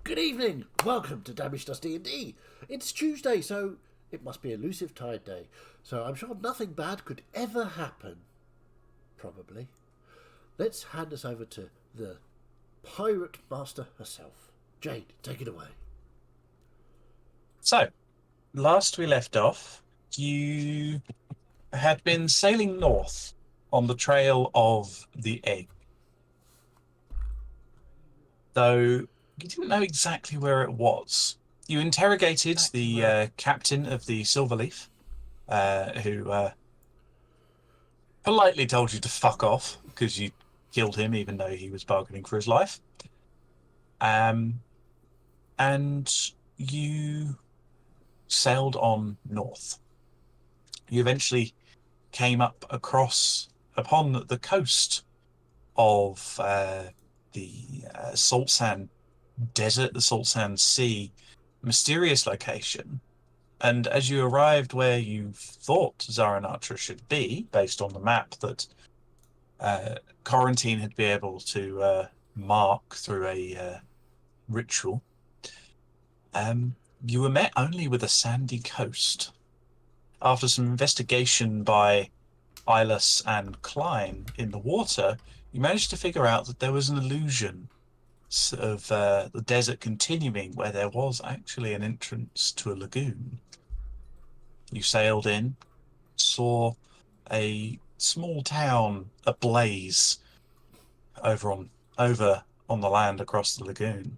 Good evening. Welcome to Damage Dust D&D. It's Tuesday, so it must be Elusive Tide Day. So I'm sure nothing bad could ever happen. Probably. Let's hand us over to the pirate master herself. Jade, take it away. So, last we left off, you had been sailing north on the trail of the egg. Though you didn't know exactly where it was. You interrogated the captain of the Silverleaf, who politely told you to fuck off because you killed him even though he was bargaining for his life. And you sailed on north. You eventually came up upon the coast of the salt sand desert, the salt sand sea, mysterious location. And as you arrived where you thought Zaranatra should be, based on the map that Quarantine had been able to mark through a ritual, you were met only with a sandy coast. After some investigation by Ilus and Klein in the water, you managed to figure out that there was an illusion of the desert continuing where there was actually an entrance to a lagoon. You sailed in, saw a small town ablaze over on the land across the lagoon.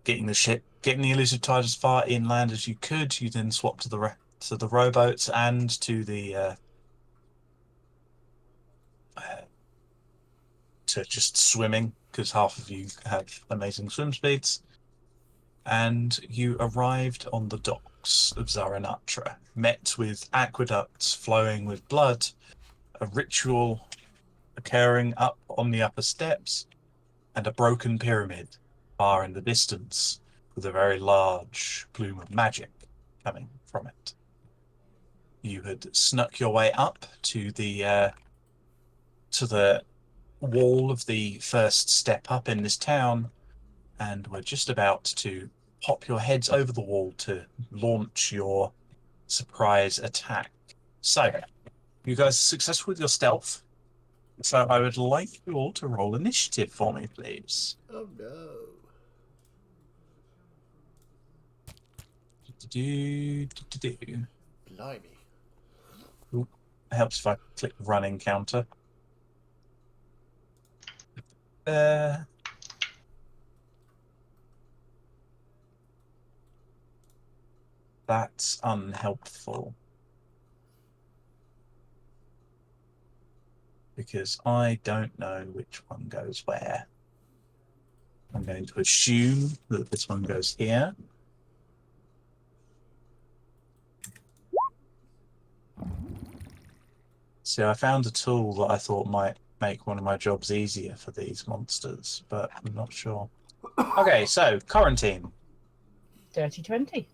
Getting the Elusive Tide as far inland as you could, you then swapped to the rowboats and to the to just swimming, because half of you have amazing swim speeds. And you arrived on the docks of Zaranatra, met with aqueducts flowing with blood, a ritual occurring up on the upper steps, and a broken pyramid far in the distance with a very large plume of magic coming from it. You had snuck your way up to the wall of the first step up in this town, and were just about to pop your heads over the wall to launch your surprise attack. So, you guys are successful with your stealth. So I would like you all to roll initiative for me, please. Oh no. Blimey. Ooh, it helps if I click run encounter. That's unhelpful. Because I don't know which one goes where. I'm going to assume that this one goes here. So I found a tool that I thought might make one of my jobs easier for these monsters, but I'm not sure. Okay, so quarantine. Dirty 20.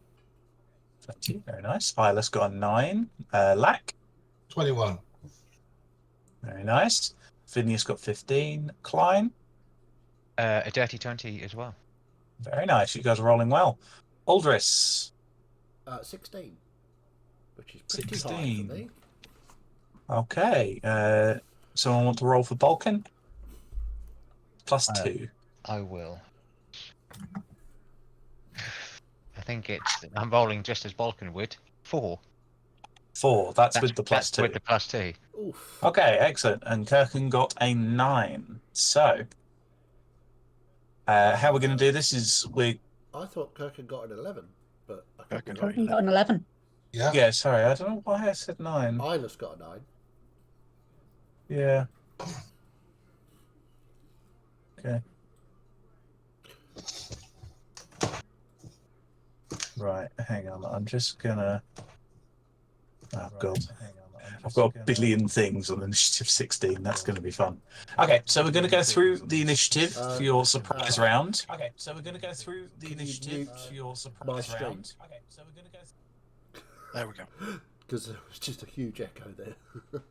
20, very nice. Isla's got a 9. Lack, 21. very nice. Phineas got 15. Klein, A dirty 20 as well. very nice. You guys are rolling well. Aldris, 16, which is pretty high 16. for me. Okay. Someone want to roll for Balkan? +2. I will. I think I'm rolling just as Balkan would. 4. 4. That's with the +2. With the +2. Oof. Okay, excellent. And Kirkin got a 9. So, how we're going to do this is I thought Kirk got an 11, but I could be Kirk got wrong. an 11. Yeah. Yeah, sorry, I don't know why I said 9. Isla's got a 9. Yeah. Okay. Right, hang on. I'm just gonna. Oh god, hang on. I've got a billion things on initiative 16. That's going to be fun. Okay, so we're going to go through the initiative for your surprise round. Okay, so we're going to go through the initiative for your surprise round. Okay, so we're going to go. There we go. Because there was just a huge echo there.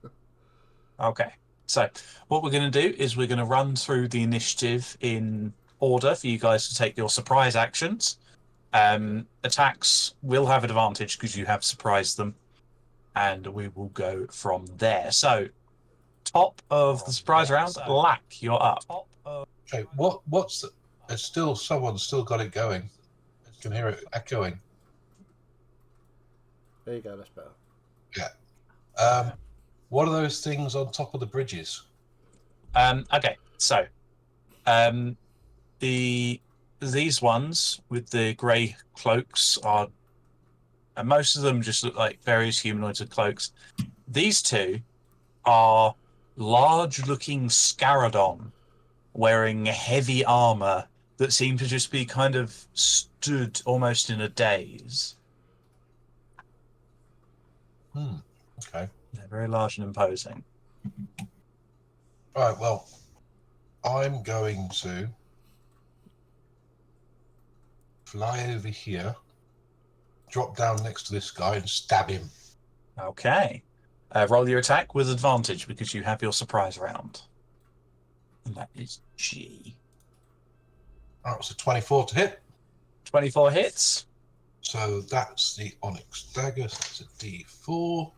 Okay, so what we're going to do is we're going to run through the initiative in order for you guys to take your surprise actions. Attacks will have advantage because you have surprised them, and we will go from there. So, top of the surprise round, Lack, you're up. Okay, what's the, there's still someone's still got it going. I can hear it echoing. There you go, that's better. Yeah. What are those things on top of the bridges? Okay, so these ones with the grey cloaks are, and most of them just look like various humanoids with cloaks. These two are large-looking Scaradon wearing heavy armor that seem to just be kind of stood almost in a daze. Okay. They're very large and imposing. Right, well, I'm going to fly over here, drop down next to this guy and stab him. Okay. Roll your attack with advantage because you have your surprise round. And that is G. That was a 24 to hit. 24 hits. So that's the Onyx Dagger. So that's a D4,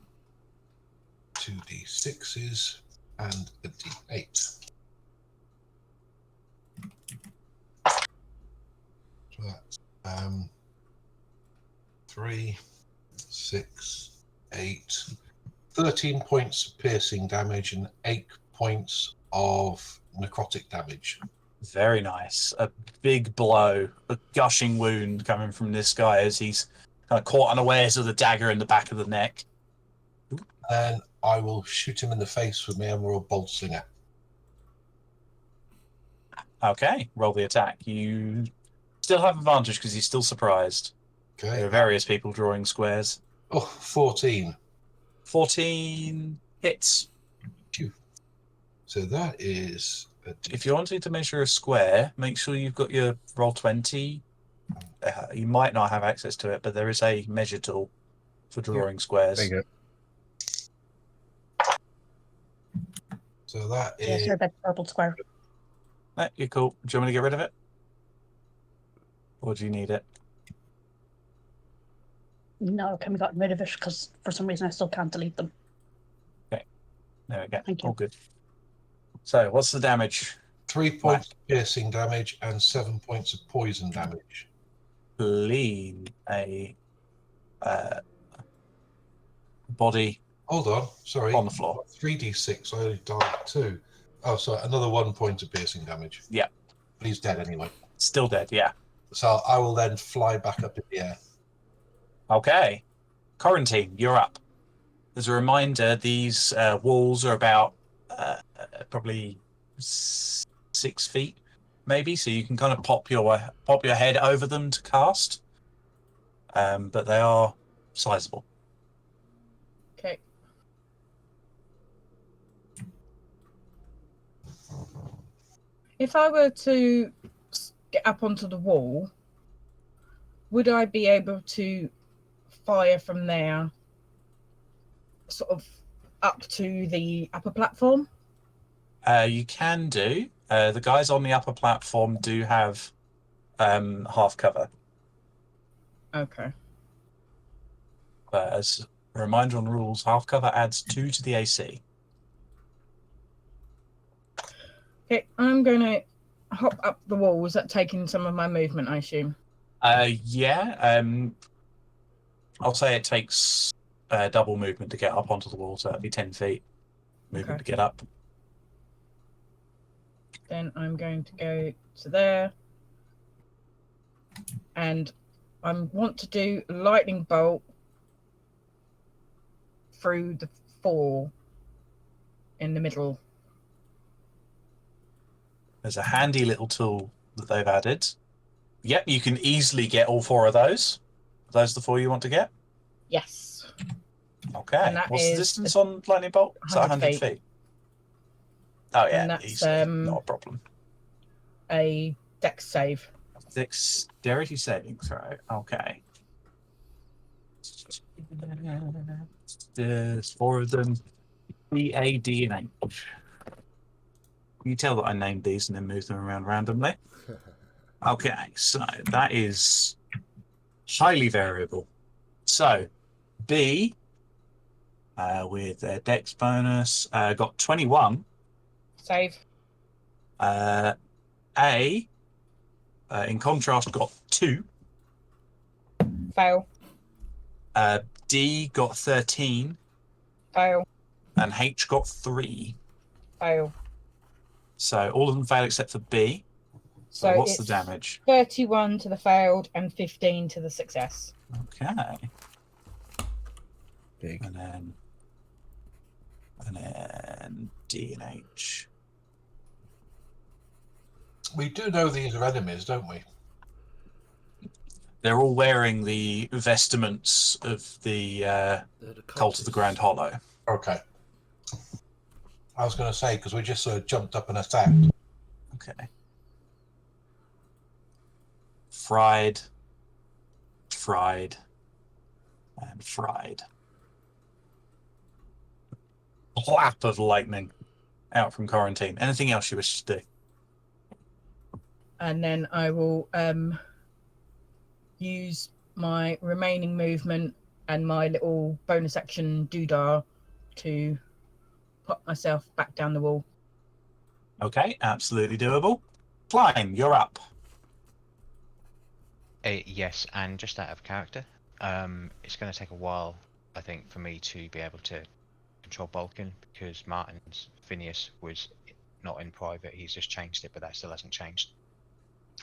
2 D6s, and a D8. So that's 3, 6, 8, 13 points of piercing damage and 8 points of necrotic damage. Very nice. A big blow, a gushing wound coming from this guy as he's kind of caught unawares with a dagger in the back of the neck. Then I will shoot him in the face with my Emerald Bolt Slinger. Okay, roll the attack. You still have advantage because he's still surprised. There Okay. are various people drawing squares. Oh, 14. 14 hits. So that is a If you're wanting to measure a square, make sure you've got your roll 20. You might not have access to it, but there is a measure tool for drawing squares. There you go. So that Yes, is you're a big purple square. You're cool. Do you want me to get rid of it? Or do you need it? No, can we got rid of it because for some reason I still can't delete them. There we go. Thank you. All good. So, what's the damage? 3 points of piercing damage and 7 points of poison damage. Lean a body Hold on, sorry. on the floor. 3d6, I only died 2. Oh, sorry, another 1 point of piercing damage. Yeah. But he's dead anyway. Still dead, yeah. So I will then fly back up in the air. Okay. Quarantine, you're up. As a reminder, these walls are about probably 6 feet, maybe, so you can kind of pop your head over them to cast. But they are sizable. Okay. If I were to get up onto the wall, would I be able to fire from there, sort of up to the upper platform? You can do. The guys on the upper platform do have half cover. Okay. But as a reminder on rules, half cover adds 2 to the AC. Okay, I'm going to hop up the wall. Is that taking some of my movement, I assume? Yeah. I'll say it takes double movement to get up onto the wall, so that'd be 10 feet movement Okay. to get up. Then I'm going to go to there. And I want to do a lightning bolt through the 4 in the middle. There's a handy little tool that they've added. Yep, you can easily get all 4 of those. Are those the 4 you want to get? Yes. Okay. And that What's the is distance on lightning bolt? Is that 100 feet? Oh yeah, And that's easily. Not a problem. a dex save. Dexterity saving throw. Okay. There's 4 of them. B, A, D, and H. Can you tell that I named these and then moved them around randomly? Okay, so that is highly variable. So B, with their dex bonus, got 21. Save. A, in contrast, got 2. Fail. D got 13. Fail. And H got 3. Fail. So all of them fail except for B. So what's the damage? 31 to the failed and 15 to the success. Okay. Big. And then D and H. We do know these are enemies, don't we? They're all wearing the vestments of the Cult of the Grand Hollow. Okay. I was going to say, because we just sort of jumped up and attacked. Okay. Fried, and fried. A clap of lightning out from quarantine. Anything else you wish to do? And then I will use my remaining movement and my little bonus action doodah to pop myself back down the wall. Okay, absolutely doable. Klein, you're up. Yes, and just out of character, it's going to take a while, I think, for me to be able to control Vulcan, because Martin's Phineas was not in private. He's just changed it, but that still hasn't changed.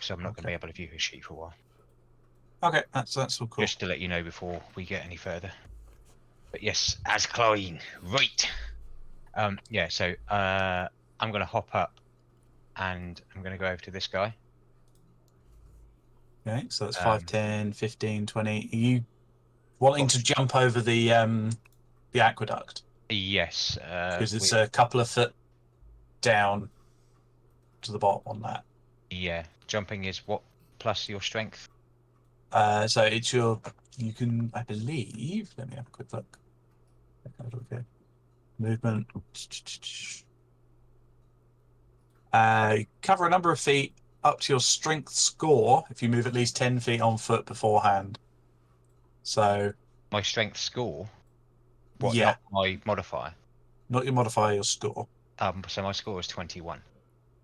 So I'm not going to be able to view his sheet for a while. Okay, that's all cool. Just to let you know before we get any further. But yes, as Klein, right. Yeah, so I'm going to hop up and I'm going to go over to this guy. Okay, so that's 5, 10, 15, 20. Are you wanting to jump over the aqueduct? Yes. Because it's a couple of foot down to the bottom on that. Yeah, jumping is what plus your strength? So it's you can, I believe, let me have a quick look. Okay. Movement. Cover a number of feet up to your strength score if you move at least 10 feet on foot beforehand. So My strength score? What, yeah. not my modifier? Not your modifier, your score. So my score is 21.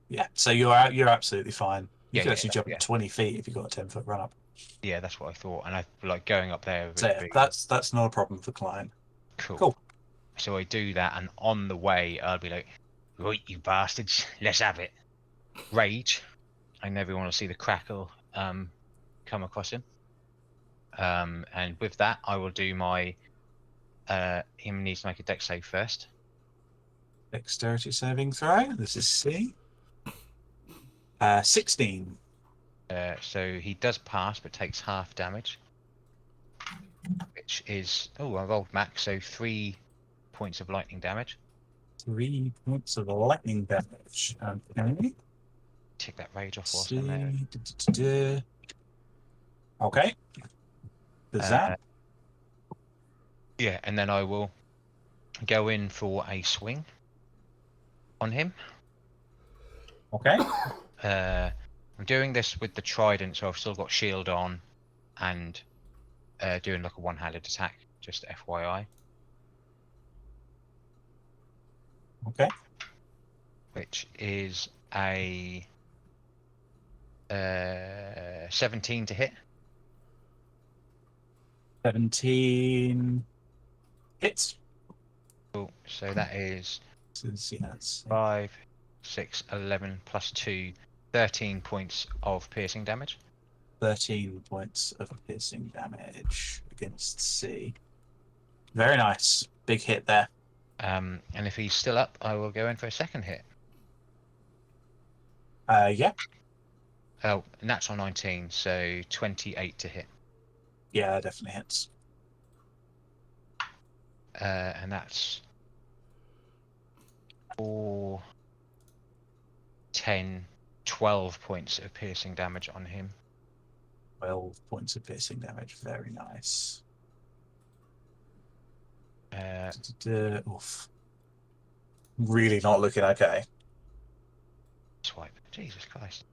Yeah, so you're absolutely fine. You can actually jump 20 feet if you've got a 10-foot run up. Yeah, that's what I thought. And I like going up there. So yeah, that's not a problem for Klein. Cool. So I do that, and on the way, I'll be like, right, you bastards, let's have it. Rage. I never want to see the crackle come across him. And with that, I will do my. Him needs to make a dex save first. Dexterity saving throw. This is C. 16. So he does pass, but takes half damage. Which is... Oh, I rolled max, so 3 points of lightning damage. 3 points of lightning damage. Okay. tick that rage off whilst I'm there. Okay. There's that. Yeah, and then I will go in for a swing on him. Okay. I'm doing this with the trident, so I've still got shield on, and doing like a one-handed attack. Just FYI. Okay. Which is a 17 to hit. 17 hits. Cool. So that is Yes. 5, 6, 11 plus 2, 13 points of piercing damage. 13 points of piercing damage against C. Very nice. Big hit there. And if he's still up, I will go in for a second hit. Yeah. Oh, natural 19, so 28 to hit. Yeah, definitely hits. And that's 4, 10, 12 points of piercing damage on him. 12 points of piercing damage. Very nice. Oof. Really not looking okay. Swipe. Jesus Christ.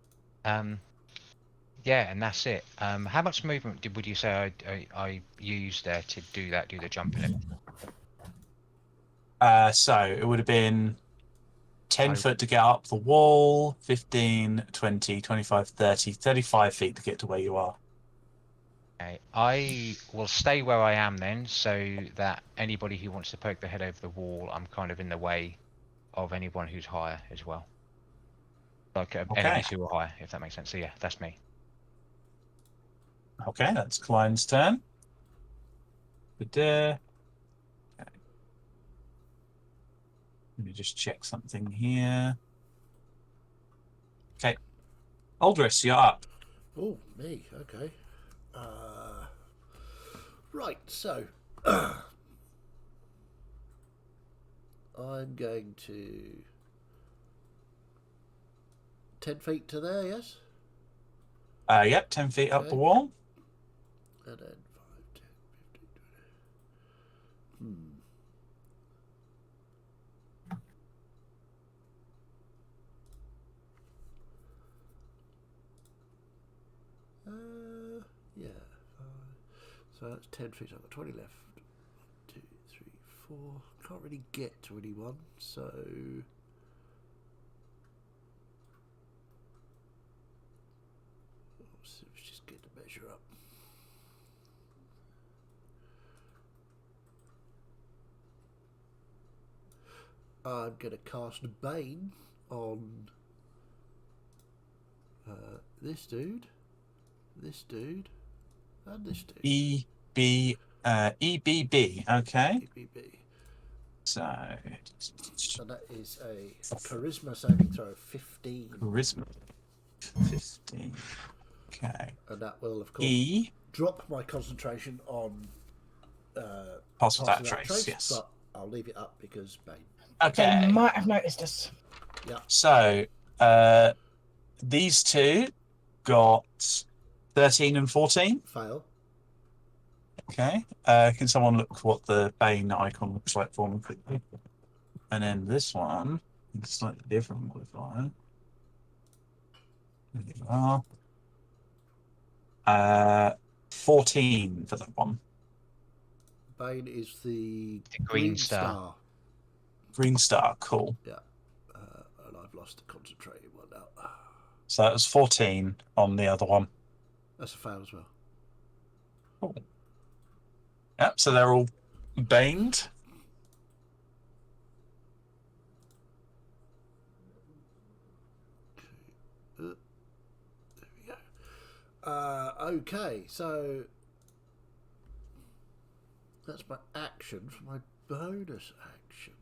Yeah, and that's it. How much movement would you say I used there to do that, do the jumping? So it would have been 10 I- foot to get up the wall, 15, 20, 25, 30, 35 feet to get to where you are. Okay. I will stay where I am then, so that anybody who wants to poke their head over the wall, I'm kind of in the way of anyone who's higher as well. Like enemies who are higher, if that makes sense. So yeah, that's me. Okay, that's Klein's turn. Okay. Let me just check something here. Okay. Aldris, you're up. Oh, me. Okay. Right, so I'm going to 10 feet to there, yes? Yep, 10 feet up the Okay. wall. And then 5, 10, 15, 20. Yeah. So that's 10 feet. I've got 20 left. 2, 3, 4. Can't really get to anyone, so. Let's just get the measure up. I'm going to cast Bane on this dude, and this dude. EBB. Okay. EBB. So. And that is a charisma saving throw of 15. Charisma. 15. Okay. And that will, of course, drop my concentration on Pass passing that that trace, yes. but I'll leave it up because Bane. Okay. They might have noticed us. Yeah. So, these two got 13 and 14. Fail. Okay. Can someone look what the Bane icon looks like for me quickly? And then this one, it's slightly different modifier. There you are. 14 for that one. Bane is the green star. Green star, cool. Yeah. And I've lost the concentrated one now. So that was 14 on the other one. That's a fail as well. Cool. Yep, so they're all baned. There we go. Okay, so that's my action. For my bonus action,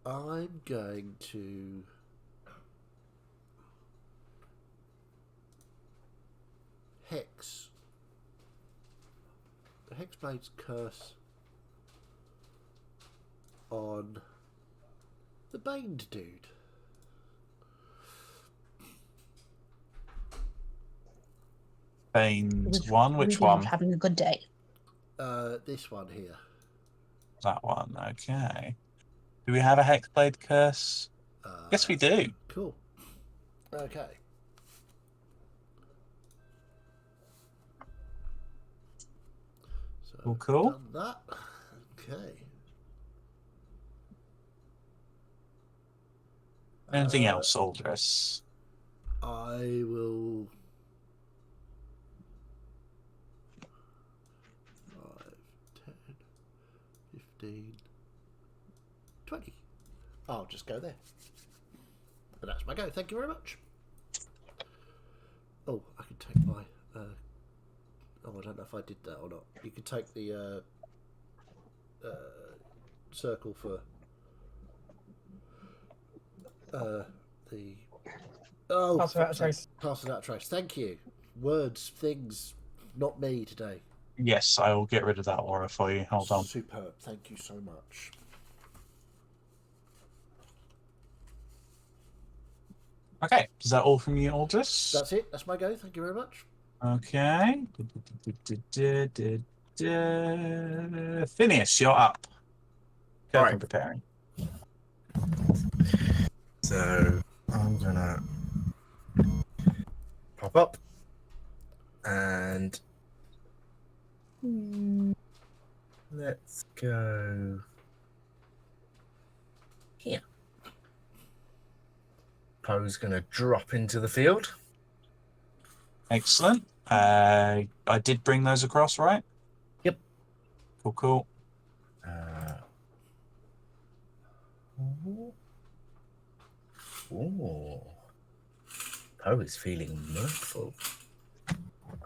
I'm going to hex the Hexblade's curse on The Baned dude. Bane's one. Which really one? not having a good day. This one here. That one. Okay. Do we have a Hexblade curse? Yes, we do. Cool. Okay. So Cool. done that. Okay. Anything else, Aldous? I will. 5, 10, 15, 20. I'll just go there. And that's my go. Thank you very much. Oh, I can take my. I don't know if I did that or not. You can take the circle for the. Oh, Pass without a trace. Pass without a trace. Thank you. Words, things, not me today. Yes, I will get rid of that aura for you. Hold on. Superb. Thank you so much. Okay, is that all from you, Aldous? That's it. That's my go. Thank you very much. Okay. Phineas, you're up. Go Right. from preparing. So I'm gonna pop up and let's go here. Poe's gonna drop into the field. Excellent. I did bring those across, right? Yep. Cool. Ooh. Poe is feeling mirthful.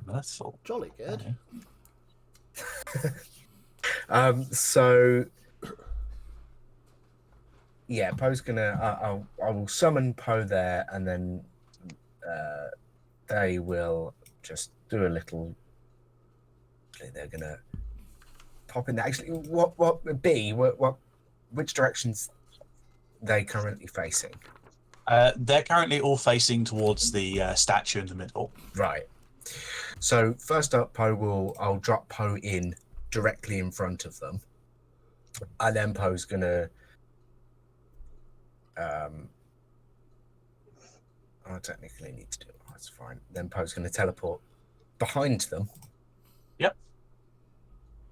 Mirthful. Jolly good. Okay. So yeah, Poe's gonna. I will summon Poe there, and then they will just do a little. They're gonna pop in there. Actually, which directions they currently facing? They're currently all facing towards the statue in the middle. Right. So first up, I'll drop Poe in directly in front of them, and then Poe's gonna. I technically need to do it. That's fine. Then Poe's gonna teleport behind them. Yep.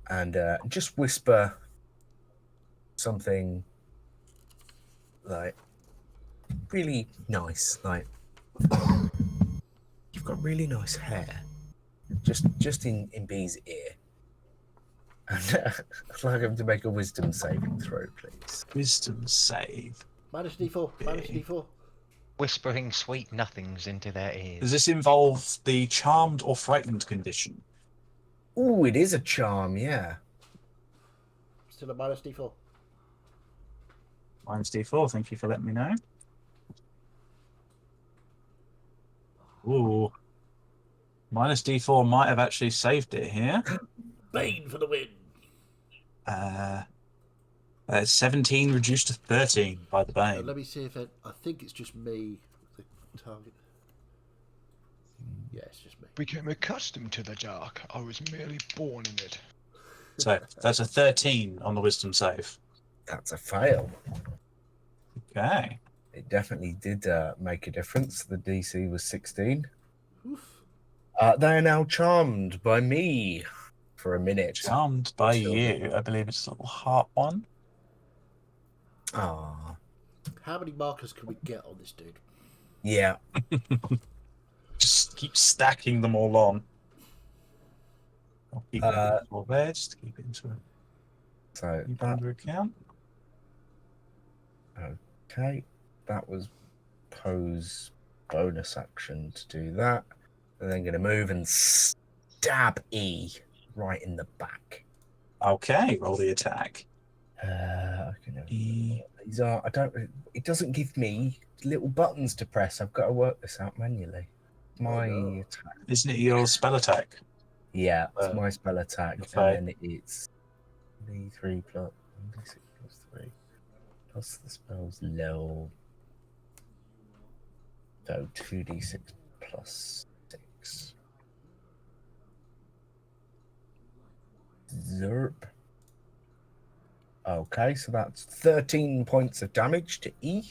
And just whisper something like really nice, like you've got really nice hair, just in B's ear. And I'd like him to make a wisdom saving throw, please. Wisdom save. Minus D4. Minus D4. Whispering sweet nothings into their Does ears. this involve the charmed or frightened condition? Oh, it is a charm, yeah. Still a minus D4. Minus D4. Thank you for letting me know. Ooh. Minus D4 might have actually saved it here. Bane for the win. 17 reduced to 13 by the Bane. Let me see if I think it's just me, the target. Yeah, it's just me. Became accustomed to the dark. I was merely born in it. So that's a 13 on the wisdom save. That's a fail. Okay. It definitely did make a difference. The DC was 16. Oof. They are now charmed by me for a minute. Charmed by Sure. you. I believe it's a little heart one. Ah, How many markers can we get on this dude? yeah. Just keep stacking them all on. I'll keep it all there just to keep it So that under account. okay. That was Poe's bonus action to do that. And then going to move and stab E right in the back. Okay, roll the attack. I can never E. remember what these are. I don't. It doesn't give me little buttons to press. I've got to work this out manually. My no. attack. Isn't it your spell attack? Yeah, it's my spell attack, okay. and then it's D3 plus D6 plus 3 Plus the spell's low. So 2d6 plus 6. Zerp. Okay, so that's 13 points of damage to E.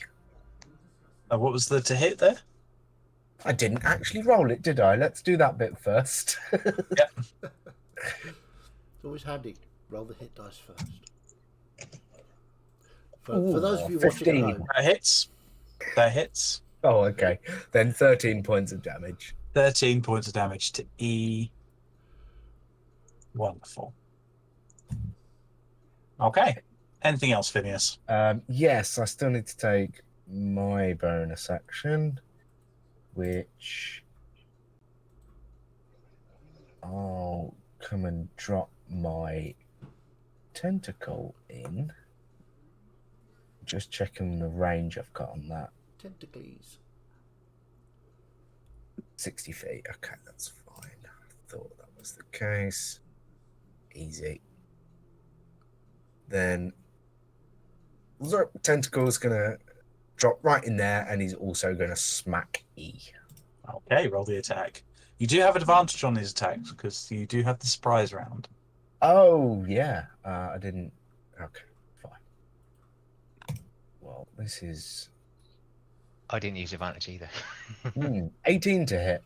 What was the to hit there? I didn't actually roll it, did I? Let's do that bit first. Yep. It's always handy. Roll the hit dice first. For Ooh, those of you watching at 15. home, That hits. That hits. Oh, okay. Then 13 points of damage. 13 points of damage to E. Wonderful. Okay. Anything else, Phineas? Yes, I still need to take my bonus action, which I'll come and drop my tentacle in. Just checking the range I've got on that. tentacles. 60 feet. Okay, that's fine. I thought that was the case. Easy. Then tentacle's gonna drop right in there, and he's also gonna smack E. Okay, roll the attack. You do have advantage on these attacks because you do have the surprise round. Oh yeah, I didn't. Okay, fine. Well, this is I didn't use advantage either. 18 to hit,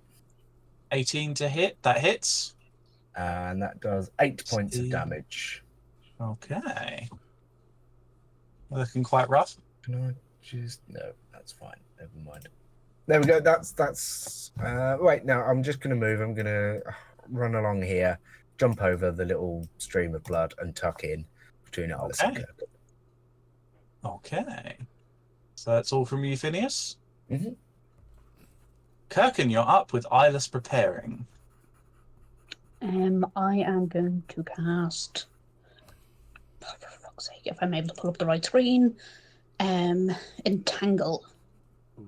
18 to hit. That hits. and that does 8 points of damage. Okay. Looking quite rough. Can I just no? That's fine. Never mind. There we go. That's wait. Now I'm just gonna move. I'm gonna run along here, jump over the little stream of blood, and tuck in between Alice and Okay. Kirk. Okay. So that's all from you, Phineas. Mhm. Kirkin, you're up with Eyeless preparing. I am going to cast. Oh, for fuck's sake, if I'm able to pull up the right screen, Entangle,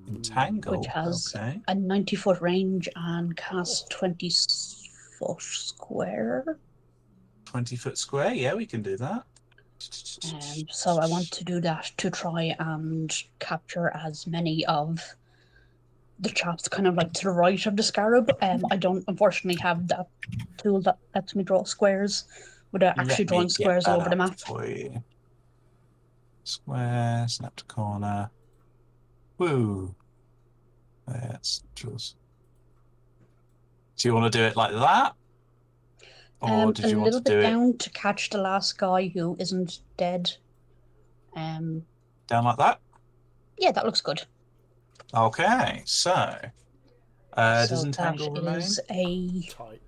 Entangle. which has Okay. a 90-foot range and casts 20-foot square. 20-foot square. Yeah, we can do that. So I want to do that to try and capture as many of the chaps kind of like to the right of the scarab. I don't unfortunately have that tool that lets me draw squares without actually Let me drawing get squares all that over the up map. for you. Square, snap to corner. Woo. That's just. Do you want to do it like that? Or did A you want little to do bit it down to catch the last guy who isn't dead. down like that? Yeah, that looks good. Okay, so does So Entangle that remain? is a Tight.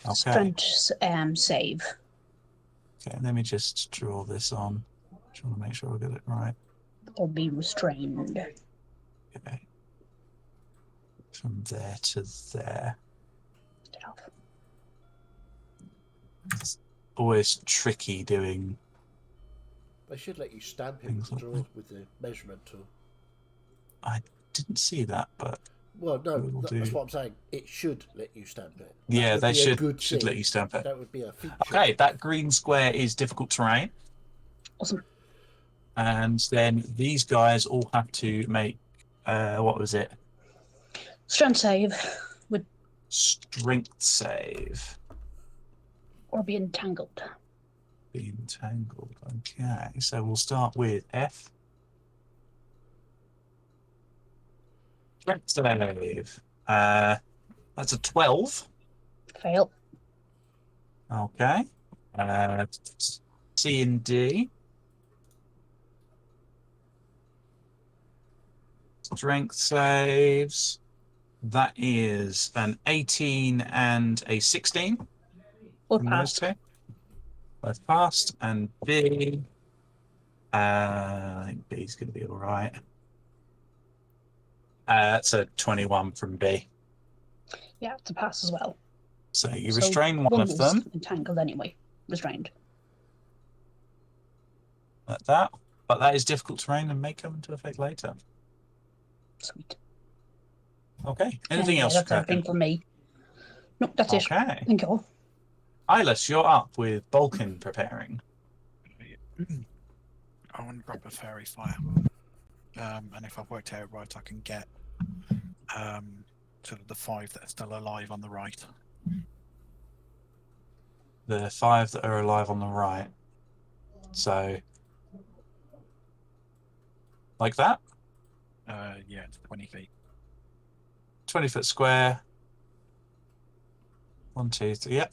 Okay. strength save. Okay, let me just draw this on. Trying to make sure I get it right. Or be restrained. Okay. From there to there. Get off. It's always tricky doing. They should let you stamp it with the draw with the measurement tool. I didn't see that, but Well, no, we will that's do. what I'm saying. It should let you stamp it. Yeah, would they be a should good let thing. you stamp it. That would be a feature. Okay, that green square is difficult terrain, Awesome. and then these guys all have to make what was it? Strength save with Strength save. or be entangled. Be entangled. Okay, so we'll start with F. Strength save. That's a 12. Fail. Okay. C and D. Strength saves. That is an 18 and a 16. Or From those passed. two. Both passed. And B. I think B's going to be all right. That's a 21 from B. Yeah, it's a pass as well. So you So restrain one of is them. entangled anyway. Restrained. Like that. But that is difficult terrain and may come into effect later. Sweet. Okay. Anything Yeah, else? that's everything for me. Nope, that's it. Okay. Thank you all. Eyeless, you're up with Balkan preparing. I want to drop a fairy fire. And if I've worked out right, I can get sort of the 5 that are still alive on the right. The 5 that are alive on the right. So, like that? Yeah, it's 20 feet. 20-foot square. 1, 2, 3.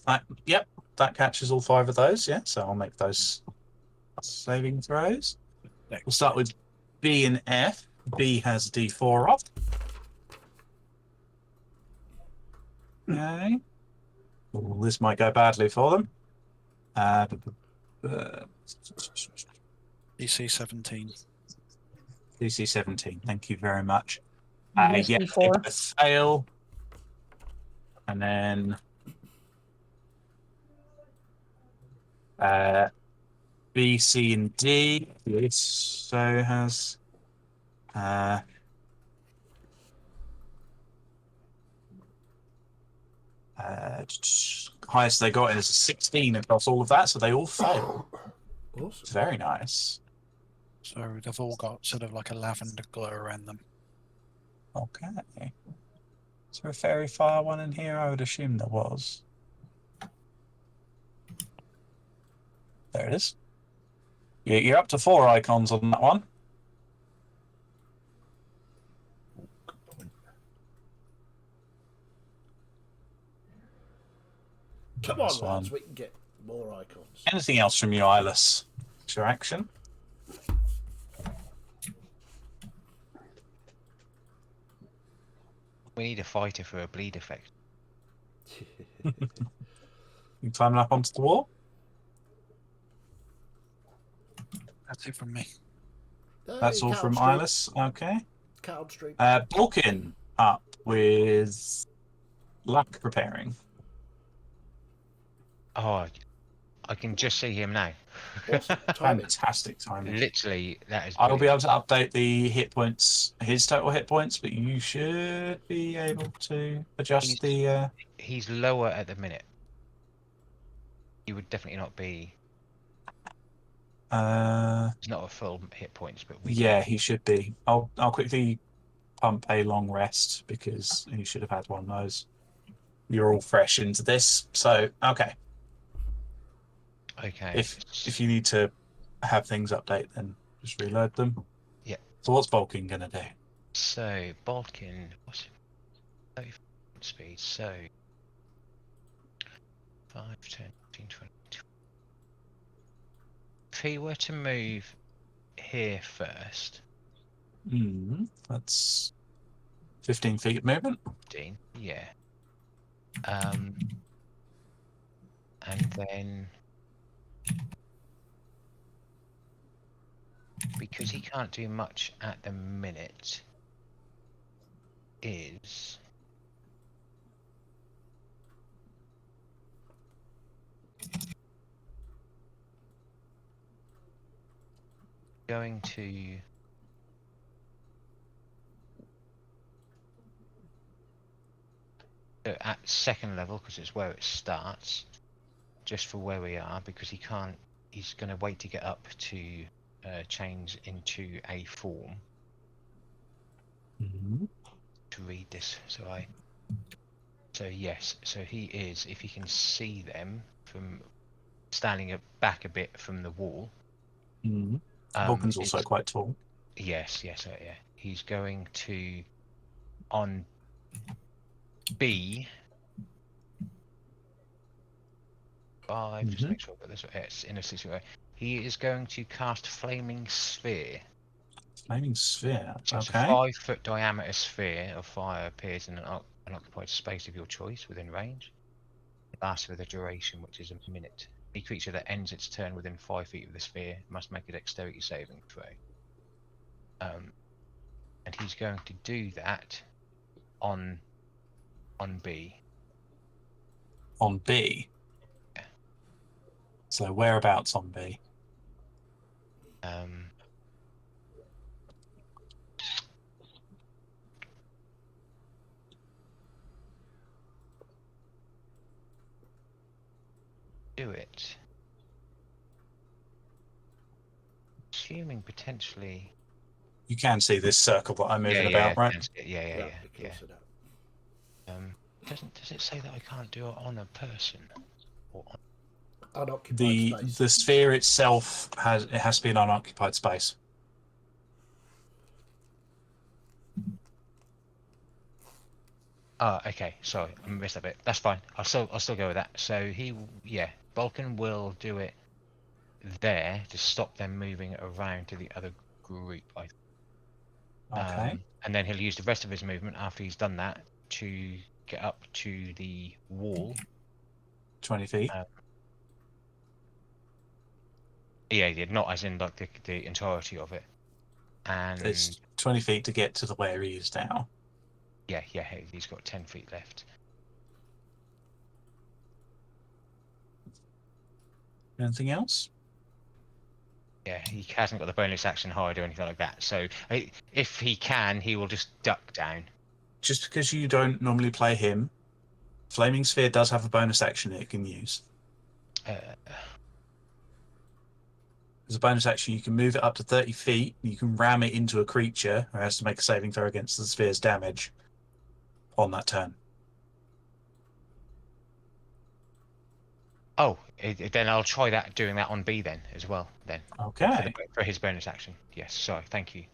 Yep, that catches all 5 of those. Yeah, so I'll make those saving throws. We'll start with B and F. B has D4 off. Okay. Ooh, this might go badly for them. DC 17. DC 17. Thank you very much. Minus Yeah, D4. it's a fail. And then B, C, and D. This so has highest they got in is a 16 across all of that, so they all fail. Awesome. Very nice. So they've all got sort of like a lavender glow around them. Okay. Is there a fairy fire one in here? I would assume there was. There it is. You're up to 4 icons on that one. Come on, That's lads, one. we can get more icons. Anything else from you, Eyeless? What's your action? We need a fighter for a bleed effect. You climbing up onto the wall? That's it from me. That's all from Eyeless. Okay. Cow Street. Balkin up with luck preparing. Oh, I can just see him now. Awesome. Timing. Fantastic timing. Literally, that is. I will be able brilliant. to update the hit points, his total hit points, but you should be able to adjust the. He's lower at the minute. He would definitely not be. He's not at full hit points, but we. Yeah, he should be. I'll quickly pump a long rest because he should have had one of those. You're all fresh into this, so okay. Okay. If you need to have things update, then just reload them. Yeah. So what's Balkin gonna do? So Balkin, what's 30 speed? So 5, 10, 15, 20. If he were to move here first, That's 15 feet of movement. 15, yeah. And then because he can't do much at the minute, is going to at second level because it's where it starts, just for where we are, because he can't. He's going to wait to get up to change into a form to read this. So yes, so he is. If you can see them from standing back a bit from the wall. Balkin's also quite tall. Yes, yeah. He's going to on B. 5, just make sure I've got this right. It's in a situation. He is going to cast Flaming Sphere. Flaming Sphere, So it's a okay. 5-foot diameter sphere of fire appears in an occupied space of your choice within range. It lasts for the duration, which is a minute. Any creature that ends its turn within 5 feet of the sphere must make a dexterity saving throw. And he's going to do that on B. On B? Yeah. So whereabouts on B? Do it. assuming potentially. You can see this circle that I'm moving about, right? Yeah. Closer down. Does it say that I can't do it on a person? Or on... Unoccupied space. The sphere itself has to be an unoccupied space. Oh, okay. Sorry, I missed that bit. That's fine. I'll still go with that. So Vulcan will do it there to stop them moving around to the other group. Okay. And then he'll use the rest of his movement after he's done that to get up to the wall. 20 feet. Yeah, not as in like the entirety of it. And It's 20 feet to get to the where he is now. Yeah, he's got 10 feet left. Anything else? Yeah, he hasn't got the bonus action hide or anything like that. So if he can, he will just duck down. Just because you don't normally play him, Flaming Sphere does have a bonus action it can use. As a bonus action, you can move it up to 30 feet. You can ram it into a creature who has to make a saving throw against the sphere's damage on that turn. Oh, then I'll try doing that on B then as well. Then Okay. for his bonus action. Yes, sorry, thank you.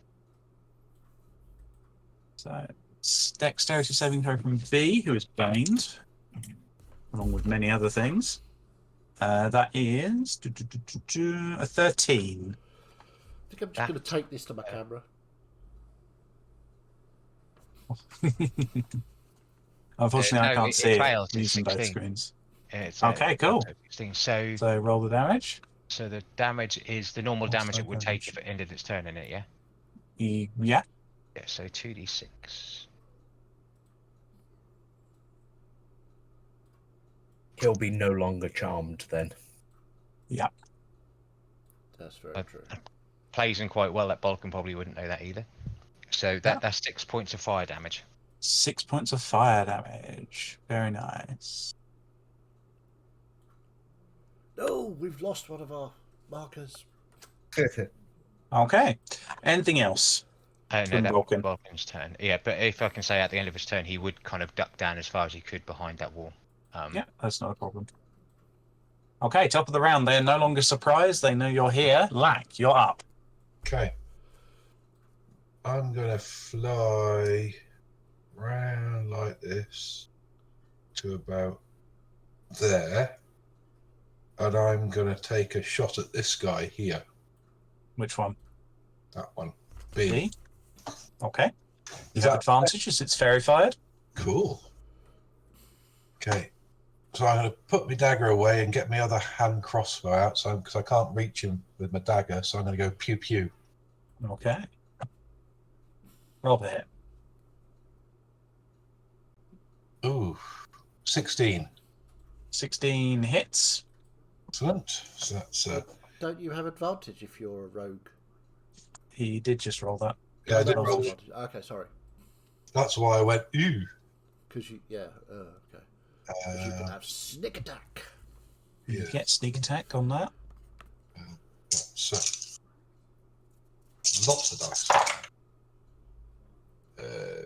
So, dexterity saving throw from B, who is baned, along with many other things. That is a 13. I think I'm just going to take this to my camera. Unfortunately, I can't see it fails. using both 16. screens. It's, okay, cool. 16. So roll the damage. So the damage is the normal damage Also it would damage. take if it ended its turn in it, yeah? Yeah. Yeah, so 2d6. He'll be no longer charmed then. Yeah. That's very true. Plays in quite well. That Balkan probably wouldn't know that either. So that's 6 points of fire damage. 6 points of fire damage. Very nice. No, we've lost one of our markers. Okay. Anything else? No, From that Vulcan. was Vulcan's turn. Yeah, but if I can say at the end of his turn, he would kind of duck down as far as he could behind that wall. Yeah, that's not a problem. Okay, top of the round. They're no longer surprised. They know you're here. Lack, you're up. Okay. I'm going to fly round like this to about there. And I'm going to take a shot at this guy here. Which one? That one. B. B? Okay. You Is have that advantage as it's fairy fired. cool? Okay. So I'm going to put my dagger away and get my other hand crossbow out, because I can't reach him with my dagger. So I'm going to go pew pew. Okay. Roll the hit. Ooh, 16. 16 hits. Excellent. So that's Don't you have advantage if you're a rogue? He did just roll that. yeah. I did That was roll. advantage. Okay, sorry. That's why I went ooh. Because you, okay. 'Cause you can have sneak attack. You Yeah. get sneak attack on that. So lots of dice.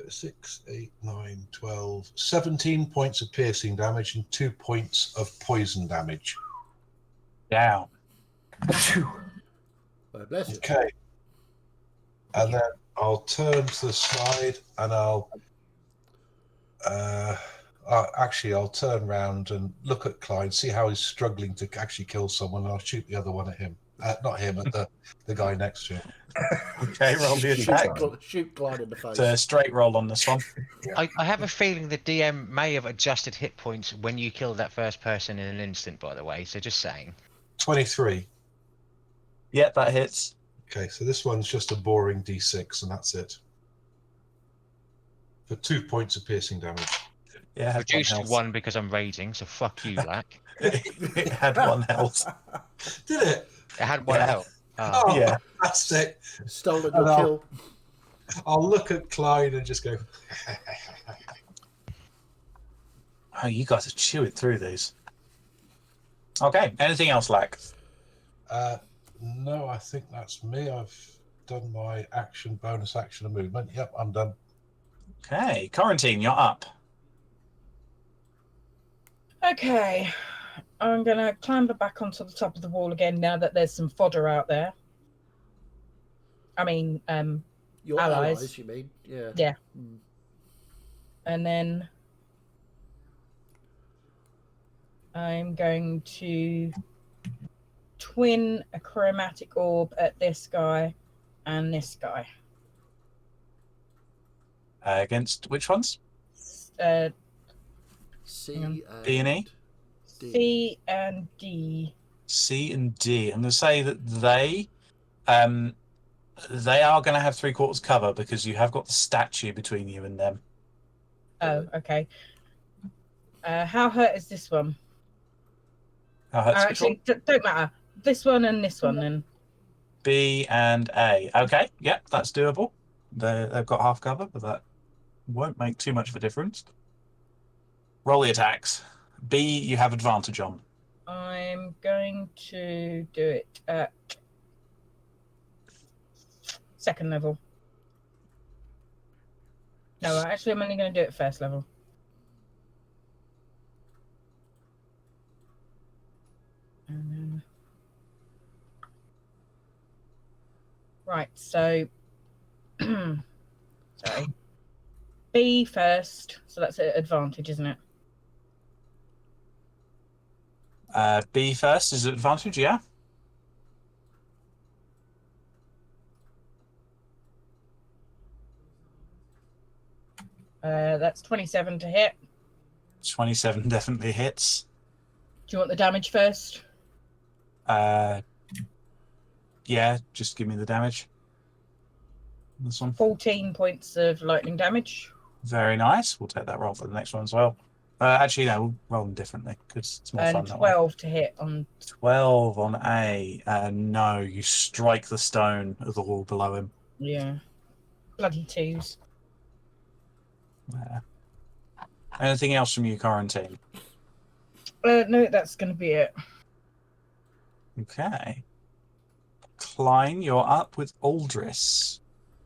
6, 8, 9, 12, 17 points of piercing damage and 2 points of poison damage. Down. Oh, bless you. Okay. And then I'll turn to the side and I'll turn round and look at Clyde, see how he's struggling to actually kill someone, and I'll shoot the other one at him. Not him, at the guy next to him. Okay, roll the attack. Shoot Clyde in the face. It's a straight roll on this one. I have a feeling the DM may have adjusted hit points when you killed that first person in an instant, by the way, so just saying. 23. Yeah, that hits. Okay, so this one's just a boring D6, and that's it. For 2 points of piercing damage. Yeah, it had Reduced to health. 1 because I'm raging, so fuck you, Lack. It had 1 health. Did it? It had 1 Yeah. health. Oh, Yeah. fantastic. Stolen And your kill. I'll look at Clyde and just go, Oh, you guys are chewing through these. Okay, anything else, Lack? No, I think that's me. I've done my action, bonus action, and movement. Yep, I'm done. Okay, Quarantine, you're up. Okay. I'm going to clamber back onto the top of the wall again now that there's some fodder out there. I mean, Your allies. you mean? Yeah. Yeah. Mm. And then I'm going to twin a chromatic orb at this guy and this guy. Against which ones? C B and E? D. C and D. C and D. I'm going to say that they are going to have 3/4 cover because you have got the statue between you and them. Oh, okay. How hurt is this one? How hurts which one? Actually, don't matter. This one and this one, then. B and A. Okay, yeah, that's doable. They've got half cover, but that won't make too much of a difference. Roll the attacks. B, you have advantage on. I'm going to do it at second level. No, actually, I'm only going to do it at first level. And then... Right, so... Sorry. B first, so that's an advantage, isn't it? B first is advantage, yeah? That's 27 to hit. 27 definitely hits. Do you want the damage first? Yeah, just give me the damage. This one. 14 points of lightning damage. Very nice. We'll take that roll for the next one as well. Actually, no, we'll roll them differently because it's more fun And that way. 12 to hit on... 12 on A. No, you strike the stone of the wall below him. Yeah. Bloody twos. Anything else from you, Quarantine? No, that's going to be it. Okay. Klein, you're up with Aldris.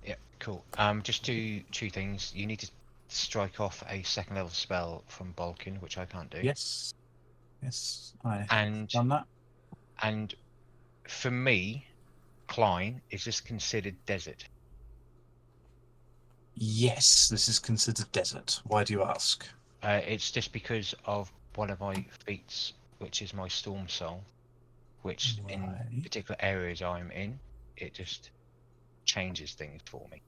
Yeah, cool. Just do two things. You need to strike off a second level spell from Balkan, which I can't do. Yes. Yes, I have And done that. And for me, Klein is just considered desert. Yes, this is considered desert. Why do you ask? It's just because of one of my feats, which is my Storm Soul, which in Right. particular areas I'm in, it just changes things for me.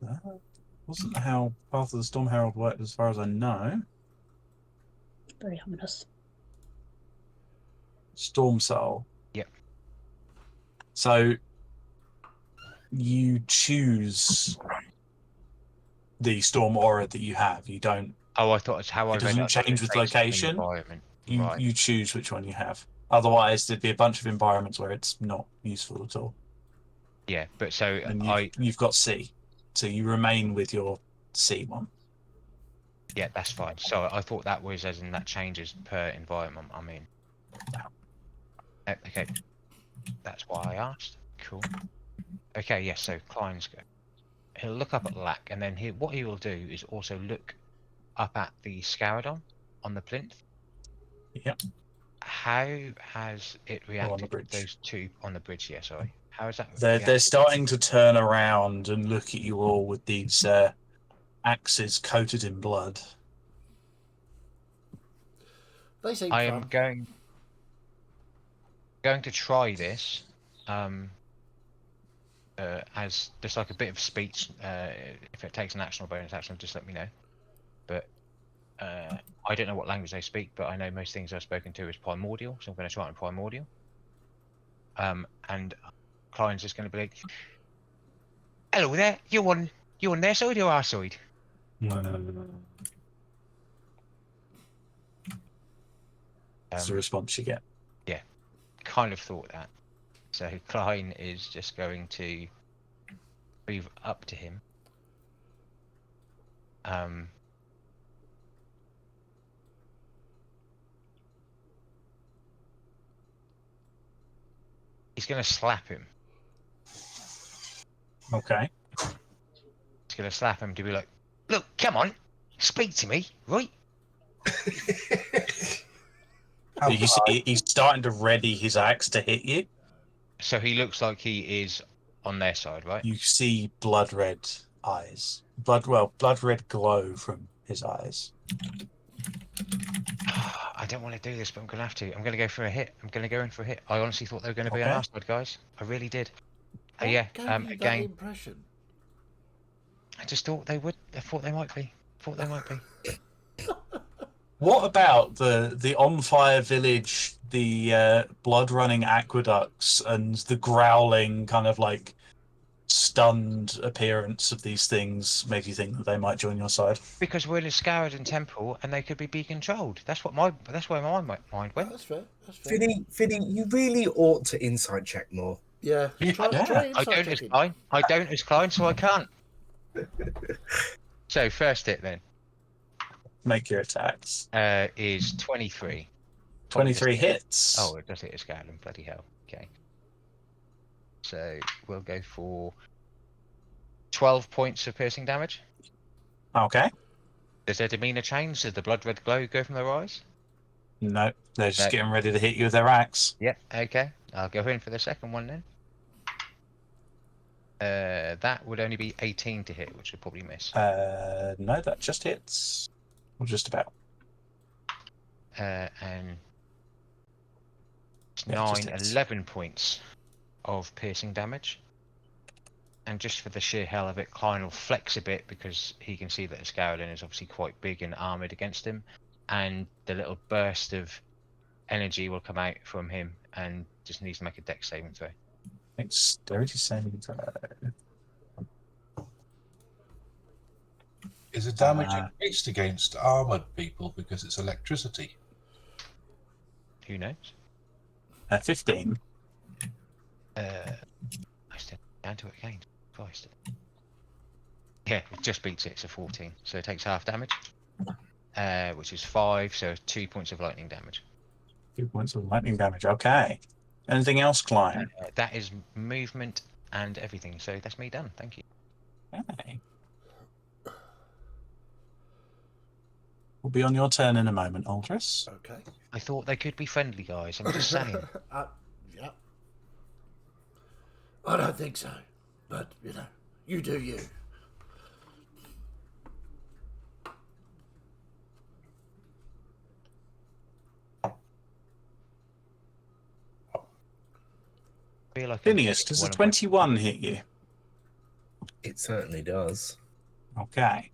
That wasn't how Path of the Storm Herald worked as far as I know. Very ominous. Storm Soul. Yep. So you choose the storm aura that you have. You don't. Oh, I thought it's how I It read doesn't it. I thought change it with was based on the location. environment. You Right. you choose which one you have. Otherwise, there'd be a bunch of environments where it's not useful at all. Yeah, but so And you've got C, so you remain with your C one. yeah, that's fine. So I thought that was as in that changes per environment I'm in. Okay, that's why I asked. Cool. Okay, yes. So Klein's go. He'll look up at Lack, and then what he will do is also look up at the Scaradon on the plinth. Yep. How has it on the reacted? bridge. Those two on the bridge, yeah. Sorry. How is that? They're reacted? starting to turn around and look at you all with these axes coated in blood. They seem I fun. am going to try this as just like a bit of speech. If it takes an action or bonus action, just let me know. But I don't know what language they speak, but I know most things I've spoken to is primordial, so I'm going to try it in primordial. And Klein's just going to be like, "Hello there, you on their side or our side?" That's the response you get. Yeah, kind of thought that. So Klein is just going to move up to him. He's going to slap him. Okay. He's going to slap him to be like, look, come on, speak to me, right? You see, he's starting to ready his axe to hit you. So he looks like he is on their side, right? You see blood red eyes. Blood red glow from his eyes. I don't want to do this, but I'm going to have to. I'm going to go for a hit. I'm going to go in for a hit. I honestly thought they were going to be on Okay. our side, guys. I really did. What Yeah, gave you that again, impression? I just thought they would. I thought they might be. What about the on fire village, the blood running aqueducts, and the growling kind of like stunned appearance of these things made you think that they might join your side? Because we're in a Scaradon temple and they could be controlled. That's where my mind went. That's fair. That's fair. Fiddy, you really ought to insight check more. Yeah. Try I insight don't as checking. Klein. So I can't. So first hit then Make your attacks. is 23. 23 hits. Oh, it does hit a Scaradon. Bloody hell. Okay. So we'll go for 12 points of piercing damage. Okay. Does their demeanor change? Does the blood red glow go from their eyes? No, they're just No. getting ready to hit you with their axe. Yep. Okay. I'll go in for the second one then. That would only be 18 to hit, which would probably miss. No, that just hits. Or just about. And it's Yeah, it just hits. 11 points of piercing damage. And just for the sheer hell of it, Klein will flex a bit because he can see that the Scaradon is obviously quite big and armoured against him. And the little burst of energy will come out from him and just needs to make a dex saving throw. Dexterity saving throw. Is the damage increased against armoured people because it's electricity? Who knows? 15. I still down to it again. Christ. Yeah, it just beats it. It's a 14. So it takes half damage, which is 5, so 2 points of lightning damage. 2 points of lightning damage. Okay. Anything else, Klein? That is movement and everything. So that's me done. Thank you. Okay. We'll be on your turn in a moment, Aldris. Okay. I thought they could be friendly, guys. I'm just saying. Yeah. I don't think so. But, you do you. Feel like Phineas, does a 21 hit you? It certainly does. Okay.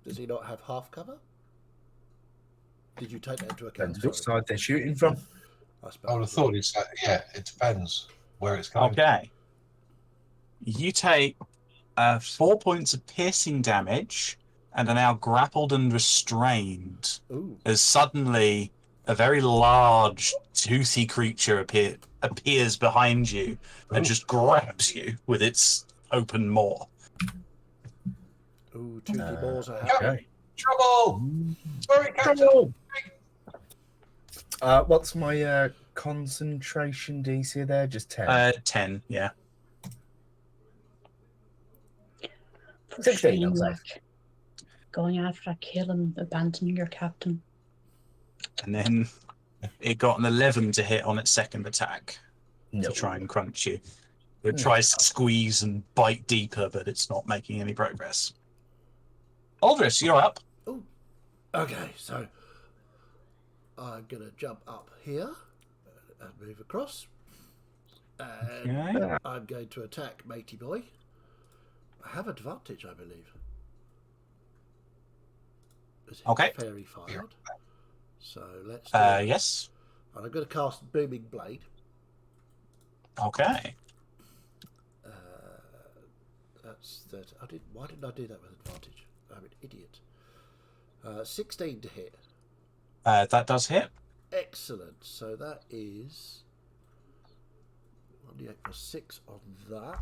Does he not have half cover? Did you take that into account? Depends which side they're shooting from. I suppose. I would have thought it's it depends where it's going. Okay. You take 4 points of piercing damage and are now grappled and restrained. Ooh. As suddenly a very large, toothy creature appears behind you and just grabs you with its open maw. Ooh, toothy balls are Okay. Trouble! Sorry, Captain. Trouble! What's my concentration DC there? Just 10. 10, yeah. 16, I'll say. Like, going after that kill and abandoning your captain. And then it got an 11 to hit on its second attack No. to try and crunch you. It tries to squeeze and bite deeper, but it's not making any progress. Aldris, you're up. Ooh. Okay, so I'm going to jump up here and move across. And Okay. I'm going to attack Matey Boy. I have advantage, I believe. Is it Okay. fairy fired? So let's do it. Yes. And I'm going to cast Booming Blade. Okay. That's that. Why didn't I do that with advantage? I'm an idiot. 16 to hit. That does hit. Excellent. So that is 1d8 plus 6 on that.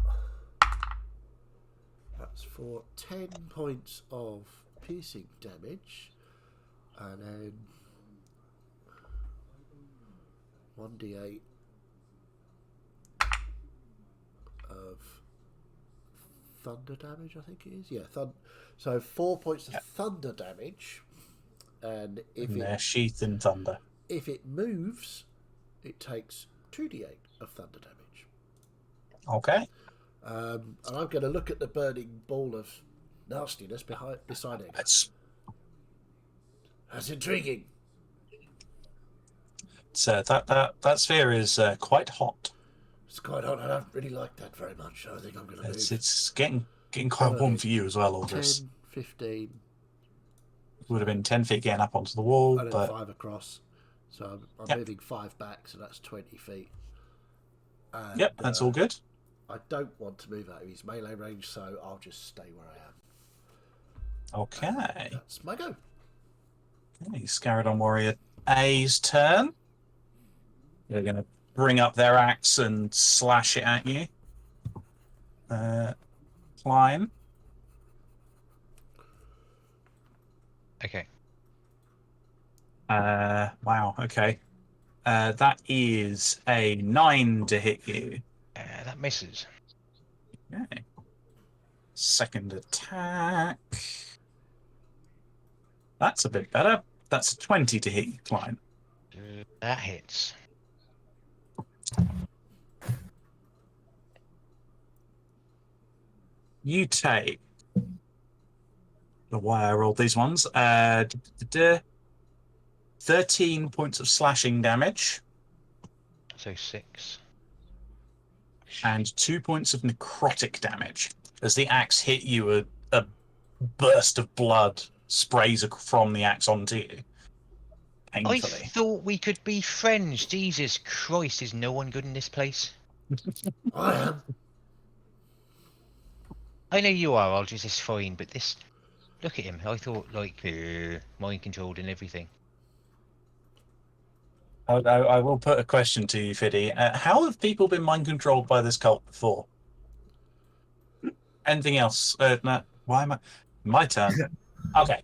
That's for 10 points of piercing damage. And then 1d8 of thunder damage, I think it is. Yeah, so 4 points of thunder damage, and And they're sheathed in thunder. if it moves, it takes 2d8 of thunder damage. Okay. And I'm going to look at the burning ball of nastiness beside it. That's intriguing. So that sphere is quite hot. It's quite hot. I don't really like that very much. I think I'm going to move. It's getting quite warm for you as well, Aldous. 10, 15. Would have been 10 feet getting up onto the wall, And then but 5 across. So I'm moving 5 back, so that's 20 feet. And, yep, that's all good. I don't want to move out of his melee range, so I'll just stay where I am. Okay. That's my go. Okay, Scaradon Warrior A's turn. They're going to bring up their axe and slash it at you. Climb. Okay. Wow, okay. That is a 9 to hit you. That misses. Okay. Second attack. That's a bit better. That's a 20 to hit you, Klein. That hits. You take the way I rolled these ones. 13 points of slashing damage. So 6. And 2 points of necrotic damage. As the axe hit you, a burst of blood sprays from the axe onto you. Painfully. I thought we could be friends. Jesus Christ, is no one good in this place? I am. I know you are, Aldous, it's fine, but this... Look at him. I thought, like, mind controlled and everything. I will put a question to you, Fiddy. How have people been mind controlled by this cult before? Anything else? No. Why am I? My turn. Okay.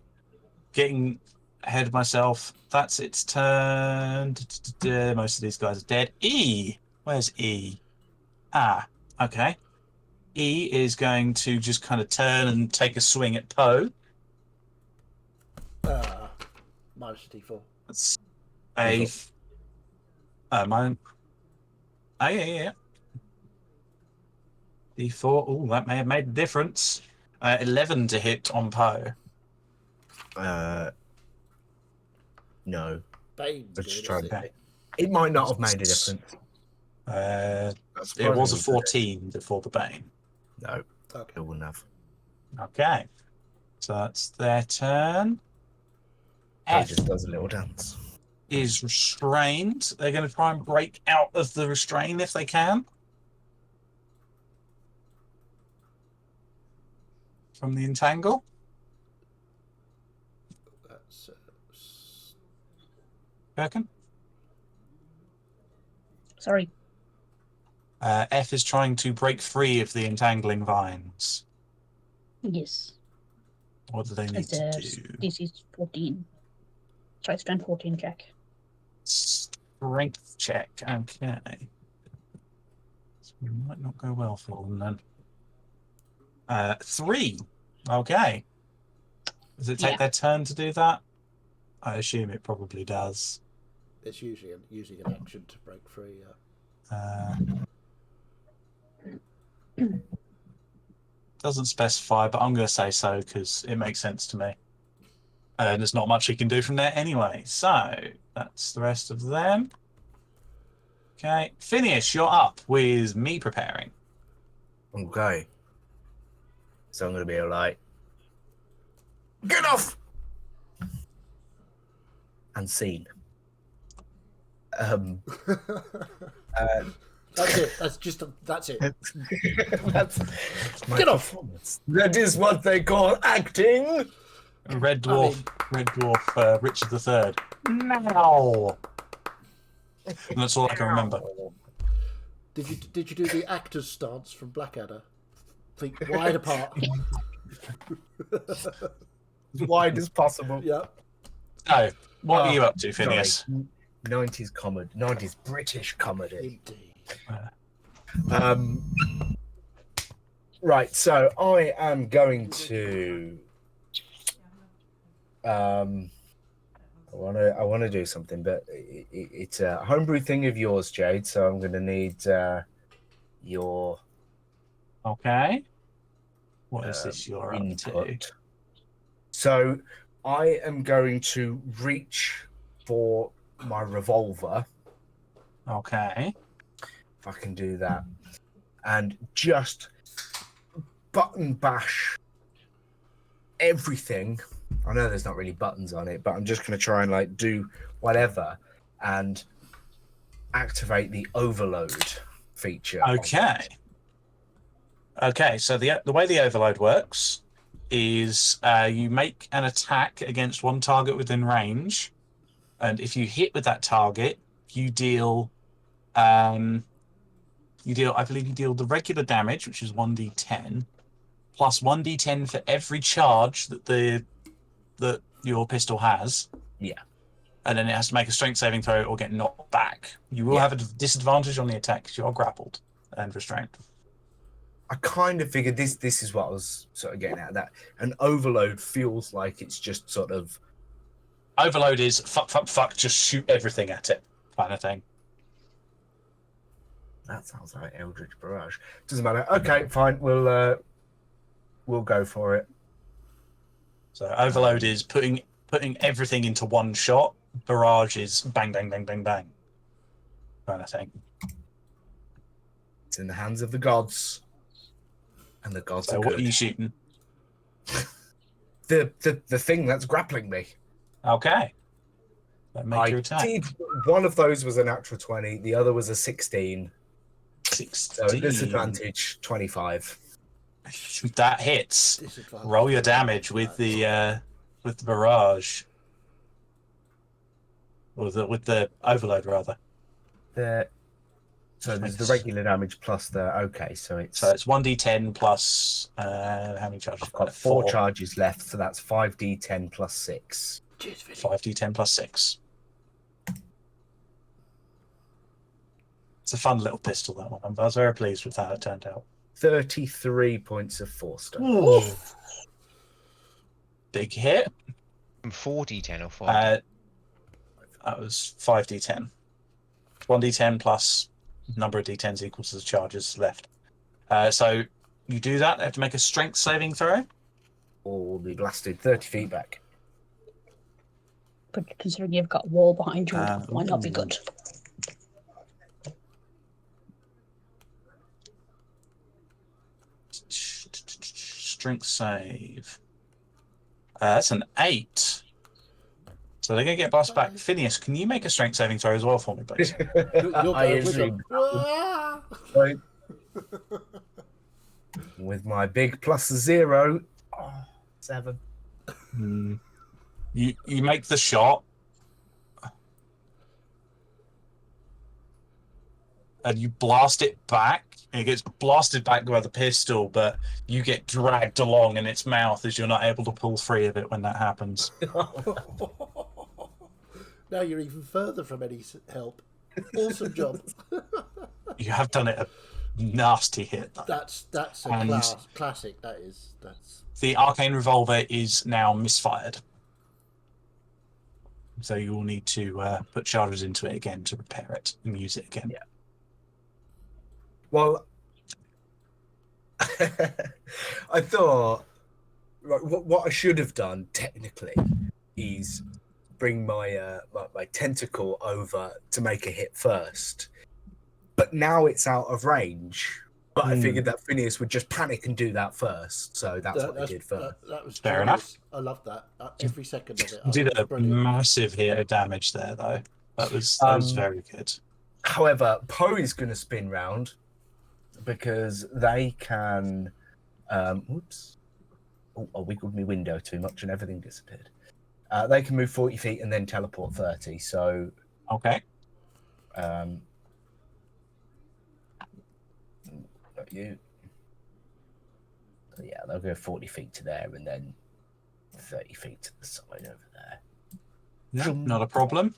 Getting ahead of myself. That's its turn. Most of these guys are dead. E. Where's E? Ah. Okay. E is going to just kind of turn and take a swing at Poe. Minus D4. That's a. Mine. Oh, yeah. D4. Oh, that may have made a difference. 11 to hit on Poe. No. Bane. Let's try that. It might not have made a difference. It was a 14 before the Bane. No, Okay. it wouldn't have. Okay. So that's their turn. It F just does a little dance. is restrained. They're going to try and break out of the restraint if they can. From the entangle. That's Birkin? Sorry. F is trying to break free of the entangling vines. Yes. What do they need to do? DC's 14. Try strength 14 check. Strength check. Okay. So it might not go well for them then. 3. Okay. Does it take their turn to do that? I assume it probably does. it's usually using an action to break free. Doesn't specify, but I'm going to say so because it makes sense to me. And there's not much he can do from there anyway. So that's the rest of them. Okay. Phineas, you're up with me preparing. Okay. So I'm going to be like, get off! And scene. That's it. That's it. That's my Get off! performance. That is what they call acting. Red Dwarf, Richard III. Now. And that's all I can remember. Did you do the actor's stance from Blackadder? Think wide apart. As wide as possible. Yeah. So, what are you up to, Phineas? Sorry. 90s comedy, 90s British comedy. Indeed. Right, so I am going to I want to do something, but it's a homebrew thing of yours, Jade. So I'm going to need your Okay. What is this you're up to? input. So I am going to reach for my revolver, Okay. if I can do that, and just button bash everything. I know there's not really buttons on it, but I'm just going to try and like do whatever and activate the overload feature. Okay. Okay, so the way the overload works is you make an attack against one target within range, and if you hit with that target, you deal I believe you deal the regular damage, which is 1d10, plus 1d10 for every charge that your pistol has. Yeah. And then it has to make a strength saving throw or get knocked back. You will have a disadvantage on the attack because you're grappled and restrained. I kind of figured this is what I was sort of getting at. That an overload feels like it's just sort of Overload is fuck, just shoot everything at it kind of thing. that sounds like Eldritch Barrage. Doesn't matter. Okay, fine. We'll go for it. So overload is putting everything into one shot. Barrage is bang, bang, bang, bang, bang kind of thing. It's in the hands of the gods, and the gods So are what good. are you shooting? The thing that's grappling me. Okay. Make your attack. One of those was a natural 20. The other was a 16. 16. So disadvantage 25. That hits. Roll your damage with the barrage, or with the overload rather. So there's the regular damage plus the so it's 1d10 plus how many charges? I've got 4 charges left, so that's 5d10 plus 6. 5d10 plus 6. It's a fun little pistol, that one. I was very pleased with how it turned out. 33 points of force damage. Big hit. 4d10 or 5? That was 5d10. 1d10 plus number of d10s equals the charges left. So you do that. They have to make a strength saving throw. Or will be blasted 30 feet back. But considering you've got a wall behind you, might not be good. Strength save. That's an 8. So they're going to get blasted back. Phineas, can you make a strength saving throw as well for me, please? With my big plus 0, 7. You make the shot, and you blast it back. It gets blasted back by the pistol, but you get dragged along in its mouth as you're not able to pull free of it when that happens. Now you're even further from any help. Awesome job. You have done it a nasty hit. That's a classic. That's. The arcane revolver is now misfired, so you will need to put charges into it again to repair it and use it again. Yeah. Well, I thought what I should have done technically is bring my my tentacle over to make a hit first, but now it's out of range. But I figured that Phineas would just panic and do that first, so that's what I did first. That was fair enough. I love that. Every second of it. You did a massive hit of damage there, though. That was very good. However, Poe is going to spin round because they can. Oops! Oh, I wiggled my window too much and everything disappeared. They can move 40 feet and then teleport 30. So okay. Not you. So yeah, they'll go 40 feet to there and then 30 feet to the side over there. No, not a problem.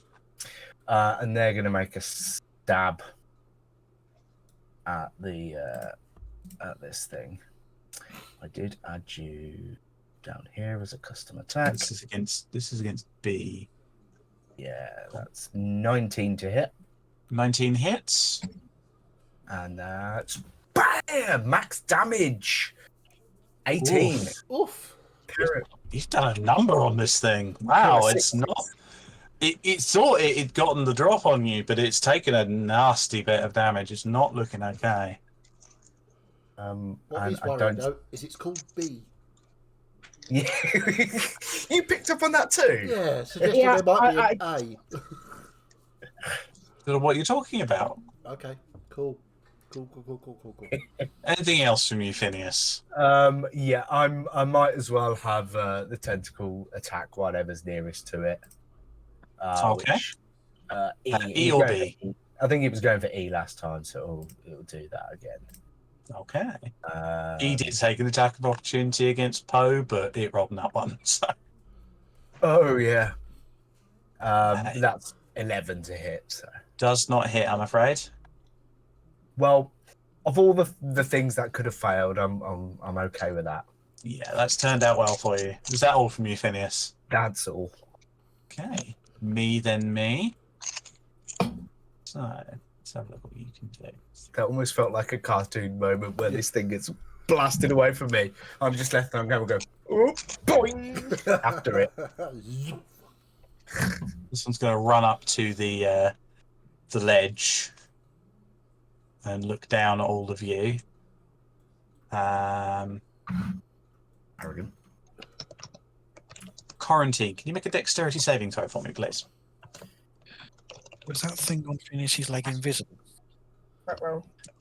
And they're going to make a stab at the at this thing. I did add you down here as a custom attack. This is against B. Yeah, that's 19 to hit. 19 hits. And that's bam! Max damage. 18. Oof. You've done a number on this thing. Wow, it's not. It thought it had gotten the drop on you, but it's taken a nasty bit of damage. It's not looking okay. What is I worrying don't. though is it's called B. Yeah, you picked up on that too. Yeah, suggesting Yeah, there might be an A. So what you're talking about? Okay, cool. Cool. Anything else from you, Phineas? Yeah, I might as well have the tentacle attack whatever's nearest to it. Okay. Which, E or B? I think it was going for E last time, so it'll do that again. Okay. E did take an attack of opportunity against Poe, but it rolled that one. So. Oh yeah. That's 11 to hit. So. Does not hit, I'm afraid. Well, of all the things that could have failed, I'm okay with that. Yeah, that's turned out well for you. Is that all from you, Phineas? That's all. Okay. Me, then me. So, let's have a look what you can do. That almost felt like a cartoon moment where this thing gets blasted away from me. I'm just left and I'm going to go, oh, boing, after it. This one's going to run up to the ledge and look down at all of you. Arrogant. Quarantine, can you make a dexterity saving throw for me, please? Was that thing on Phineas's leg invisible?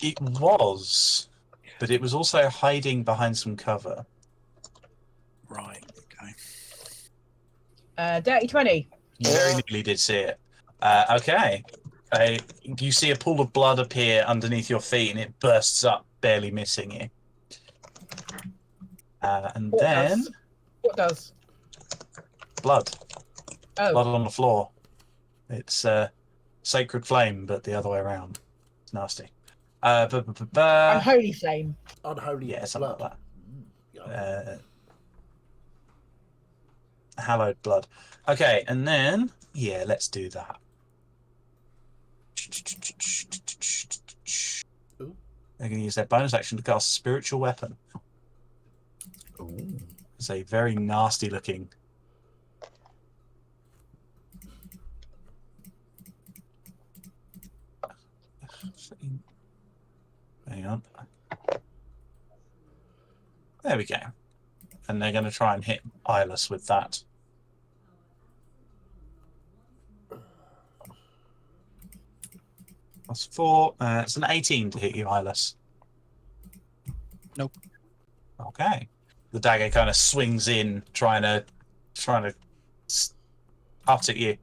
It was, but it was also hiding behind some cover. Right, okay. Dirty 20. You very nearly did see it. Okay. You see a pool of blood appear underneath your feet and it bursts up, barely missing you. And then... What does? Blood. Oh. Blood on the floor. It's sacred flame, but the other way around. It's nasty. Unholy flame. Unholy Yeah, something blood. like that. Hallowed blood. Okay, and then... Yeah, let's do that. Ooh. They're going to use their bonus action to cast Spiritual Weapon. Ooh. It's a very nasty looking... Hang on. There we go. And they're going to try and hit Eyeless with that. Plus 4. It's an 18 to hit you, Eyeless. Nope. Okay. The dagger kind of swings in, trying to cut at you,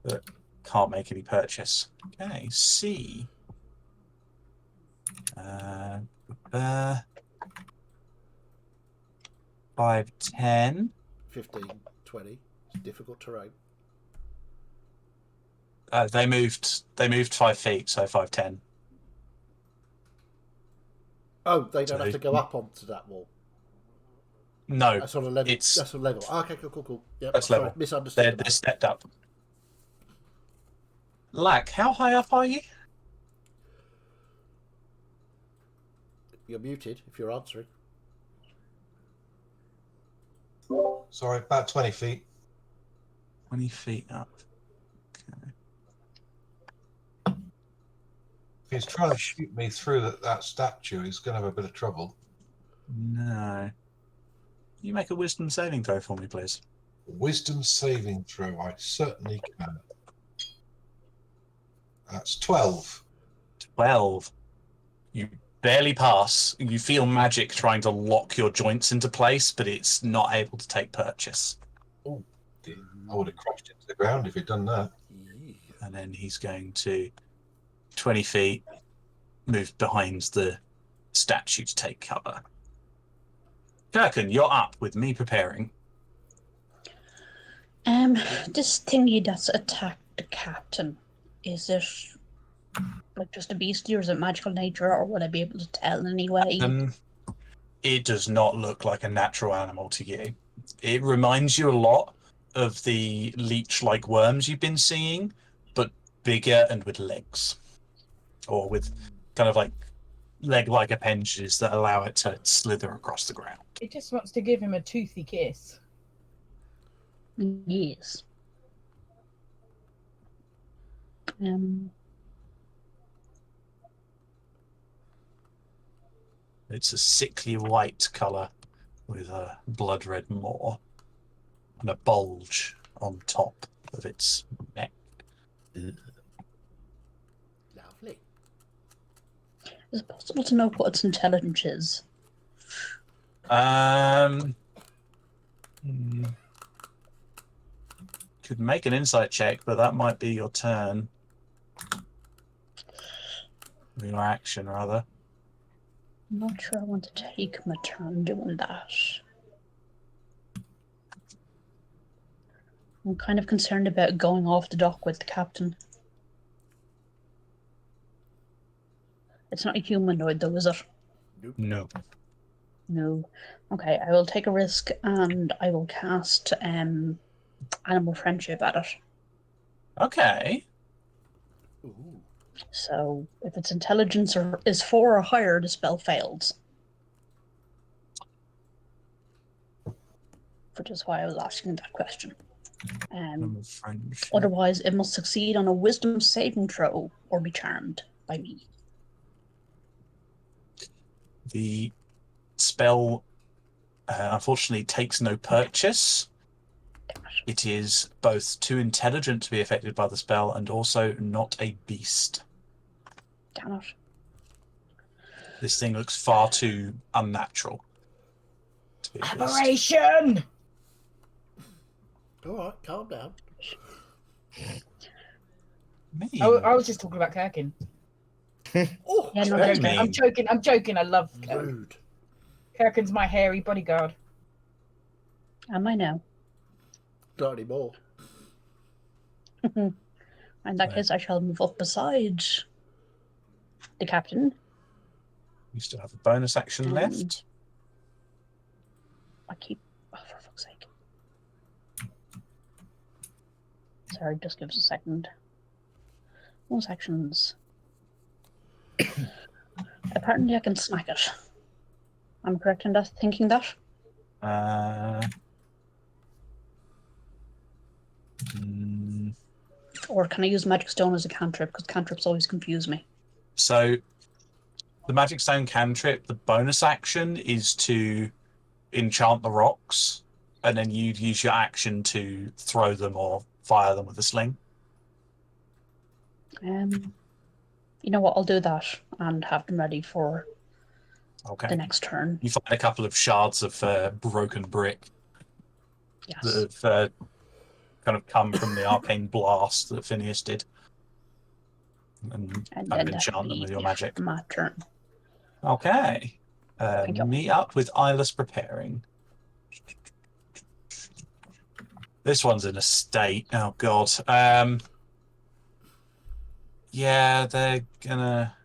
but can't make any purchase. Okay, C. 5, 10. 15, 20. It's difficult terrain. They moved 5 feet, so 5, 10. Oh, they don't So have to go up onto that wall. No, That's on a level. it's That's on level. Oh, okay, cool. Yeah, That's sorry, level. misunderstood. they're stepped up. Lack, how high up are you? You're muted if you're answering. Sorry, about 20 feet. 20 feet up. Okay. If he's trying to shoot me through that statue, he's going to have a bit of trouble. No. You make a wisdom saving throw for me, please. Wisdom saving throw, I certainly can. That's 12. 12. You barely pass. You feel magic trying to lock your joints into place, but it's not able to take purchase. Oh, dear. I would have crashed into the ground if he'd done that. And then he's going to 20 feet move behind the statue to take cover. Kirkin, you're up with me preparing. This thingy that's attacked the captain. Is it like just a beastie, or is it magical nature, or would I be able to tell in any way? It does not look like a natural animal to you. It reminds you a lot of the leech-like worms you've been seeing, but bigger and with legs, or with kind of like leg-like appendages that allow it to slither across the ground. It just wants to give him a toothy kiss. Yes. It's a sickly white colour with a blood red maw and a bulge on top of its neck. Lovely. Is it possible to know what its intelligence is? Could make an insight check, but that might be your turn. Your action, rather. I'm not sure I want to take my turn doing that. I'm kind of concerned about going off the dock with the captain. It's not a humanoid, though, is it? No. No. Okay, I will take a risk and I will cast Animal Friendship at it. Okay. Ooh. So, if its intelligence is 4 or higher, the spell fails. Which is why I was asking that question. Otherwise, it must succeed on a wisdom saving throw or be charmed by me. The spell, unfortunately, takes no purchase. It is both too intelligent to be affected by the spell and also not a beast. Damn it. This thing looks far too unnatural to be a beast. Aberration! All right, calm down. Me? I was just talking about Kirkin. Oh, Yeah, no, Very that's mean. right. I'm joking. I love Kirkin. rude. Kirkin's my hairy bodyguard. Am I now? Not anymore. In that case, I shall move up beside the captain. You still have a bonus action left. I keep... Oh, for fuck's sake. Sorry, just give us a second. Bonus actions. Apparently I can smack it. I'm correct in that, thinking that? Or can I use Magic Stone as a cantrip? Because cantrips always confuse me. So, the Magic Stone cantrip, the bonus action is to enchant the rocks, and then you'd use your action to throw them or fire them with a sling. You know what? I'll do that and have them ready for the next turn. You find a couple of shards of broken brick that have kind of come from the arcane blast that Phineas did, and kind of enchant them with your magic. My turn. Okay. Meet up with Eyeless preparing. This one's in a state. Oh, God. Yeah, they're gonna...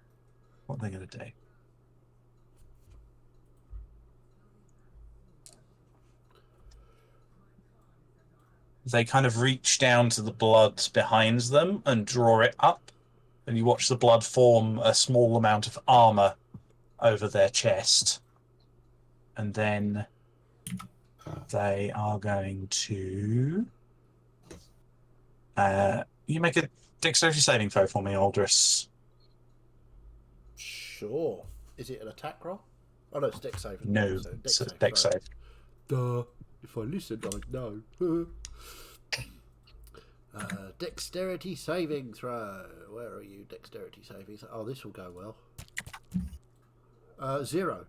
What are they gonna do? They kind of reach down to the blood behind them and draw it up, and you watch the blood form a small amount of armor over their chest. And then they are going to... you make a dexterity saving throw for me, Aldris. Sure. Is it an attack roll? Oh, no, it's dex save. No, So it's a dex save. Duh. If I listened, I'd know. Dexterity saving throw. Where are you? Dexterity saving. Oh, this will go well. 0.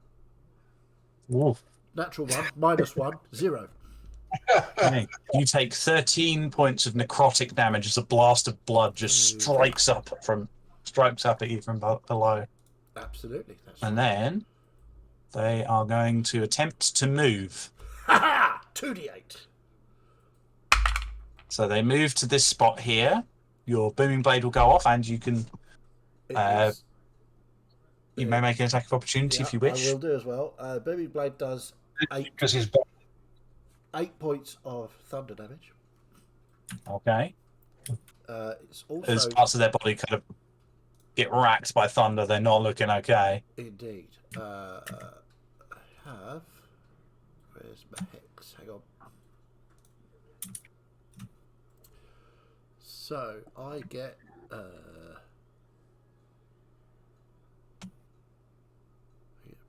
Ooh. Natural 1. -1. 0. Okay. You take 13 points of necrotic damage as a blast of blood just strikes up at you from below. Absolutely. And then they are going to attempt to move. Ha ha! 2d8. So they move to this spot here. your booming blade will go off, and you can It Uh, is- you may make an attack of opportunity yeah, if you I wish. will do as well. Booming Blade does Because he's 8 points of thunder damage. Okay. It's As also parts of their body kind of get racked by thunder, they're not looking okay. indeed. I have. Where's my hex? Hang on. So I get.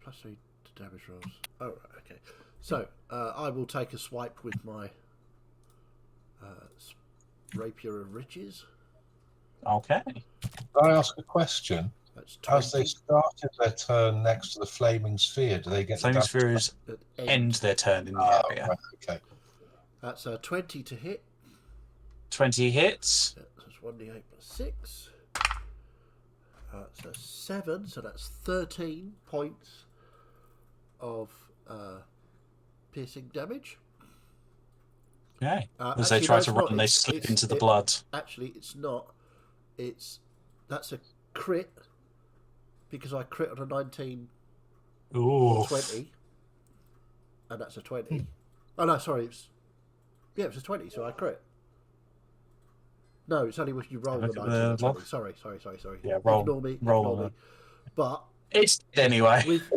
+3 to damage rolls. Oh, right, okay. So I will take a swipe with my rapier of riches. Okay. Can I ask a question? That's As they 20. started their turn next to the flaming sphere, do they get the Flaming damage? spheres At end their turn in the Oh, area. right, okay. That's 20 to hit. 20 hits. That's 1d8 plus 6. That's a 7, so that's 13 points of piercing damage. Okay. As Actually, they try no, to it's run, not. they It's- slip it's- into the it- blood. Actually, it's not. That's a crit because I crit on a 19 Ooh. or 20, and that's a 20. Oh no, sorry, it was a 20, so I crit. No, it's only when you roll the Look at 19 or the 20. log. Sorry. Yeah, roll. Ignore me. roll. But It's dead anyway. with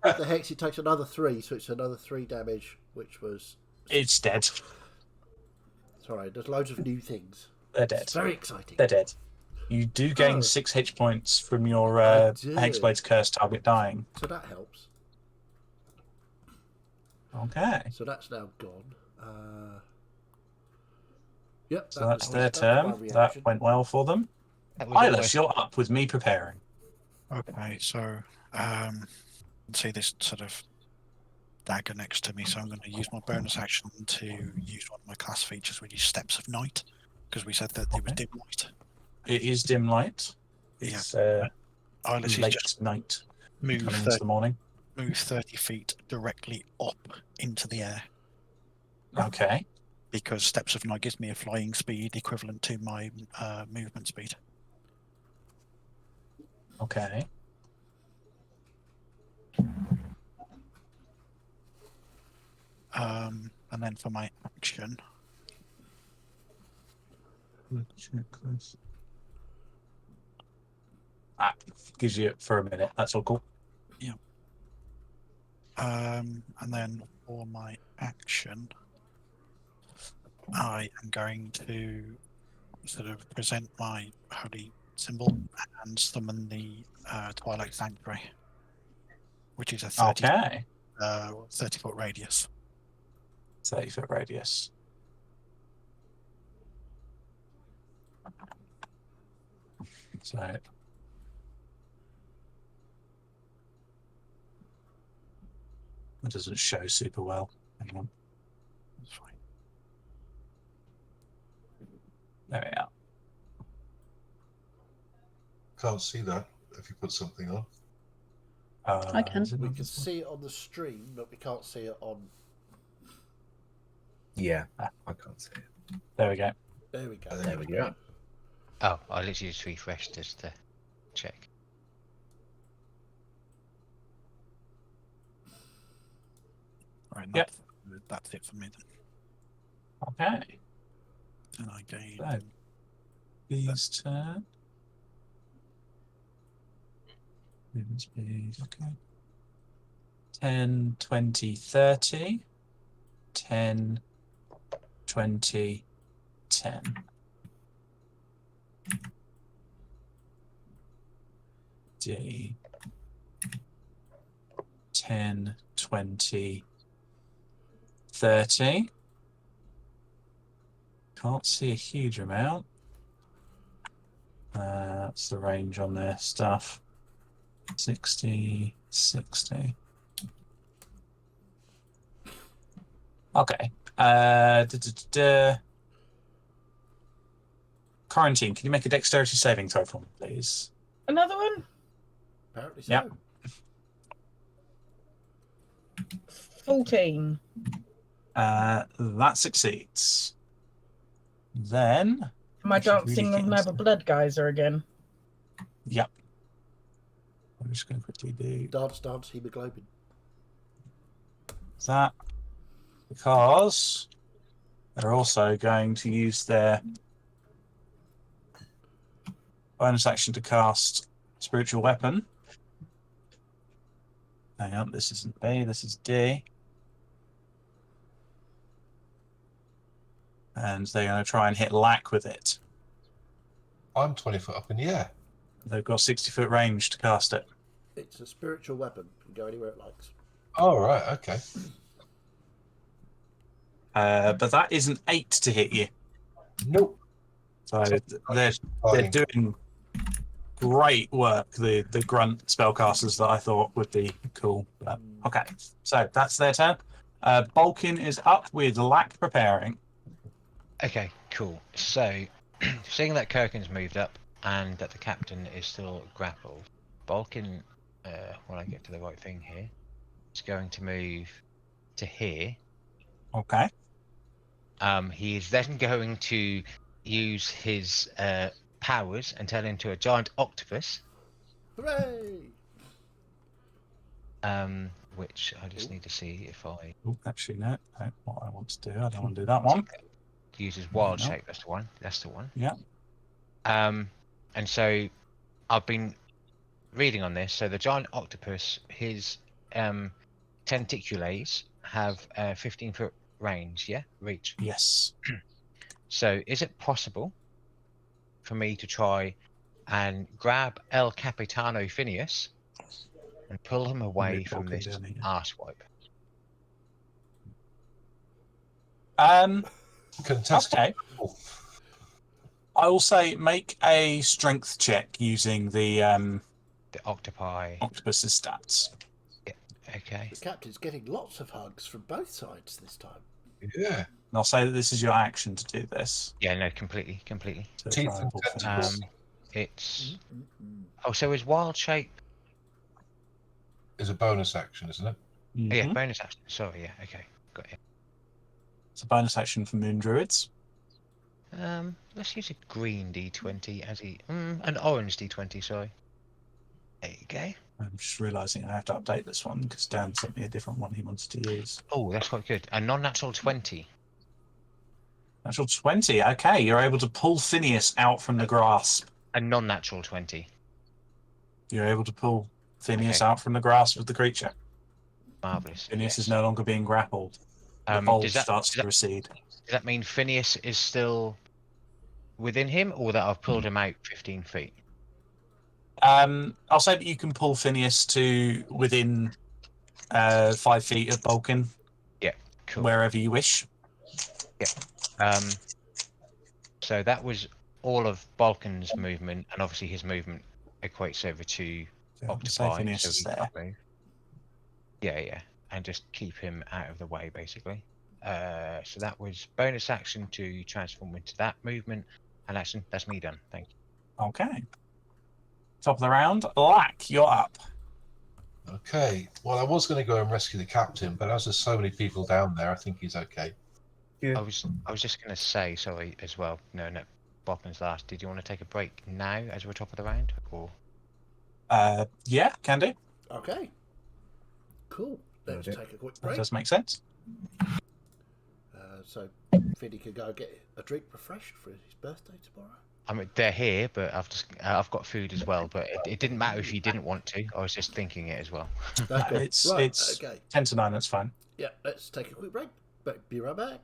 the hex, it takes another 3, so it's another 3 damage, which was. It's dead. Sorry, there's loads of new things. They're dead. It's very exciting. They're dead. You do gain Oh. 6 hit points from your I do. Hexblade's Curse target dying. So that helps. Okay. So that's now gone. Yep. So that's their my turn. That reaction. went well for them. That was Eyeless, almost- you're up with me preparing. Okay, so see this sort of dagger next to me, so I'm going to use my bonus action to use one of my class features, which is Steps of Night, because we said that it was Okay. dim light. It is dim light. It's Eyeless is late just night move coming into the morning. 30 feet directly up into the air, Okay. because Steps of Night gives me a flying speed equivalent to my movement speed. Okay. And then for my action, Gives you it for a minute. That's all cool. and then for my action, I am going to sort of present my holy symbol and summon the Twilight Sanctuary, which is a 30, Okay. 30-foot radius. 30-foot radius. So it doesn't show super well. Hang on. That's fine. There we are. Can't see that if you put something on. I can. Is it We on can this one? see it on the stream, but we can't see it on. Yeah, I can't see it. There we go. There we go. There we go. Oh, I literally just refreshed just to check. Right, Yep. that's it for me then. Okay. And I gain. So, B's turn. Movement speed, okay. 10, 20, 30. 10, 20, 10. D. 10, 20, 30. Can't see a huge amount. That's the range on their stuff. 60, 60. Okay. Quarantine, can you make a dexterity saving throw for me, please? Another one? Apparently so. Yep. 14. That succeeds. Then Am I Actually, really dancing on getting another blood geyser again? Yep. I'm just going to quickly do Dance, dance, hemoglobin. that because they're also going to use their bonus action to cast spiritual weapon. Hang on, this isn't B, this is D. And they're going to try and hit Lack with it. I'm 20 foot up in the air. They've got 60-foot range to cast it. It's a spiritual weapon. It can go anywhere it likes. Oh, right, okay. But that is an 8 to hit you. Nope. So they're doing great work, the grunt spellcasters that I thought would be cool. But, okay, so that's their turn. Balkin is up with Lack preparing. Okay, cool. So, seeing that Kirkin's moved up and that the captain is still grappled, Balkin, when I get to the right thing here, is going to move to here. Okay. He is then going to use his powers and turn into a giant octopus. Hooray! Which I just need to see if I Oh, actually, no. What I want to do, I don't want to do that one. use his wild No. shape. That's the one. That's the one. Yeah. And so I've been reading on this. So the giant octopus, his tentaculates have 15-foot range. Yeah, reach. Yes. So is it possible for me to try and grab El Capitano Phineas and pull him away from Balkin this down here. arsewipe? Contested. Okay. I will say make a strength check using the The octopi. octopus's stats. Okay. The captain's getting lots of hugs from both sides this time. Yeah. And I'll say that this is your action to do this. Yeah, no, completely. To Teeth try and pull tentacles. Phineas. It's Mm-mm. oh, so is wild shape? Is a bonus action, isn't it? Oh, yeah, Mhm. bonus action. Sorry, yeah, okay, got you. It's a bonus action for Moon Druids. Let's use a green D20 as an orange D20. Sorry. There you go. I'm just realising I have to update this one because Dan sent me a different one he wanted to use. Oh, that's quite good. A non-natural 20. Natural 20. Okay, you're able to pull Phineas out from the grasp. A non-natural 20. You're able to pull Phineas Okay. out from the grasp of the creature. Marvelous. Phineas yes. is no longer being grappled. The bulge does that- starts does to that- recede. Does that mean Phineas is still within him, or that I've pulled him out 15 feet? I'll say that you can pull Phineas to within 5 feet of Balkin, Cool. wherever you wish. So that was all of Balkan's movement, and obviously his movement equates over to So I'll say Octopi. Phineas So is he there. can't move. Yeah, and just keep him out of the way, basically. So that was bonus action to transform into that movement, and action. That's me done. Thank you. Okay. Top of the round. Lack, you're up. Okay. Well, I was going to go and rescue the captain, but as there's so many people down there, I think he's okay. I was just gonna say, sorry, as well. No, Balkan's last. Did you want to take a break now, as we're top of the round, or? Yeah, can do. Okay. Cool. Let's Okay. take a quick That break. does make sense. So Finny could go get a drink refreshed for his birthday tomorrow. I mean, they're here, but I've got food as well. But it didn't matter if you didn't want to. I was just thinking it as well. That's good. It's Right, it's okay. 10 to 9. That's fine. Yeah, let's take a quick break. But be right back.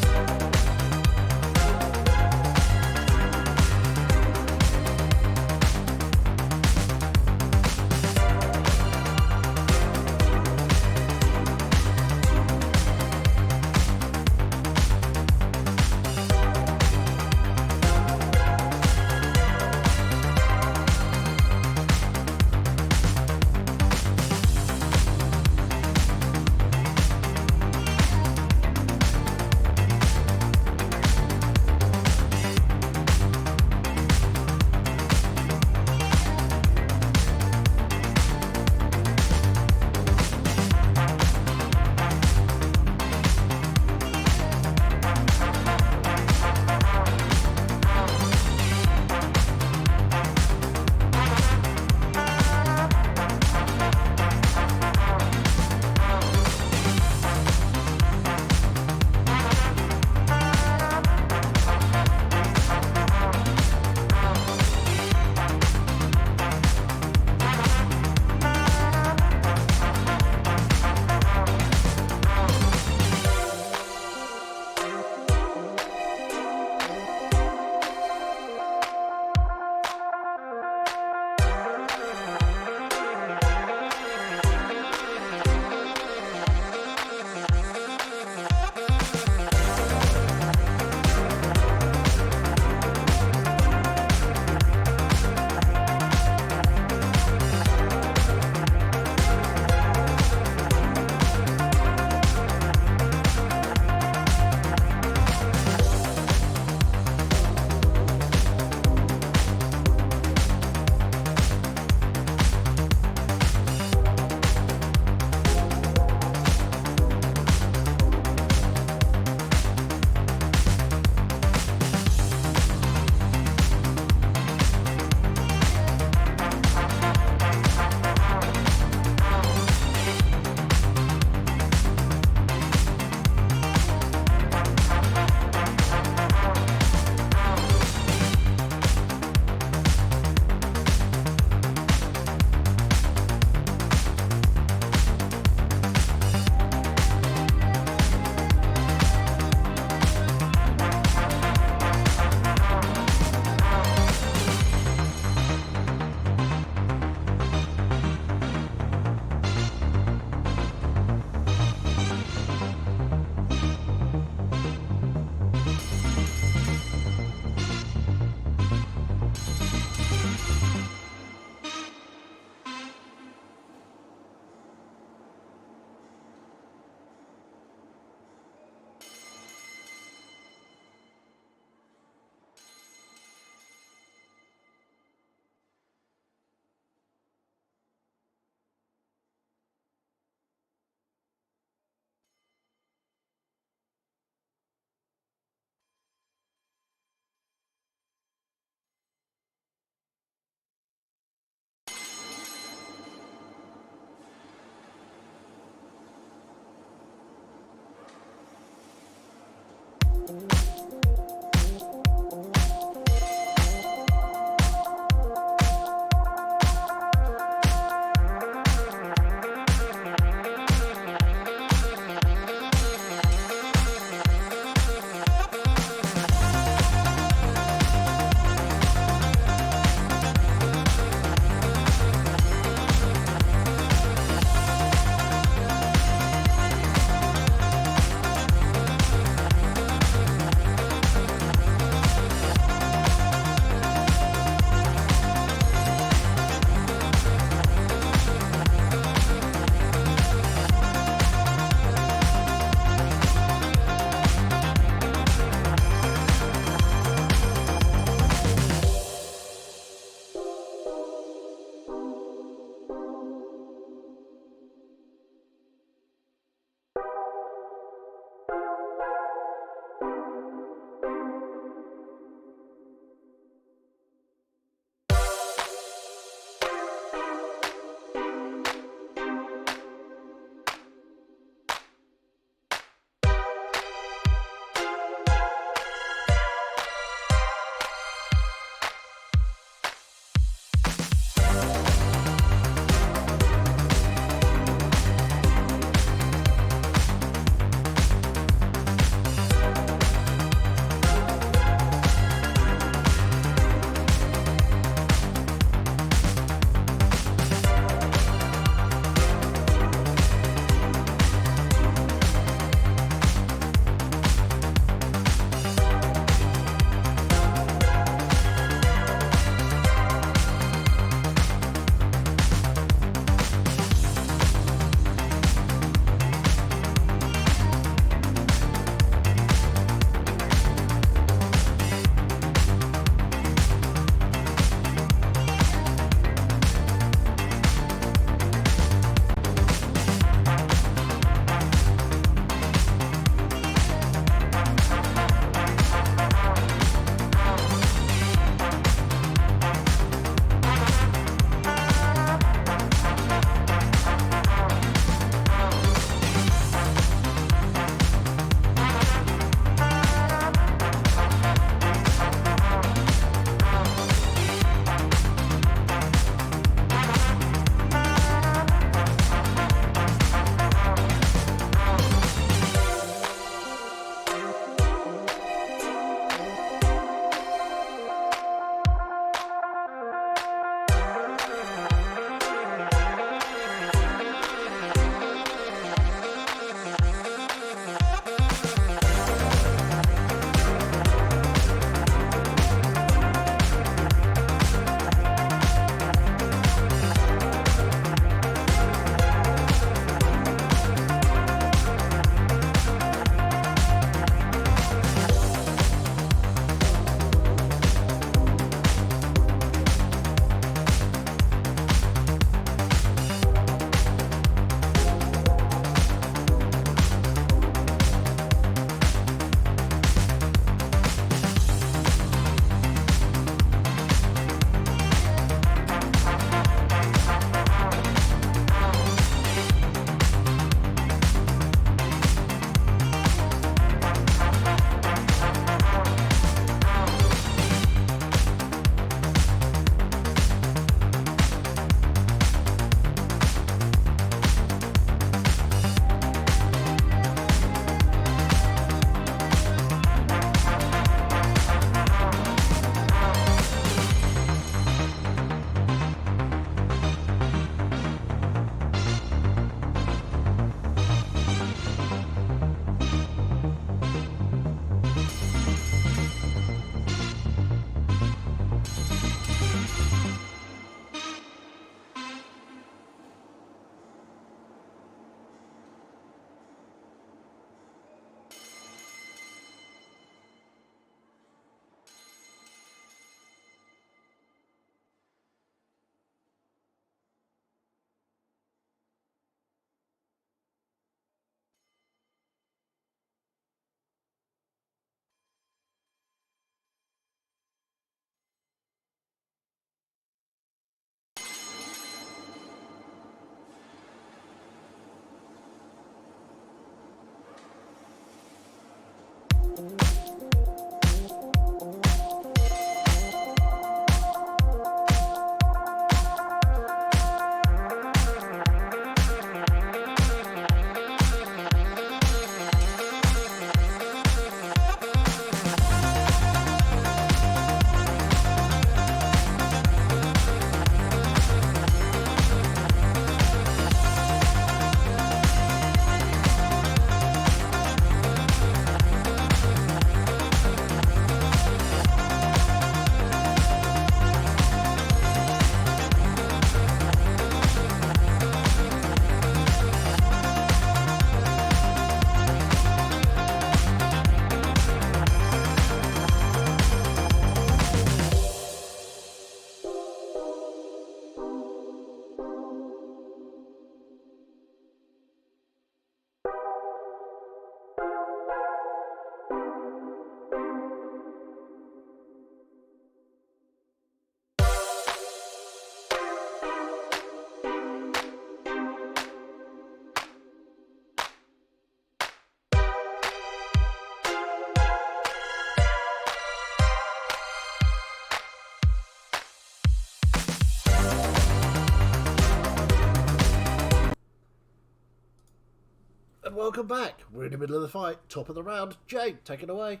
welcome back. We're in the middle of the fight. Top of the round. Jay, take it away.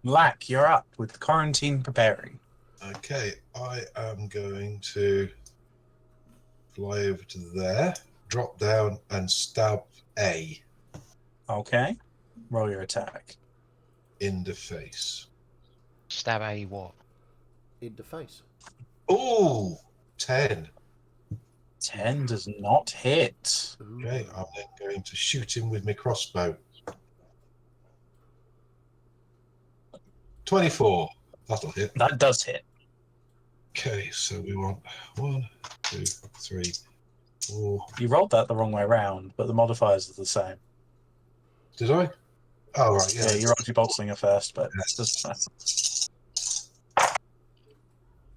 Lack, you're up with quarantine preparing. Okay, I am going to fly over to there, drop down, and stab A Okay. Roll your attack. in the face. Stab A what? In the face. Oh, 10. 10 does not hit. Okay, I'm then going to shoot him with my crossbow. 24. That'll hit. That does hit. Okay, so we want 1, 2, 3, 4. You rolled that the wrong way around, but the modifiers are the same. Did I? Oh, right, Yeah, you rolled your bolt slinger first, but it doesn't matter.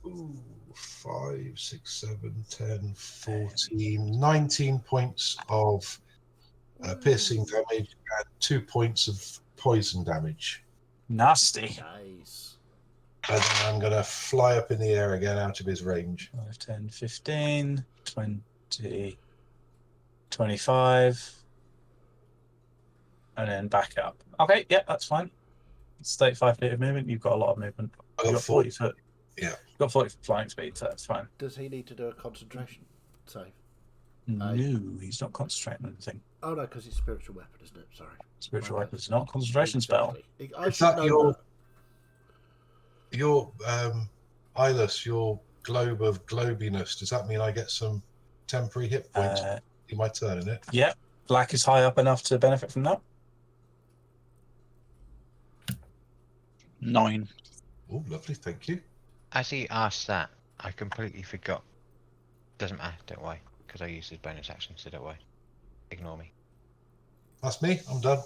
Ooh, 5, 6, 7, 10, 14, 19 points of piercing damage and 2 points of poison damage. Nasty. Nice. And then I'm going to fly up in the air again out of his range. 5, 10, 15, 20, 25. And then back up. Okay, yeah, that's fine. It's 35 feet of movement. You've got a lot of movement. I You've got got 40 foot. Yeah. You've got 40 foot flying speed, so that's fine. Does he need to do a concentration save? No, he's not concentrating on anything. Oh, no, because it's spiritual weapon, isn't it? Sorry. Spiritual My weapon bad. is not a concentration spell. Exactly. I Is should that know your Eyeless, your globe of globiness, does that mean I get some temporary hit points in my turn, isn't it? Yeah, Black is high up enough to benefit from that. 9. Oh, lovely, thank you. As he asked that, I completely forgot. Doesn't matter, don't worry, because I used his bonus action, so don't worry. Ignore me. That's me, I'm done.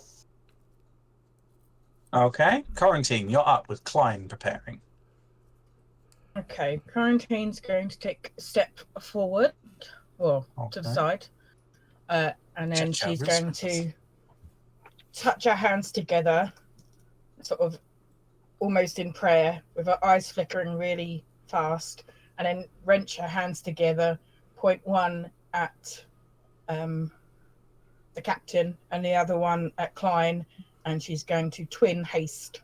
Okay, Quarantine, you're up with Klein preparing. Okay, Quarantine's going to take a step forward, well, to the Okay. side, and then Check out she's your going to touch her hands together, sort of almost in prayer, with her eyes flickering really fast, and then wrench her hands together, point one at the captain and the other one at Klein, and she's going to twin haste.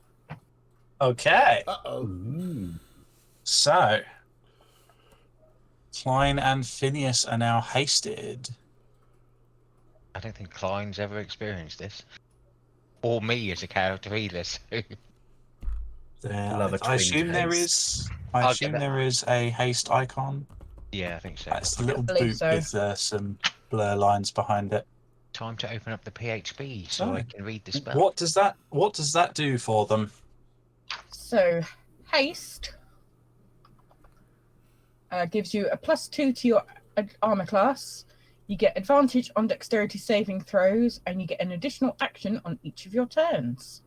Okay, Uh-oh. so Klein and Phineas are now hasted. I don't think Klein's ever experienced this. Or me as a character either, so... Love a I twin assume there haste. is. I'll I get assume that. there is a haste icon. Yeah, I think so. That's the little believe boot so. with some blur lines behind it. Time to open up the PHB so I Oh. can read the spell. What does that do for them? So, haste gives you a +2 to your armor class. You get advantage on dexterity saving throws, and you get an additional action on each of your turns.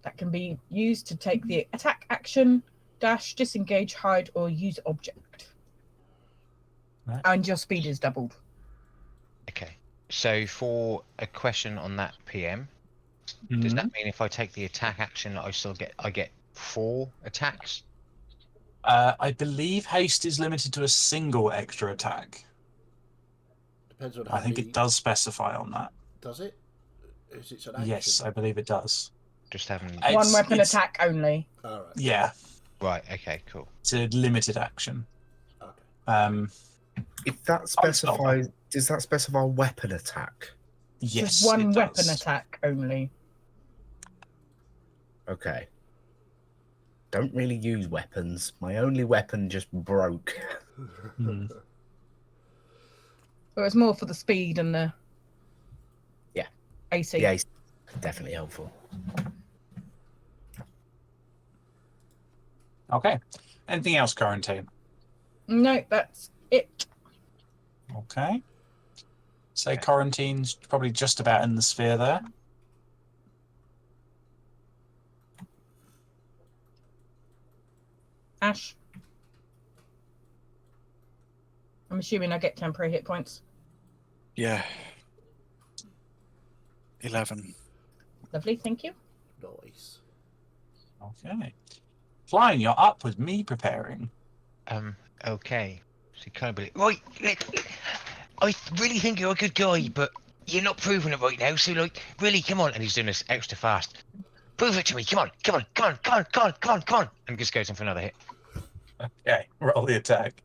That can be used to take the attack action, dash, disengage, hide, or use object. Right. And your speed is doubled. Okay. So for a question on that PM, does that mean if I take the attack action I get 4 attacks? I believe haste is limited to a single extra attack. Depends on how I think many... it does specify on that. Does it? Is it an action? Yes, I believe it does. Just having... One weapon it's- attack only. All right. Yeah, Right, okay, cool. it's a limited action. Okay. If that Oh, it's not specifies, does that specify weapon attack? Yes, Just one it weapon does. attack only. Okay. Don't really use weapons. My only weapon just broke. Hmm. But it's more for the speed and the Yeah. AC. Yeah, it's definitely helpful. Okay. Anything else, Quarantine? No, that's it. Okay. Say Quarantine's probably just about in the sphere there. Ash. I'm assuming I get temporary hit points. Yeah. 11. Lovely, thank you. Nice. Okay. Flying, you're up with me preparing. Okay. So kind of be like, right, I really think you're a good guy, but you're not proving it right now. So like, really, come on. And he's doing this extra fast. Prove it to me. Come on, come on, come on, come on, come on, come on, come on. And just goes in for another hit. Okay, roll the attack.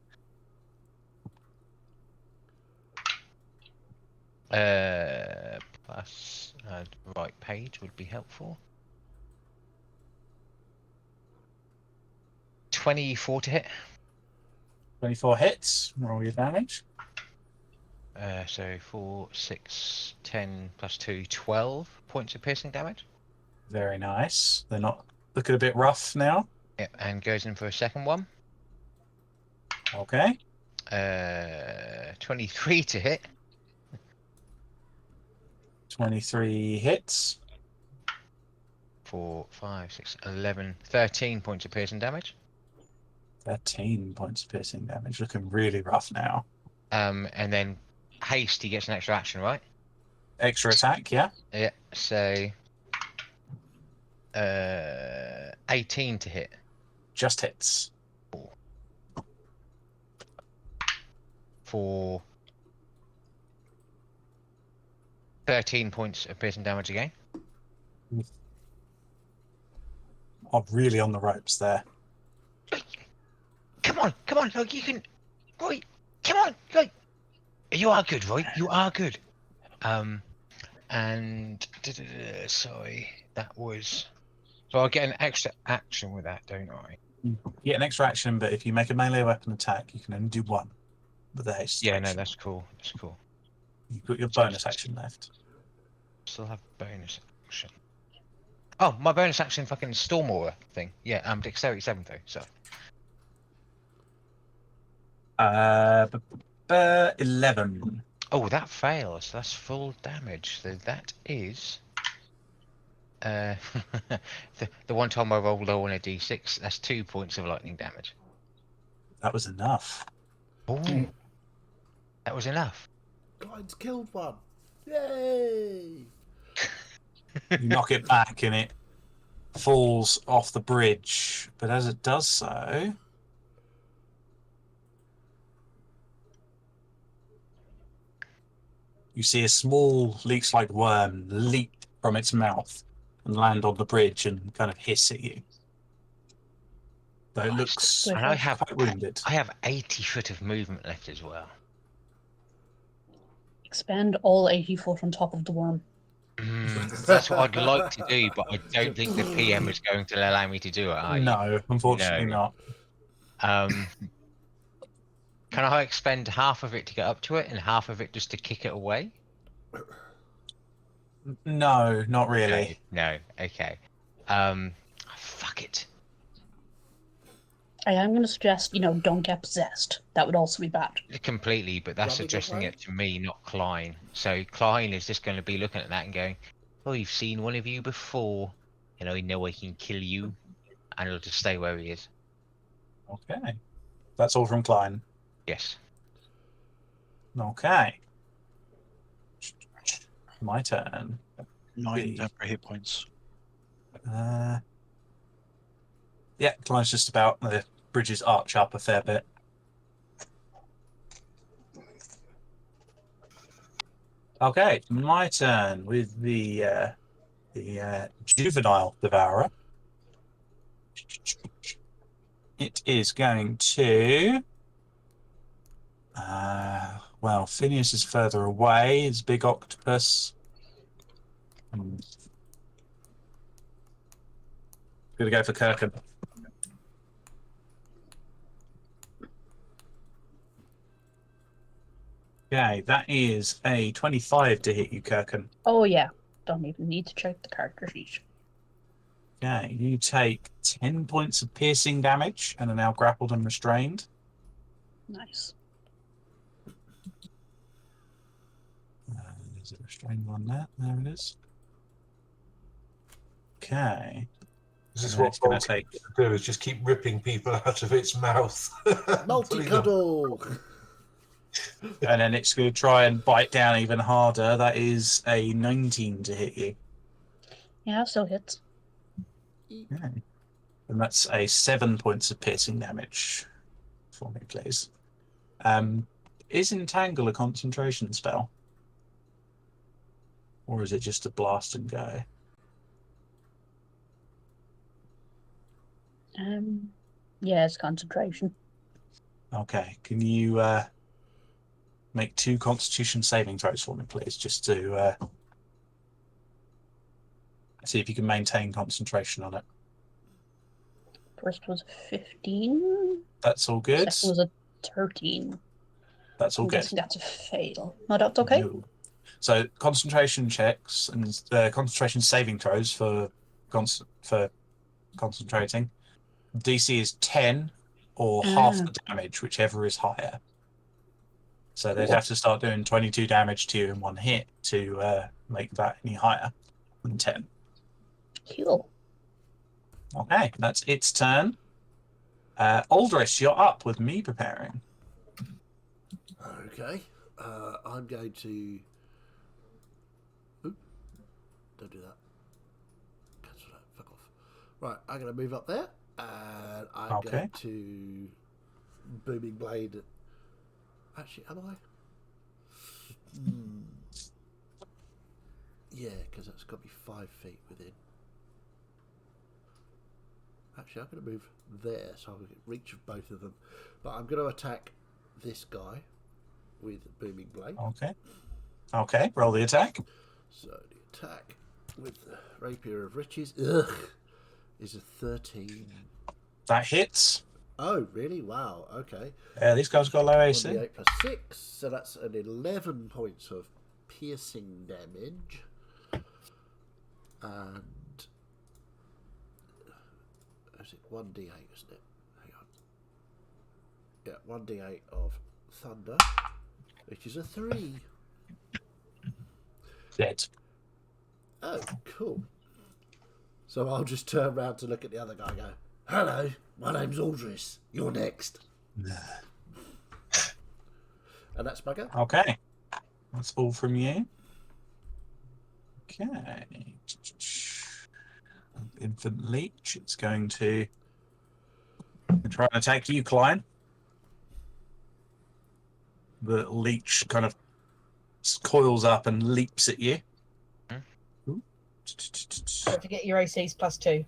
Plus right page would be helpful. 24 to hit. 24 hits. Roll your damage. So 4, 6, 10 plus 2, 12 points of piercing damage. Very nice. They're not looking a bit rough now. Yep, and goes in for a second one. Okay. 23 to hit. 23 hits. 4, 5, 6, 11, 13 points of piercing damage. 13 points of piercing damage. Looking really rough now. And then haste, he gets an extra action, right? Extra attack, yeah. Yeah, so 18 to hit. Just hits. For 13 points of piercing damage again. I'm really on the ropes there. Come on, like you can, right? Come on, like you are good, right? You are good. And sorry, that was. So I get an extra action with that, don't I? You get an extra action, but if you make a melee weapon attack, you can only do one with the haste. Yeah, action. no, that's cool. That's cool. You've got your bonus action left. Still have bonus action. Oh, my bonus action fucking storm aura thing. Yeah, dexterity 7 though. So 11. oh, that fails. That's full damage. So that is the one time I rolled low on a d6. That's 2 points of lightning damage. That was enough. Oh, that was enough. Glenn's killed one. Yay! You knock it back and it falls off the bridge. But as it does so, you see a small leech-like worm leap from its mouth and land on the bridge and kind of hiss at you. Though it looks And I have quite wounded. I have 80 foot of movement left as well. Expend all 80 foot on top of the worm. That's what I'd like to do, but I don't think the PM is going to allow me to do it. Are you? No, unfortunately No. not. Can I expend half of it to get up to it and half of it just to kick it away? No, not really. No. Okay. Fuck it. I am going to suggest, don't get possessed. That would also be bad. Completely, but that's Rubbing it addressing away? it to me, not Klein. So Klein is just going to be looking at that and going, "Oh, you've seen one of you before. I know I can kill you," and he'll just stay where he is. Okay. That's all from Klein. Yes. Okay. My turn. 9 temporary hit points. Yeah, Klein's just about. The bridges arch up a fair bit. Okay, my turn with the juvenile devourer. It is going to. Well, Phineas is further away. It's big octopus. Gonna go for Kirkham. Okay, that is a 25 to hit you, Kirkham. Oh, yeah. Don't even need to check the character sheet. Okay, you take 10 points of piercing damage and are now grappled and restrained. Nice. There's a restrained one there. There it is. Okay. This is And then what it's gonna Vulcan's take. gonna do, is just keep ripping people out of its mouth. Multi-cuddle! And then it's going to try and bite down even harder. That is a 19 to hit you. Yeah, still hits. Okay. And that's a 7 points of piercing damage for me, please. Is Entangle a concentration spell? Or is it just a blast and go? Yeah, it's concentration. Okay. Can you make 2 Constitution saving throws for me, please, just to see if you can maintain concentration on it. First was a 15. That's all good. Second was a 13. That's all I'm good. guessing that's a fail. No, that's okay. No. So concentration checks and concentration saving throws for concentrating. DC is 10 or half the damage, whichever is higher. So they'd Cool. have to start doing 22 damage to you in one hit to make that any higher than 10. Cool. Okay, that's its turn. Aldris, you're up with me preparing. Okay. I'm going to. Oop. Don't do that. Cancel that. Fuck off. Right, I'm going to move up there. And I'm going to. Booming Blade. Actually, am I? Yeah, because that's got to be 5 feet within. Actually, I'm going to move there so I can reach of both of them. But I'm going to attack this guy with Booming Blade. Okay. Okay, roll the attack. So the attack with the Rapier of Riches is a 13. That hits. Oh, really? Wow. Okay. Yeah, these guys got low AC. 1d8 plus 6, so that's an 11 points of piercing damage. And is it 1d8, isn't it? Hang on. Yeah, 1d8 of thunder, which is a 3. Dead. Oh, cool. So I'll just turn around to look at the other guy and go, "Hello, my name's Aldris. You're next." And that's my go. Okay. That's all from you. Okay. Infant Leech. It's going to try and attack you, Klein. The leech kind of coils up and leaps at you. Don't forget your AC's +2.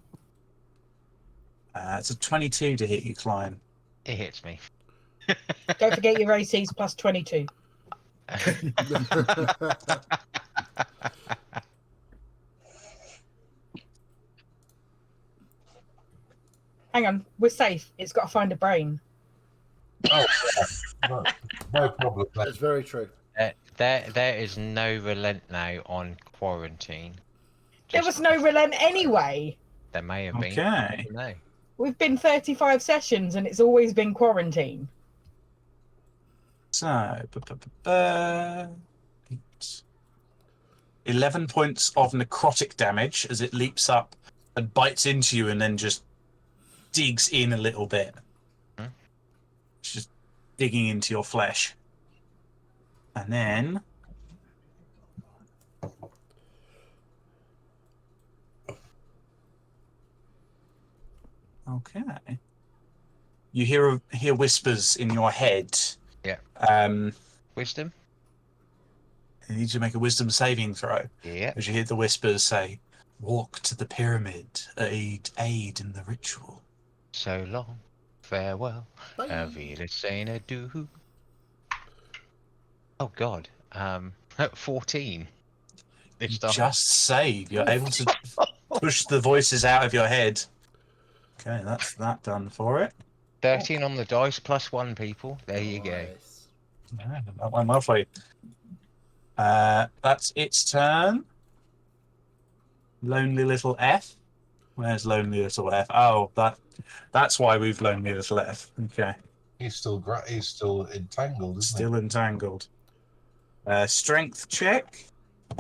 It's a 22 to hit you, Klein. It hits me. Don't forget your AC's +22. Hang on, we're safe. It's got to find a brain. Oh, yeah. No problem. That's very true. There is no relent now on quarantine. There was no relent anyway. There may have been. Okay. I don't know. We've been 35 sessions and it's always been quarantine. So, 11 points of necrotic damage as it leaps up and bites into you and then just digs in a little bit. It's just digging into your flesh. And then... Okay. You hear whispers in your head. Yeah. Wisdom? You need to make a wisdom saving throw. Yeah. As you hear the whispers say, "Walk to the pyramid, aid in the ritual." So long, farewell, Bye. Avila Saint adieu. Oh God, 14. You This time. just save. You're able to push the voices out of your head. Okay, that's that done for it. 13 on the dice +1, people. There you go. Nice. Yeah, that went lovely. That's its turn. Lonely little F. Where's lonely little F? Oh, that's why we've lonely little F. Okay. He's still entangled, isn't Still entangled. Strength check.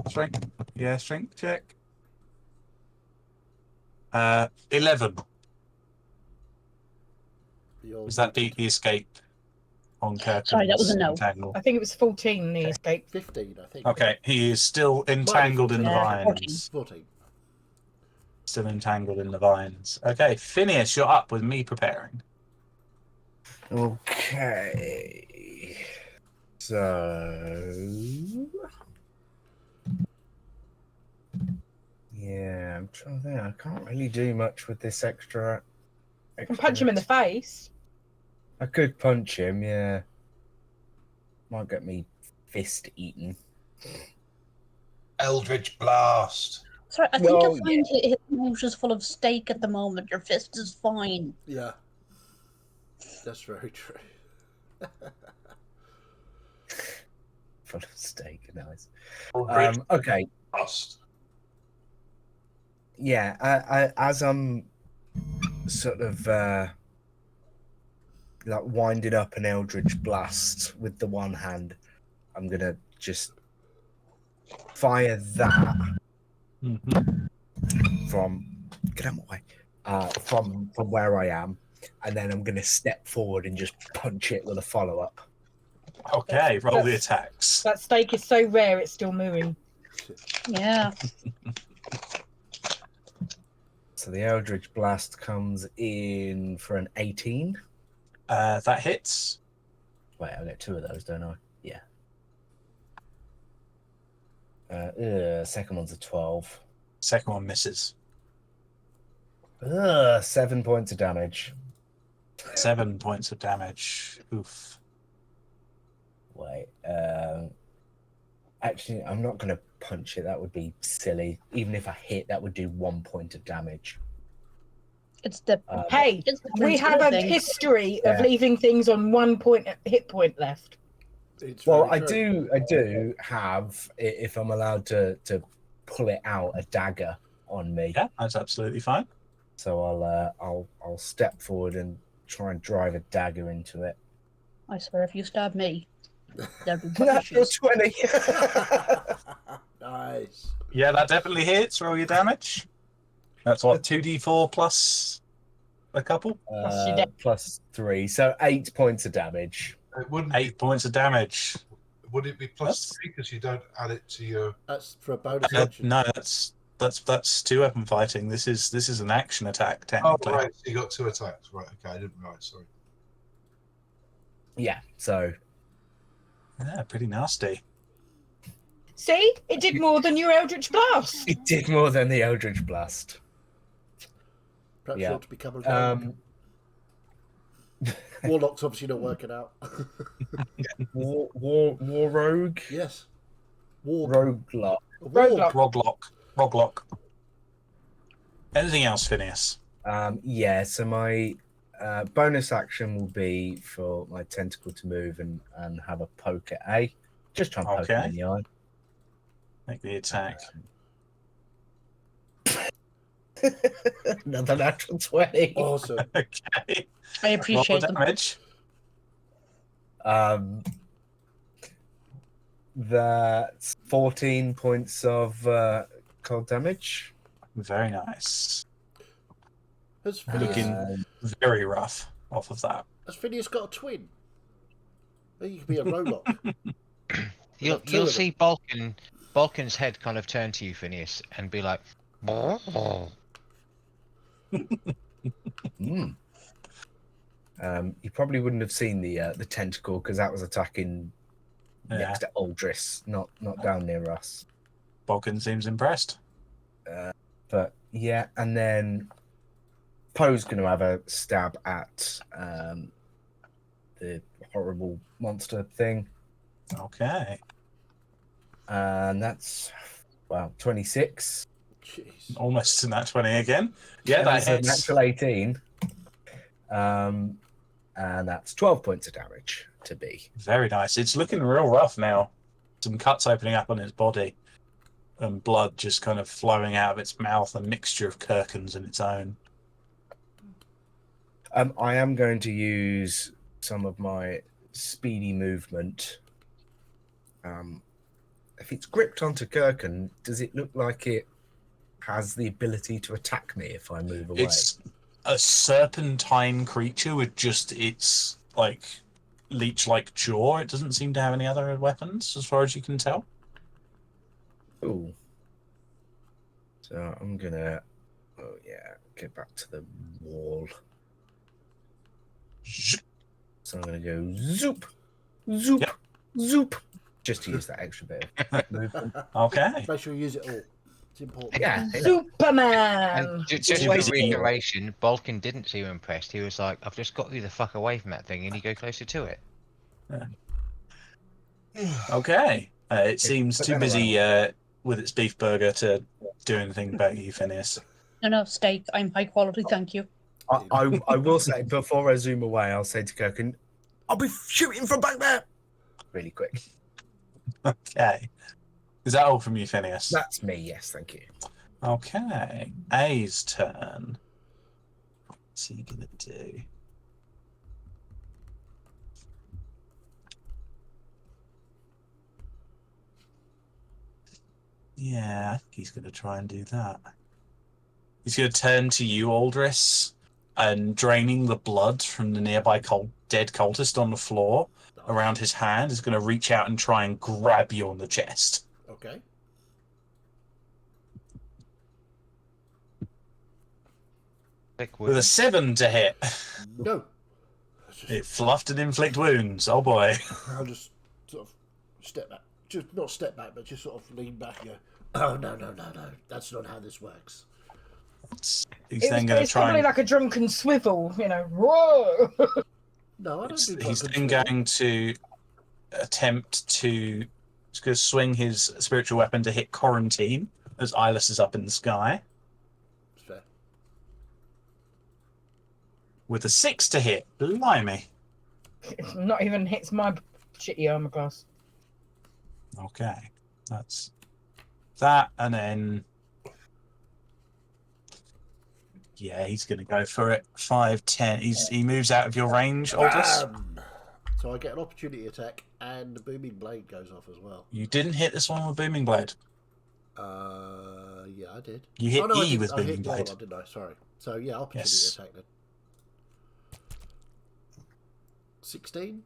Strength check. 11. Does that beat the escape on Kirkland's Sorry, that was a no. entangle? I think it was 14, the escape. 15, I think. Okay, he is still entangled in the Yeah, vines. 14. Still entangled in the vines. Okay, Phineas, you're up with me preparing. Okay. So Yeah, I'm trying to think. I can't really do much with this extra. I can punch him in the face. I could punch him, yeah. Might get me fist eaten. Eldritch Blast. Sorry, I think Well, you'll find his nose is full of steak at the moment. Your fist is fine. Yeah. That's very true. Full of steak, nice. Eldritch Okay, Blast. yeah. I as I'm sort of like winding up an Eldritch Blast with the one hand, I'm gonna just fire that from get out of my way, from where I am, and then I'm gonna step forward and just punch it with a follow up. Okay, roll the That's- attacks. That steak is so rare it's still moving. Yeah. So the Eldritch Blast comes in for an 18. That hits. Wait, I get 2 of those, don't I? Yeah. Second one's a 12. Second one misses. 7 points of damage. 7 points of damage. Oof. Wait. Actually, I'm not going to punch it. That would be silly. Even if I hit, that would do 1 point of damage. It's the Hey, it's the we have a thing. history of Yeah. leaving things on 1 point hit point left. It's Well, very I true. do have, if I'm allowed to pull it out, a dagger on me. Yeah, that's absolutely fine. So I'll step forward and try and drive a dagger into it. I swear, if you stab me, there'll be Natural issues. 20. Nice. Yeah, that definitely hits. Roll your damage. That's what, 2d4 plus a couple? Plus your Plus 3, so 8 points of damage. It wouldn't 8 points of damage. Would it be plus 3 because you don't add it to your? That's for a bonus action. No, that's 2 weapon fighting. This is an action attack Oh, technically. right. So you got 2 attacks. Right. Okay. I didn't realize. Sorry. Yeah, so Yeah, pretty nasty. See? It did more than your Eldritch Blast. it did more than the Eldritch Blast. Perhaps Yeah. you ought to become a warlock. Warlock's obviously not working out. War Rogue? Yes. War. Roguelock. Roguelock. Roglock. Anything else, Phineas? Yeah, so my bonus action will be for my tentacle to move and have a poke at A. Just try and poke him Okay. in the eye. Make the attack. Another natural 20. Awesome. Okay. I Roll appreciate the them. damage. That's 14 points of cold damage. Very nice. Has Phineas, Looking very rough off of that. has Phineas got a twin? He could be a Rolock. You'll Got 2 of them. see Balkan's head kind of turn to you, Phineas, and be like, Mm. You probably wouldn't have seen the tentacle because that was attacking Yeah. next to Aldris, not down near us. Balkan seems impressed. But yeah, and then Poe's going to have a stab at the horrible monster thing, Okay. and that's 26. Jeez. Almost in that 20 again. Yeah, That's that a hits. natural 18. And that's 12 points of damage to B. Very nice. It's looking real rough now. Some cuts opening up on its body. And blood just kind of flowing out of its mouth, a mixture of Kirkans and its own. I am going to use some of my speedy movement. If it's gripped onto Kirkan, does it look like it has the ability to attack me if I move away? It's a serpentine creature with just its like leech-like jaw. It doesn't seem to have any other weapons, as far as you can tell. Ooh. So I'm gonna, get back to the wall. So I'm gonna go zoop, zoop, Yep. zoop, just to use that extra bit of movement. Okay. Make sure you use it all. It's important. Yeah. Superman. And just Always for reiteration, Balkan didn't seem impressed. He was like, "I've just got you the fuck away from that thing, and you go closer to it." Okay. It seems Put too that busy with its beef burger to do anything about you, Phineas. No, steak. I'm high quality, thank you. I will say, before I zoom away, I'll say to Kirkin, I'll be shooting from back there. Really quick. Okay. Is that all from you, Phineas? That's me, yes, thank you. Okay. A's turn. What's he gonna do? Yeah, I think he's gonna try and do that. He's gonna turn to you, Aldris, and draining the blood from the nearby dead cultist on the floor around his hand, is gonna reach out and try and grab you on the chest. Okay. With a 7 to hit. No. It fluffed and inflict wounds. Oh boy. I'll just sort of step back. Just not step back, but just sort of lean back and go, oh, no. That's not how this works. He's then going to It's try probably and... like a drunken swivel, you know. Whoa! No, I don't do He's drunken then swivel. going to attempt to... He's going to swing his spiritual weapon to hit Quarantine as Eyeless is up in the sky. It's fair. With a 6 to hit. Blimey. It not even hits my shitty armor class. Okay. That's that, and then... Yeah, he's going to go for it. 5, 10. He moves out of your range, Aldous. Bam! So I get an opportunity attack, and the booming blade goes off as well. You didn't hit this one with Booming Blade. Yeah, I did. You hit I E did. with I Booming hit the other Blade. one, didn't I? Sorry. So yeah, opportunity Yes. attack then. 16?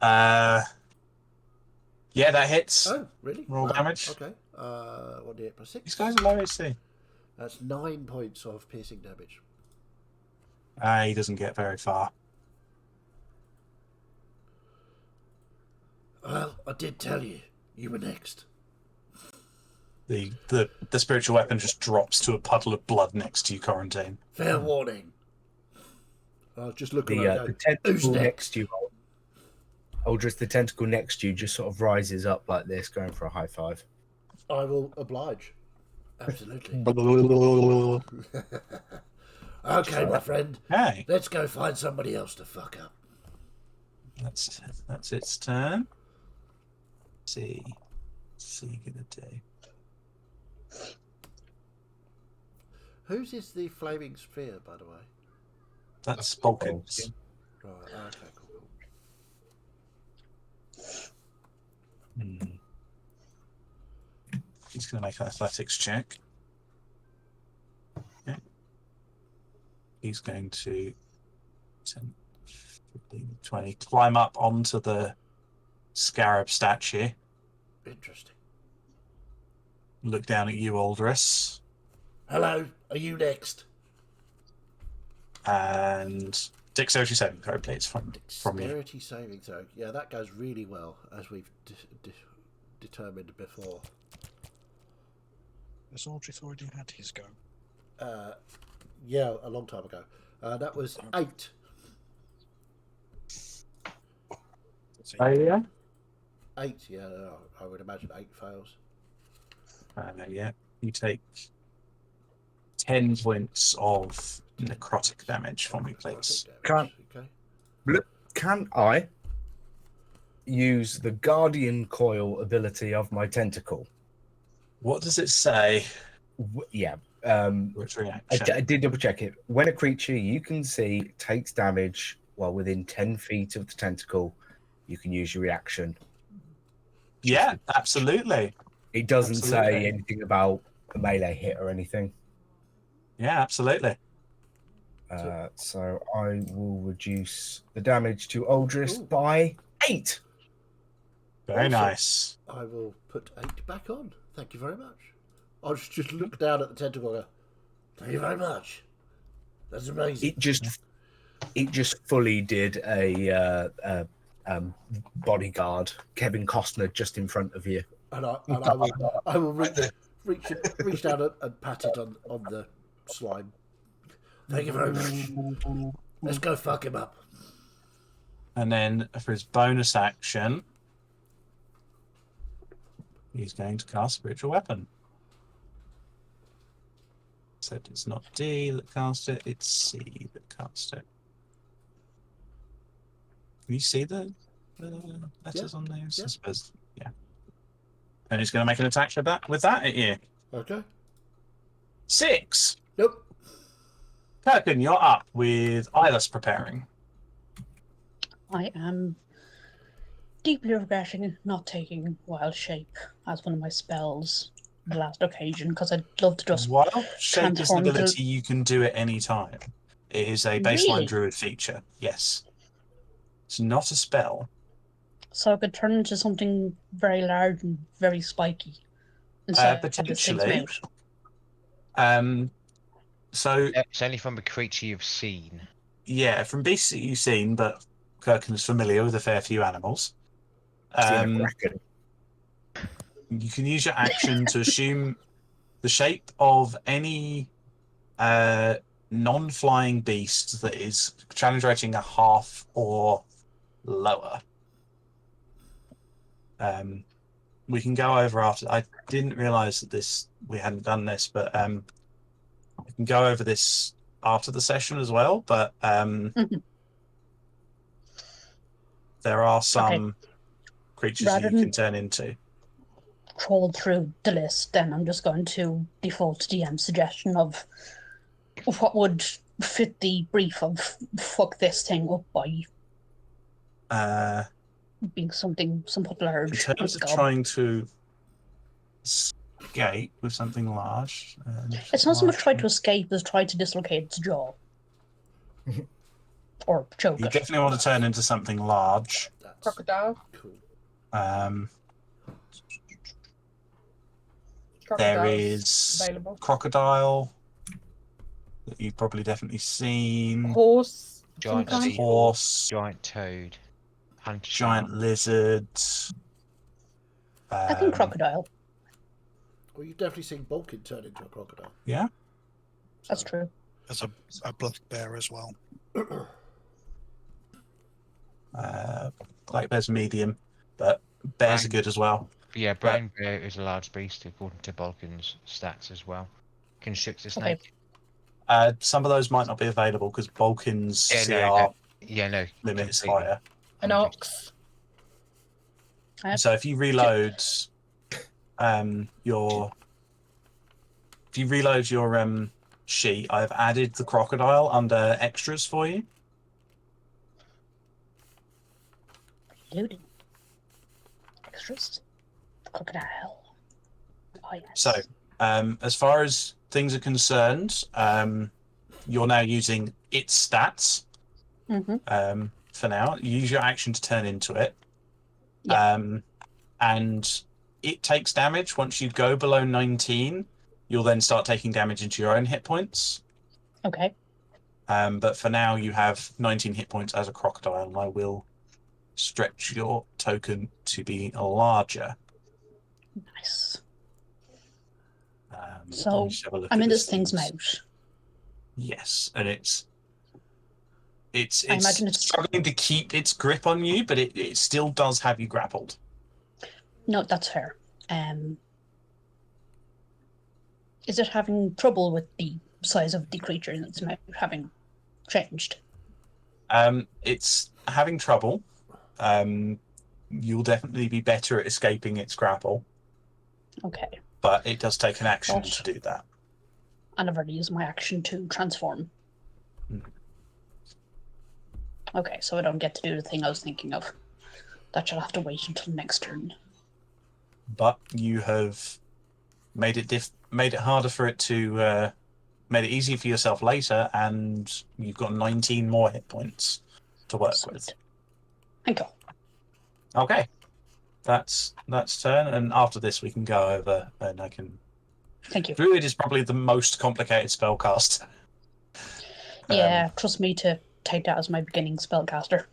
Yeah, that hits. Oh, really? Roll Wow. damage. Okay. What did it plus 6? These guys are low AC. That's 9 points of piercing damage. He doesn't get very far. Well, I did tell you. You were next. The spiritual weapon just drops to a puddle of blood next to you, Quarantine. Fair warning. I'll just look The around and go, tentacle who's next? next to you, Aldris, the tentacle next to you just sort of rises up like this, going for a high five. I will oblige. Absolutely. Okay, my friend. Hey, Let's go find somebody else to fuck up. that's its turn. Let's see. What's he gonna do? Whose is the flaming sphere, by the way? That's Balkans. Right, okay, cool. He's going to make an athletics check. Yeah. He's going to 10, 15, 20 climb up onto the scarab statue. Interesting. Look down at you, Aldris. Hello, are you next? And dexterity saving throw, please, from you. Dexterity saving throw. Yeah, that goes really well, as we've determined before. Has Aldrich already had his go? Yeah, a long time ago. That was 8. Yeah. 8, yeah, I would imagine 8 fails. Yeah. You take 10 points of necrotic damage from me, please. Damage, okay. Can I use the Guardian Coil ability of my tentacle? What does it say? Yeah. Which I reaction? did double check it. When a creature you can see takes damage while within 10 feet of the tentacle, you can use your reaction. Yeah, absolutely. It doesn't Absolutely. say anything about a melee hit or anything. Yeah, absolutely. So I will reduce the damage to Aldris Ooh. by 8. Very Awesome. nice. I will put 8 back on. Thank you very much. I'll just look down at the tentacle and go, thank you very much. That's amazing. It just fully did a bodyguard Kevin Costner just in front of you. And I will reach down and pat it on the slime. Thank you very much. Let's go fuck him up. And then for his bonus action, he's going to cast Spiritual Weapon. Said it's not D that cast it, it's C that cast it. Can you see the letters on there? I suppose, yeah. And he's going to make an attack with that at you. Okay. 6. Nope. Kirkin, you're up with Eyeless preparing. I am deeply regretting not taking Wild Shape as one of my spells the last occasion, because I'd love to just Wild Shape is an transform ability you can do at any time. It is a baseline Really? druid feature. Yes. It's not a spell. So I could turn into something very large and very spiky inside of this thing's Potentially. mouth. So It's only from a creature you've seen. yeah, from beasts that you've seen, but Kirkin is familiar with a fair few animals. Seen a kraken. You can use your action to assume the shape of any non-flying beast that is challenge rating a half or lower. We can go over after. I didn't realise that we hadn't done this, but we can go over this after the session as well. But there are some creatures Rather you can than- turn into. Troll through the list, then I'm just going to default to DM's suggestion of what would fit the brief of fuck this thing up by being somewhat large. In terms of trying to escape with something large, It's not so much try to escape as try to dislocate its jaw. Or choke You it. definitely want to turn into something large. That's Crocodile. cool. There Crocodile's is available. crocodile that you've probably definitely seen. Horse. Giant Sometimes. sea- Horse, Giant toad. Hunter giant shark. lizard. I think crocodile. Well, you've definitely seen Bulkin turn into a crocodile. Yeah. That's true. There's a black bear as well. Black bear's medium, but bears are good as well. Yeah, brown bear is a large beast according to Balkan's stats as well. Constrictor Okay. snake. Some of those might not be available because Balkan's CR No. limit is completely. higher. An ox. So if you reload your sheet, I've added the crocodile under extras for you. Loading. Extras. Crocodile. Oh, yes. So as far as things are concerned, you're now using its stats for now. You use your action to turn into it. Yeah. And it takes damage. Once you go below 19, you'll then start taking damage into your own hit points. Okay. But for now, you have 19 hit points as a crocodile, and I will stretch your token to be larger. Nice. Let So, me just have a look I'm at in this thing's thing's- mouth. Yes, and it's I imagine it's- struggling to keep its grip on you, but it still does have you grappled. No, that's fair. Is it having trouble with the size of the creature in its mouth having changed? It's having trouble. You'll definitely be better at escaping its grapple, Okay. but it does take an action Oh. to do that. And I've already used my action to transform. Okay, so I don't get to do the thing I was thinking of. That shall have to wait until next turn. But you have made it harder for it to made it easier for yourself later, and you've got 19 more hit points to work with. Sweet. Thank you. Okay, that's turn, and after this we can go over, and I can. Thank you. Druid is probably the most complicated spellcaster. Yeah, trust me to take that as my beginning spellcaster.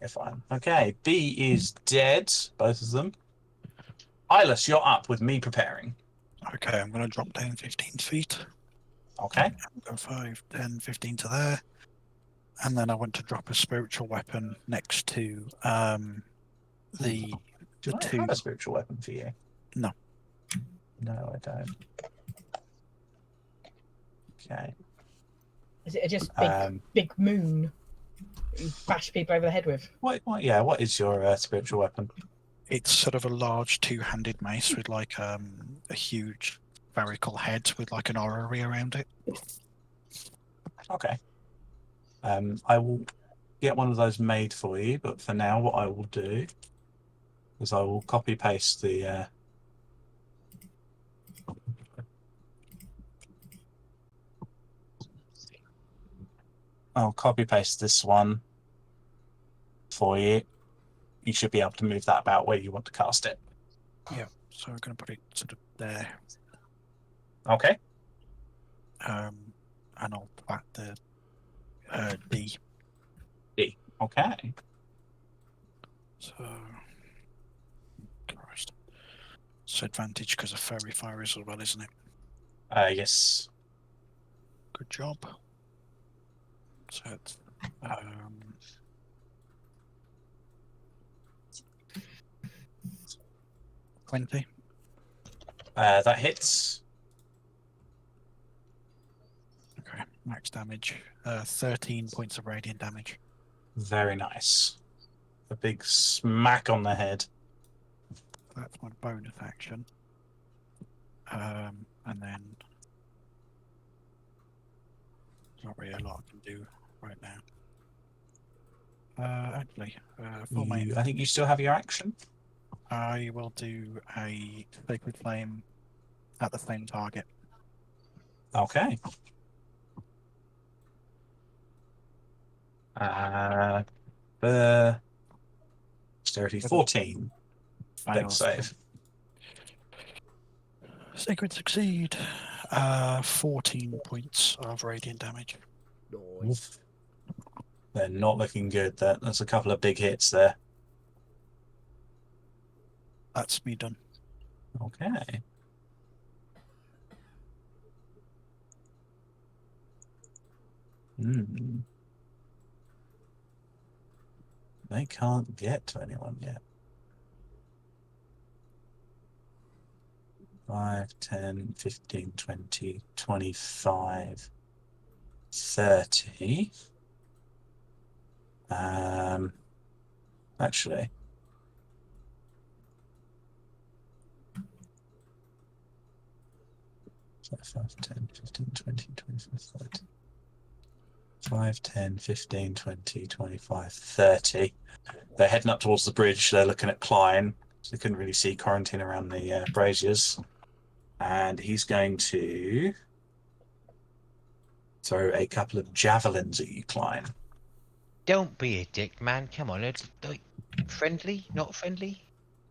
You're fine. Okay, B is dead, both of them. Eyeless, you're up with me preparing. Okay, I'm going to drop down 15 feet. Okay. Go 5, 10, 15 to there. And then I want to drop a spiritual weapon next to the Do I two. have a spiritual weapon for you? No. No, I don't. Okay. Is it just Um, big moon that you bash people over the head with? What is your spiritual weapon? It's sort of a large two-handed mace with like a huge spherical head with like an orrery around it. Okay. I will get one of those made for you, but for now, what I will do is I will copy paste the. I'll copy paste this one for you. You should be able to move that about where you want to cast it. Yeah, so I'm going to put it sort of there. Okay. And I'll put the D. D. Okay. So, Christ. It's advantage because of fairy fire as well, isn't it? Yes. Good job. So it's 20. That hits. Okay, max damage. 13 points of radiant damage. Very nice. A big smack on the head. That's my bonus action. And then not really a lot I can do right now. Actually, for my I think you still have your action. I will do a sacred flame at the same target. Okay. The dexterity 14. Dex save. Sacred succeed. 14 points of radiant damage. Nice. They're not looking good. There's a couple of big hits there. That's me done. Okay. They can't get to anyone yet. 5, 10, 15, 20, 25, 30. Actually. So 5, 10, 15, 20, 25, 30. 5, 10, 15, 20, 25, 30. They're heading up towards the bridge. They're looking at Klein. So they couldn't really see Quarantine around the braziers. And he's going to throw a couple of javelins at you, Klein. Don't be a dick, man. Come on, like, friendly, not friendly.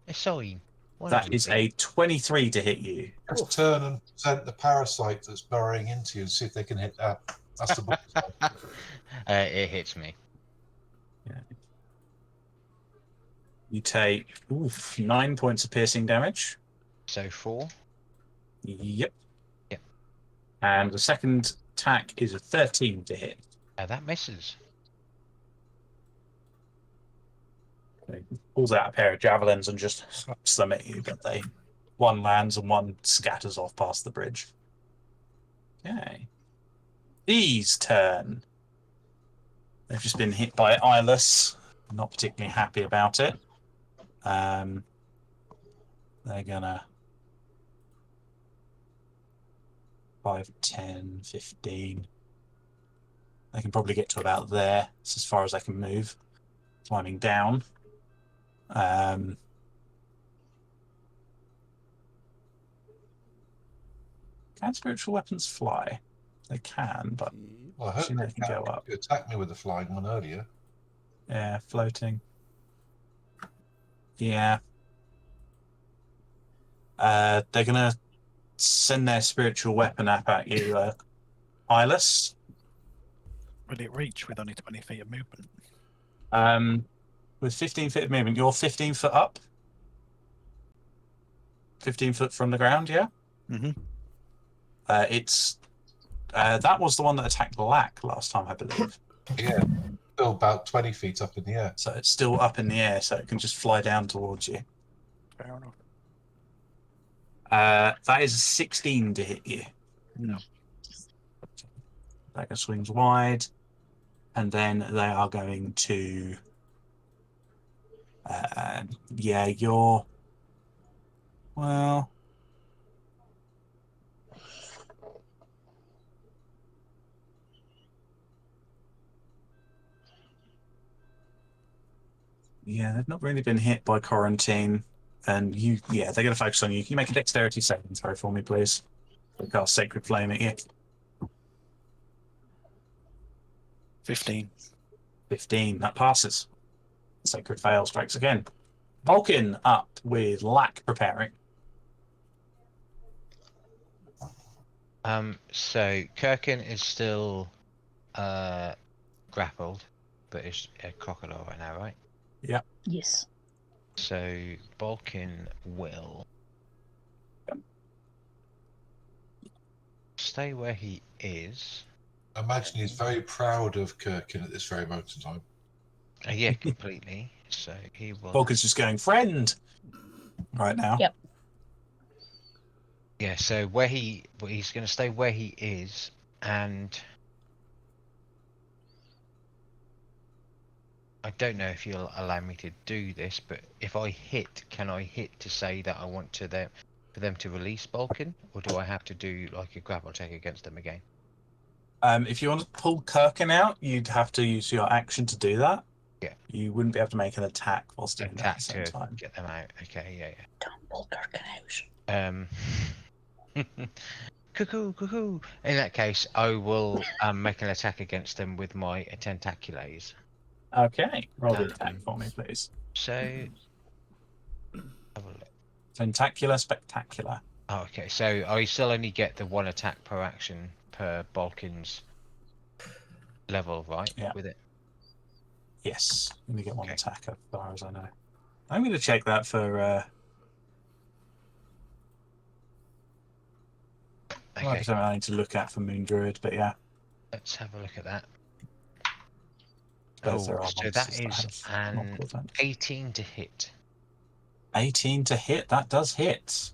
A sign. That is a 23 to hit you. Just turn and present the parasite that's burrowing into you and see if they can hit that. That's the bonus one. It hits me. Yeah. You take 9 points of piercing damage. So 4. Yep. Yep. And the second attack is a 13 to hit. That misses. He pulls out a pair of javelins and just slaps them at you, but one lands and one scatters off past the bridge. Okay. E's turn. They've just been hit by Eyeless. Not particularly happy about it. They're gonna 5, 10, 15. They can probably get to about there. That's as far as they can move. Climbing down. Can spiritual weapons fly? They can, but Well, I hope they can go up. You attacked me with the flying one earlier. Yeah, floating. Yeah. They're gonna send their spiritual weapon up at you, Eyeless. Will it reach with only 20 feet of movement? With 15 feet of movement, you're 15 foot up. 15 foot from the ground, yeah? Mm-hmm. It's that was the one that attacked Lack last time, I believe. Yeah, still about 20 feet up in the air. So it's still up in the air, so it can just fly down towards you. Fair enough. That is a 16 to hit you. No. Dagger swings wide, and then they are going to. Yeah, you're. Well. Yeah, they've not really been hit by quarantine. And you, yeah, they're going to focus on you. Can you make a dexterity saving throw for me, please? They cast Sacred Flame at you. 15. 15, that passes. Sacred fail strikes again. Vulcan up with Lack preparing. So Kirkin is still grappled, but is a crocodile right now, right? Yeah. Yes. So Balkin will stay where he is. I imagine he's very proud of Kirkin at this very moment in time. Yeah, completely. So he will. Vulcan's just going, friend, right now. Yep. Yeah. So he's going to stay where he is, and I don't know if you'll allow me to do this, but if I hit, can I hit to say that I want for them to release Balkan, or do I have to do like a grapple check against them again? If you want to pull Kirkin out, you'd have to use your action to do that. Yeah. You wouldn't be able to make an attack whilst doing that at the same to time. get them out. Okay, yeah. Don't pull Kirkin out. Cuckoo. In that case, I will make an attack against them with my tentaculars. Okay, roll the attack for me, please. So, have a look. Tentacular, spectacular. Oh, okay. So I still only get the one attack per action per Balkan's level, right? Yeah. With it. Yes, you only get one Okay. attack as far as I know. I'm going to check that for. Might Okay. be something I need to look at for Moon Druid, but yeah. Let's have a look at that. Suppose there are So that monsters is have an multiple attacks. 18 to hit. 18 to hit. That does hit.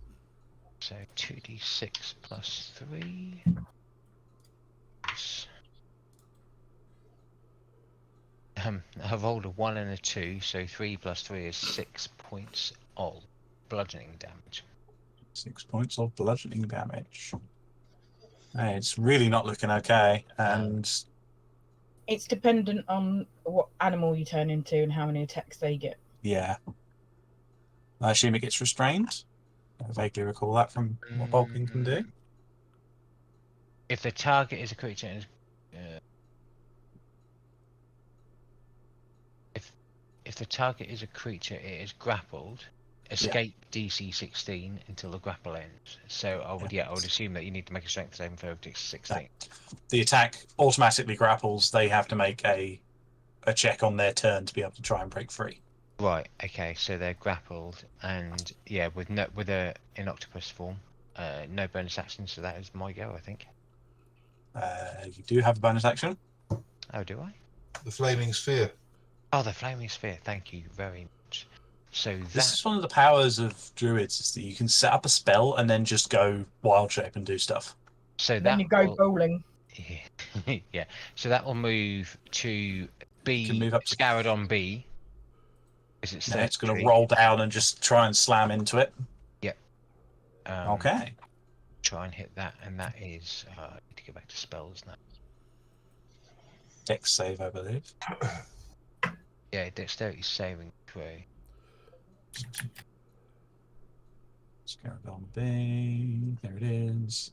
So 2d6 plus 3. I rolled a 1 and a 2, so 3 plus 3 is 6 points of bludgeoning damage. 6 points of bludgeoning damage. Hey, it's really not looking okay. And It's dependent on what animal you turn into and how many attacks they get. yeah. I assume it gets restrained. I vaguely recall that from what Balkan can do. If the target is a creature, if the target is a creature, it is grappled. Escape DC 16 until the grapple ends. So I would assume that you need to make a strength saving throw of 16. The attack automatically grapples. They have to make a check on their turn to be able to try and break free. Right. Okay. So they're grappled, and yeah, with in octopus form, no bonus action. So that is my go, I think. You do have a bonus action. Oh, do I? The flaming sphere. Oh, the flaming sphere. Thank you very much. So This is one of the powers of druids, is that you can set up a spell and then just go wild shape and do stuff. So Then that you go will, bowling. yeah. So that will move to B. Can move up to- Scarad on B. Is it? Now it's going to roll down and just try and slam into it. Yep. Okay. Try and hit that, and that is. I need to go back to spells now. Dex save, I believe. Yeah, dexterity saving throw. Scarab on B. There it is.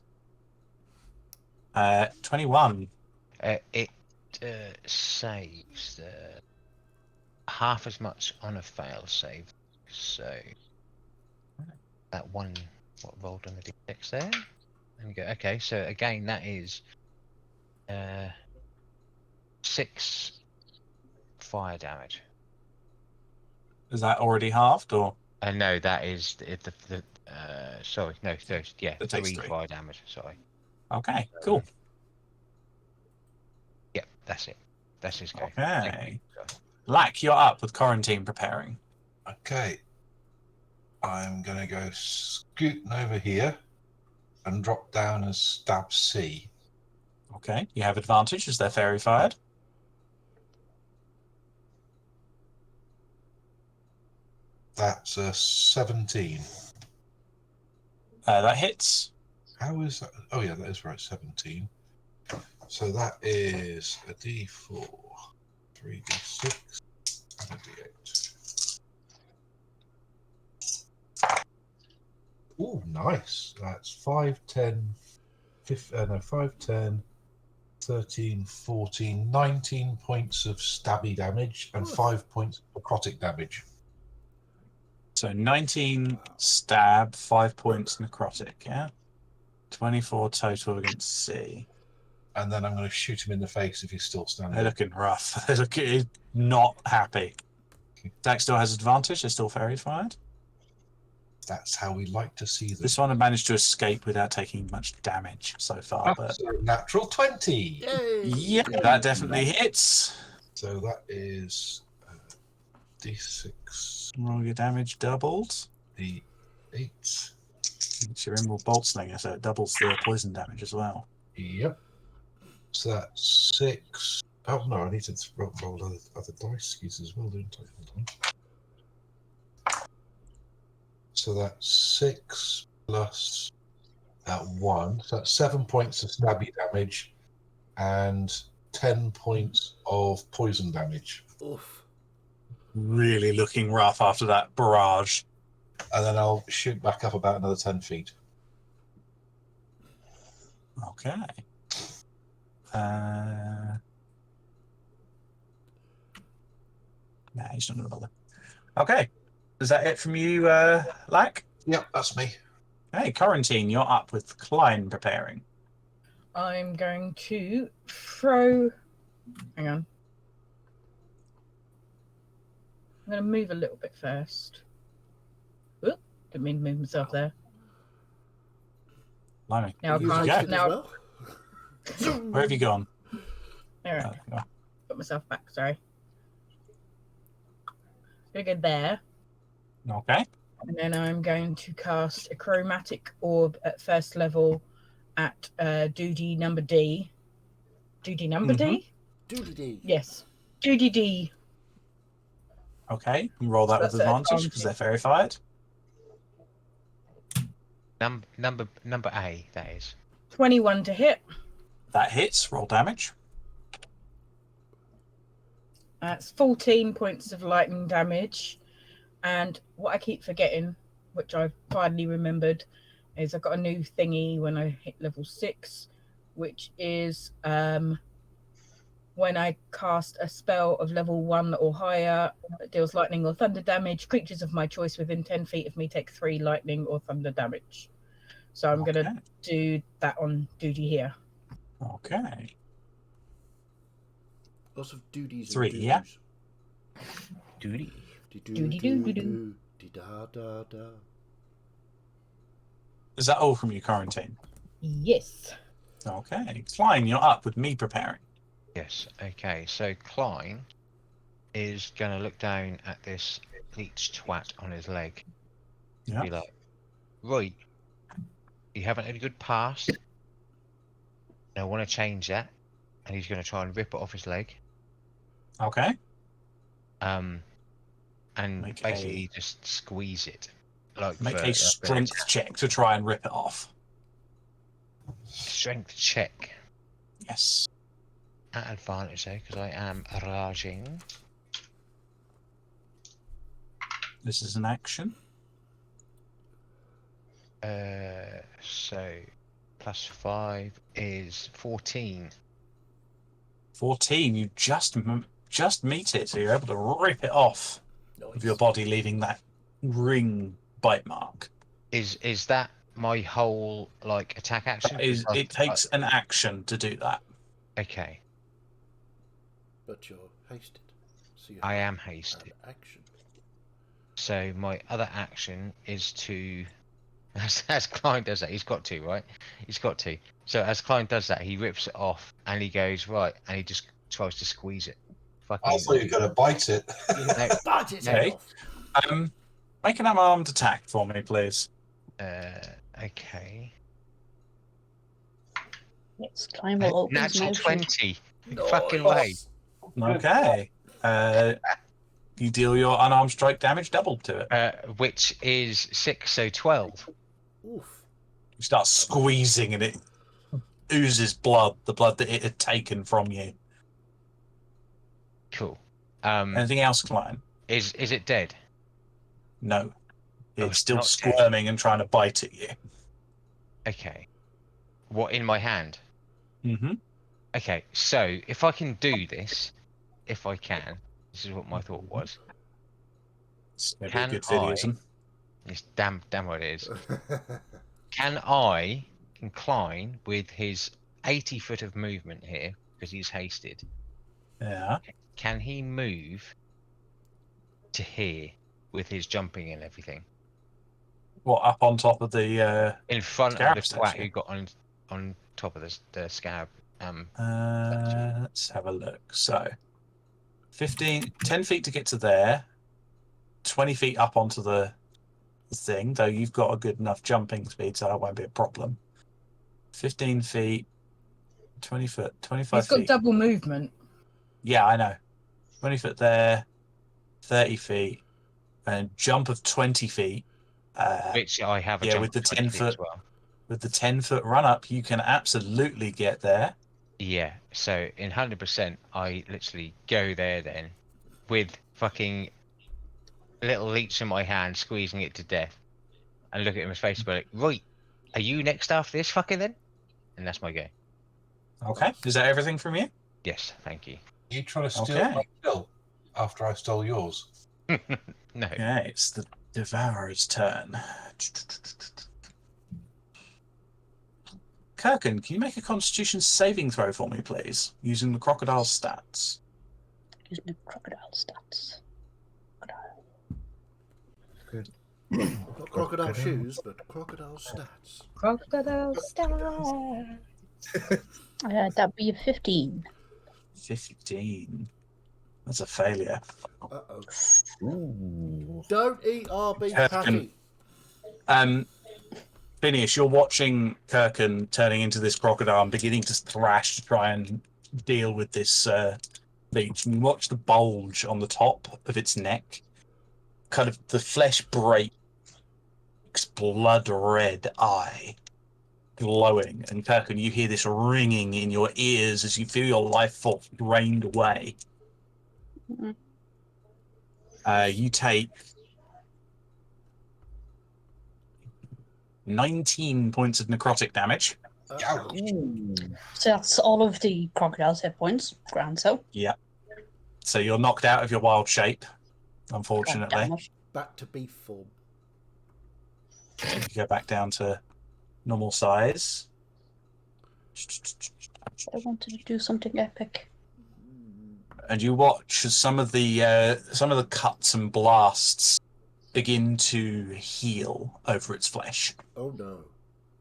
21. It saves half as much on a fail save. So that one, what rolled on the d6 there? There we go. Okay, so again, that is 6 fire damage. Is that already halved or? No, that is the Sorry, no, yeah, That takes 3 3. fire damage. Sorry. Okay, cool. Yep, that's it. That's his go. Okay. Lack, you're up with quarantine preparing. Okay. I'm going to go scooting over here and drop down and stab C. Okay, you have advantage as they're fairy fired. That's a 17. That hits. How is that? Oh, yeah, that is right, 17. So that is a D4, 3D6, and a D8. Ooh, nice. That's 5, 10, 5, 10, 13, 14, 19 points of stabby damage and 5 points of necrotic damage. So 19 stab, 5 points necrotic, yeah? 24 total against C. And then I'm going to shoot him in the face if he's still standing. They're looking rough. They're looking not happy. Zach still has advantage. They're still fairy fired. That's how we like to see them. This one had managed to escape without taking much damage so far. But So natural 20. Yay! yeah, that definitely hits. So that is D6, Roll your damage doubled. D8. It's your Emerald Bolt Slinger, so it doubles the poison damage as well. Yep. So that's 6. Oh no, I need to roll other dice keys as well, don't I? Hold on. So that's 6 plus that 1. So that's 7 points of stabby damage and 10 points of poison damage. Oof. Really looking rough after that barrage. And then I'll shoot back up about another 10 feet. Okay. Nah, he's not going to bother. Okay. Is that it from you, Lack? Yep, that's me. Hey, Quarantine, you're up with Klein preparing. I'm going to throw. Hang on. I'm going to move a little bit first. Oop, didn't mean to move myself there. Blimey. Now I You can't. used it as Now well? Where have you gone? All right, There you go. put myself back. Sorry. Gonna go there, Okay. and then I'm going to cast a chromatic orb at first level at duty number D. Duty number D? Doody dee. Yes. Duty D. Okay. You roll that with That's an advantage because they're fairy fired. Number A, that is. 21 to hit. That hits. Roll damage. That's 14 points of lightning damage. And what I keep forgetting, which I've finally remembered, is I've got a new thingy when I hit level 6, which is when I cast a spell of level 1 or higher that deals lightning or thunder damage, creatures of my choice within 10 feet of me take 3 lightning or thunder damage. So I'm going to do that on duty here. Okay. Lots of duties and 3, doos. yeah? Duty. Doody-doo-doo-doo. Da-da-da. Is that all from you, Quarantine? Yes. Okay. Klein, you're up with me preparing. Yes. Okay. So Klein is going to look down at this leech twat on his leg. Yeah. Be like, right, you haven't had a good past. I want to change that, and he's going to try and rip it off his leg. Okay. And Make basically just squeeze it. Like Make for a strength check to try and rip it off. strength check Yes. at advantage, though, because I am raging. This is an action. So +5 is 14. 14. You just meet it, so you're able to rip it off of your body, leaving that ring bite mark. Is that my whole like attack action? It takes an action to do that. Okay. But you're hasted. So you I have am hasted. an action. So my other action is to As Klein does that, he's got to, right? He's got to. So as Klein does that, he rips it off and he goes, right, and he just tries to squeeze it. I Fucking. thought you were going to bite it. Bite its head Okay. off. Make an unarmed attack for me, please. Okay. Yes, Klein will open his Natural mouth. 20. Fucking way. Okay. You deal your unarmed strike damage doubled to it. Which is 6, so 12. Oof. You start squeezing and it oozes blood, the blood that it had taken from you. Cool. Anything else, Klein? Is it dead? No. Oh, It's it's still not dead. squirming and trying to bite at you. Okay. What, in my hand? Mm-hmm. Okay, so if I can do this, if I can, this is what my thought was. It's maybe a Can good I? videism. It's damn what it is. Can I incline with his 80 foot of movement here because he's hasted? Yeah. Can he move to here with his jumping and everything What, up on top of the in front scarab of the twat statue? who got on top of the scab? Let's have a look. So 10 feet to get to there, 20 feet up onto the thing, though you've got a good enough jumping speed, so that won't be a problem. 15 feet, 20 foot, 25 He's got feet. double movement. Yeah, I know. 20 foot there, 30 feet, and jump of 20 feet. Which I have a Yeah, jump with the of 20 feet 10 as foot, well. with the 10-foot run up, you can absolutely get there. Yeah, so in 100%, I literally go there then with fucking little leech in my hand, squeezing it to death, and look at him in his face and be like, right, are you next after this fucker then? And that's my go. Okay, is that everything from you? Yes, thank you. You trying to steal Okay. my kill after I stole yours? No. Yeah, it's the Devourer's turn. Kirkin, can you make a Constitution saving throw for me, please, using the crocodile stats? Using the crocodile stats. Not crocodile shoes, but crocodile stats. Crocodile star. That'd be a 15. 15. That's a failure. Uh-oh. Ooh. Don't eat our beef Kirkin. patty. Phineas, you're watching Kirkin turning into this crocodile and beginning to thrash to try and deal with this leech. And you watch the bulge on the top of its neck. Kind of the flesh breaks, blood red eye glowing. And Kirkin, you hear this ringing in your ears as you feel your life force drained away. Mhm. You take 19 points of necrotic damage. Ooh. So that's all of the crocodile's hit points. Grand so. Yeah. So you're knocked out of your wild shape, God unfortunately. damn it. Back to beef form. You go back down to normal size. I wanted to do something epic. And you watch as some of the cuts and blasts begin to heal over its flesh. Oh no.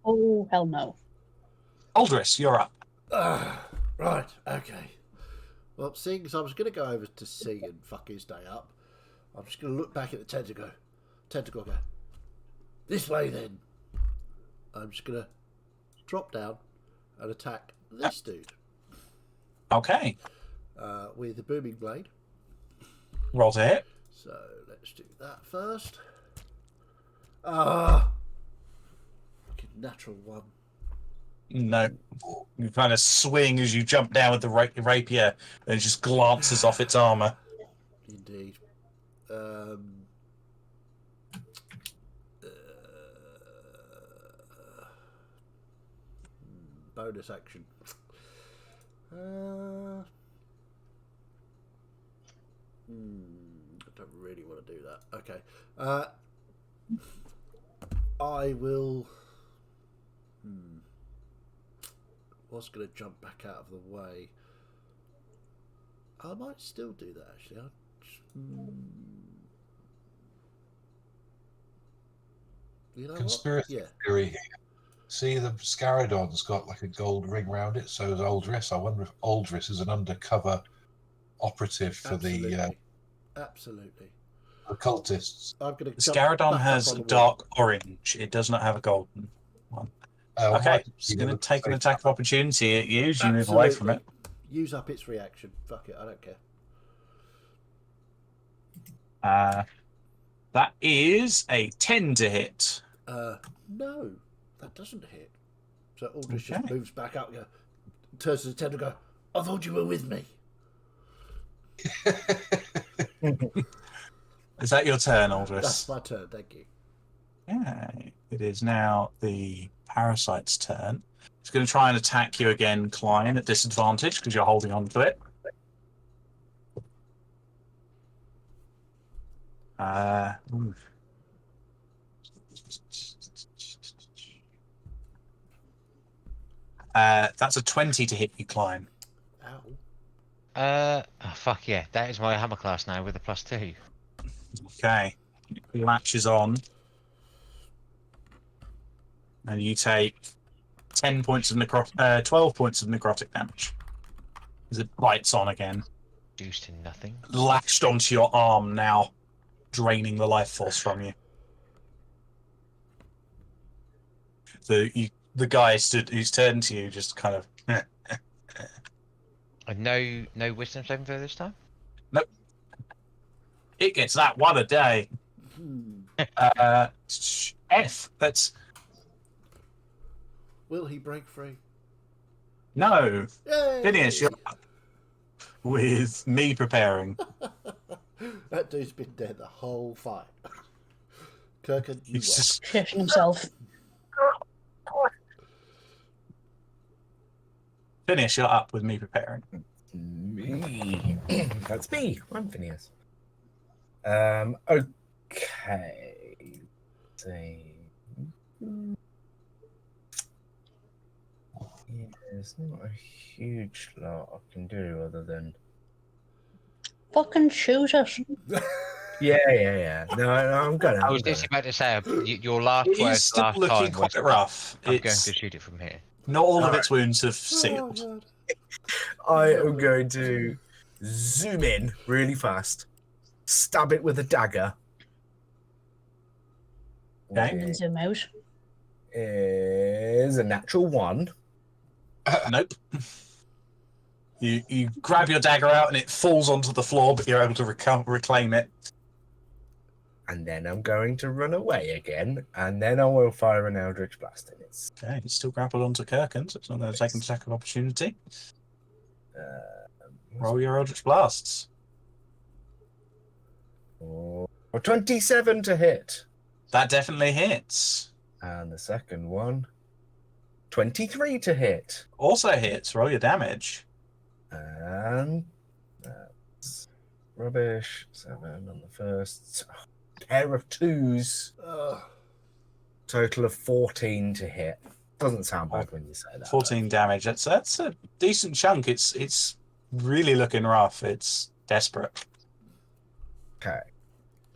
Oh, hell no. Aldris, you're up. Right, okay. Well, seeing as I was going to go over to see and fuck his day up, I'm just going to look back at the tentacle. Tentacle go, this way then. I'm just going to drop down and attack this dude Okay. with the booming blade. Roll to hit. So let's do that first. Fucking natural one. No. You kind of swing as you jump down with the rapier and it just glances off its armor. Indeed. Bonus action. I don't really want to do that. Okay. I will. Was going to jump back out of the way. I might still do that actually. You know Conspiracy what? Yeah. theory here. See, the Scaradon's got like a gold ring round it, so is Aldris. I wonder if Aldris is an undercover operative for Absolutely. Absolutely. the cultists. I'm going to The jump Scaradon back has up on a the wall. dark orange. It does not have a golden one. I Okay, might it's be going to able take an say attack of opportunity at you as you move away from it. Use up its reaction. Fuck it, I don't care. That is a 10 to hit. No, that doesn't hit. So Aldrich just Okay. moves back up, turns to the tent and go, I thought you were with me. Is that your turn, Aldris? That's my turn, thank you. Okay. It is now the parasite's turn. It's going to try and attack you again, Klein, at disadvantage because you're holding on to it. That's a 20 to hit you, Klein. Ow. Oh, fuck yeah. That is my hammer class now with a +2. Okay. It latches on. And you take 10 points of 12 points of necrotic damage. As it bites on again. Reduced to nothing. Latched onto your arm now, draining the life force from you. The guy who's turned to you just kind of. No wisdom saving throw this time? Nope. It gets that one a day. F. That's. Will he break free? No. Yay! Finish. You're up with me preparing. That dude's been dead the whole fight. Kirkin, you He's just Shitting himself. finish. You're up with me preparing. Me. That's me. I'm Phineas. Okay. See. Yeah, there's not a huge lot I can do other than. Fucking shoot it. Yeah. No, I'm gonna. I was just about to say, your last It is words still last looking time was, quite rough. I'm going It's to shoot it from here. not all of Alright. its wounds have Oh, sealed. God. I am going to zoom in really fast, stab it with a dagger. Okay. And then zoom out. Is a natural 1. Nope. You grab your dagger out and it falls onto the floor, but you're able to reclaim it. And then I'm going to run away again, and then I will fire an Eldritch Blast in it. Okay, it's still grappled onto Kirkin, so it's not going to take an attack of opportunity. Roll your Eldritch Blasts. Or 27 to hit. That definitely hits. And the second one, 23 to hit. Also hits. Roll your damage. And that's rubbish. 7 on the first. Pair of 2s. Total of 14 to hit. Doesn't sound bad when you say that. 14 damage. That's a decent chunk. It's really looking rough. It's desperate. Okay.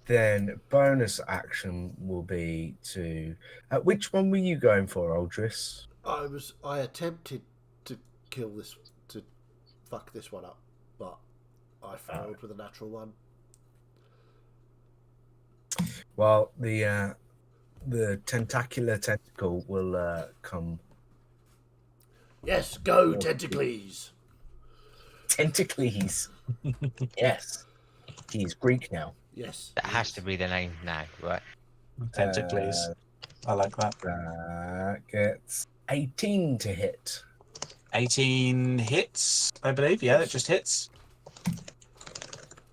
Then bonus action will be to. Which one were you going for, Aldris? I attempted to kill this, to fuck this one up, but I failed with a natural 1. Well, the tentacular tentacle will come. Yes, go Tentacles. Tentacles. Yes. He's Greek now. Yes. That has to be the name now, right? Tentacles. I like that. That gets 18 to hit. 18 hits, I believe. Yeah, it just hits.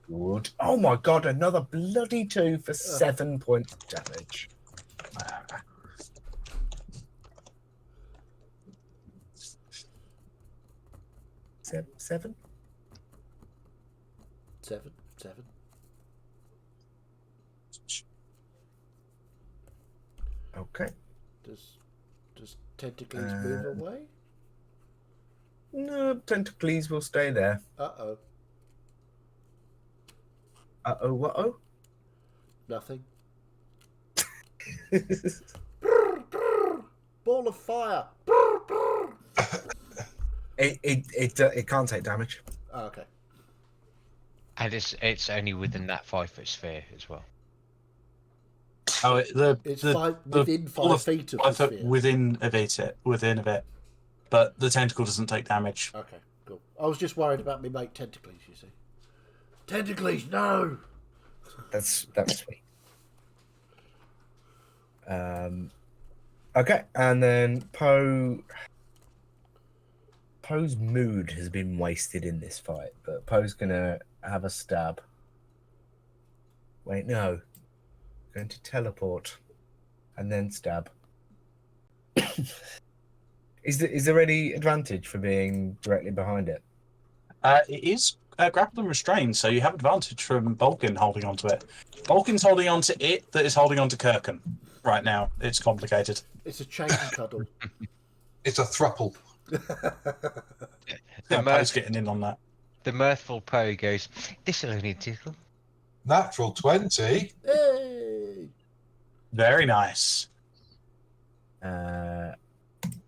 Good. Oh my god, another bloody 2 for 7 points of damage. 7? 7. Okay. Does Tentacles move away? No, Tentacles will stay there. Uh-oh. Uh-oh, what-oh? Nothing. Ball of fire. It can't take damage. Oh, okay. And it's only within that 5-foot sphere as well. Oh, It's the within ball 5 feet of the 5 foot sphere. within of it, but the tentacle doesn't take damage. Okay, cool. I was just worried about me mate Tentacles, you see. Tentacles, no! That's sweet. Okay, and then Poe's mood has been wasted in this fight, but Poe's gonna have a stab. Wait, no. Going to teleport and then stab. Is there any advantage for being directly behind it? It is grappled and restrained, so you have advantage from Balkan holding onto it. Balkan's holding onto it that is holding onto Kirken right now. It's complicated. It's a chain cuddle. It's a thruple. Poe's getting in on that. The mirthful Poe goes, "This'll only tickle." Natural 20. Hey! Very nice.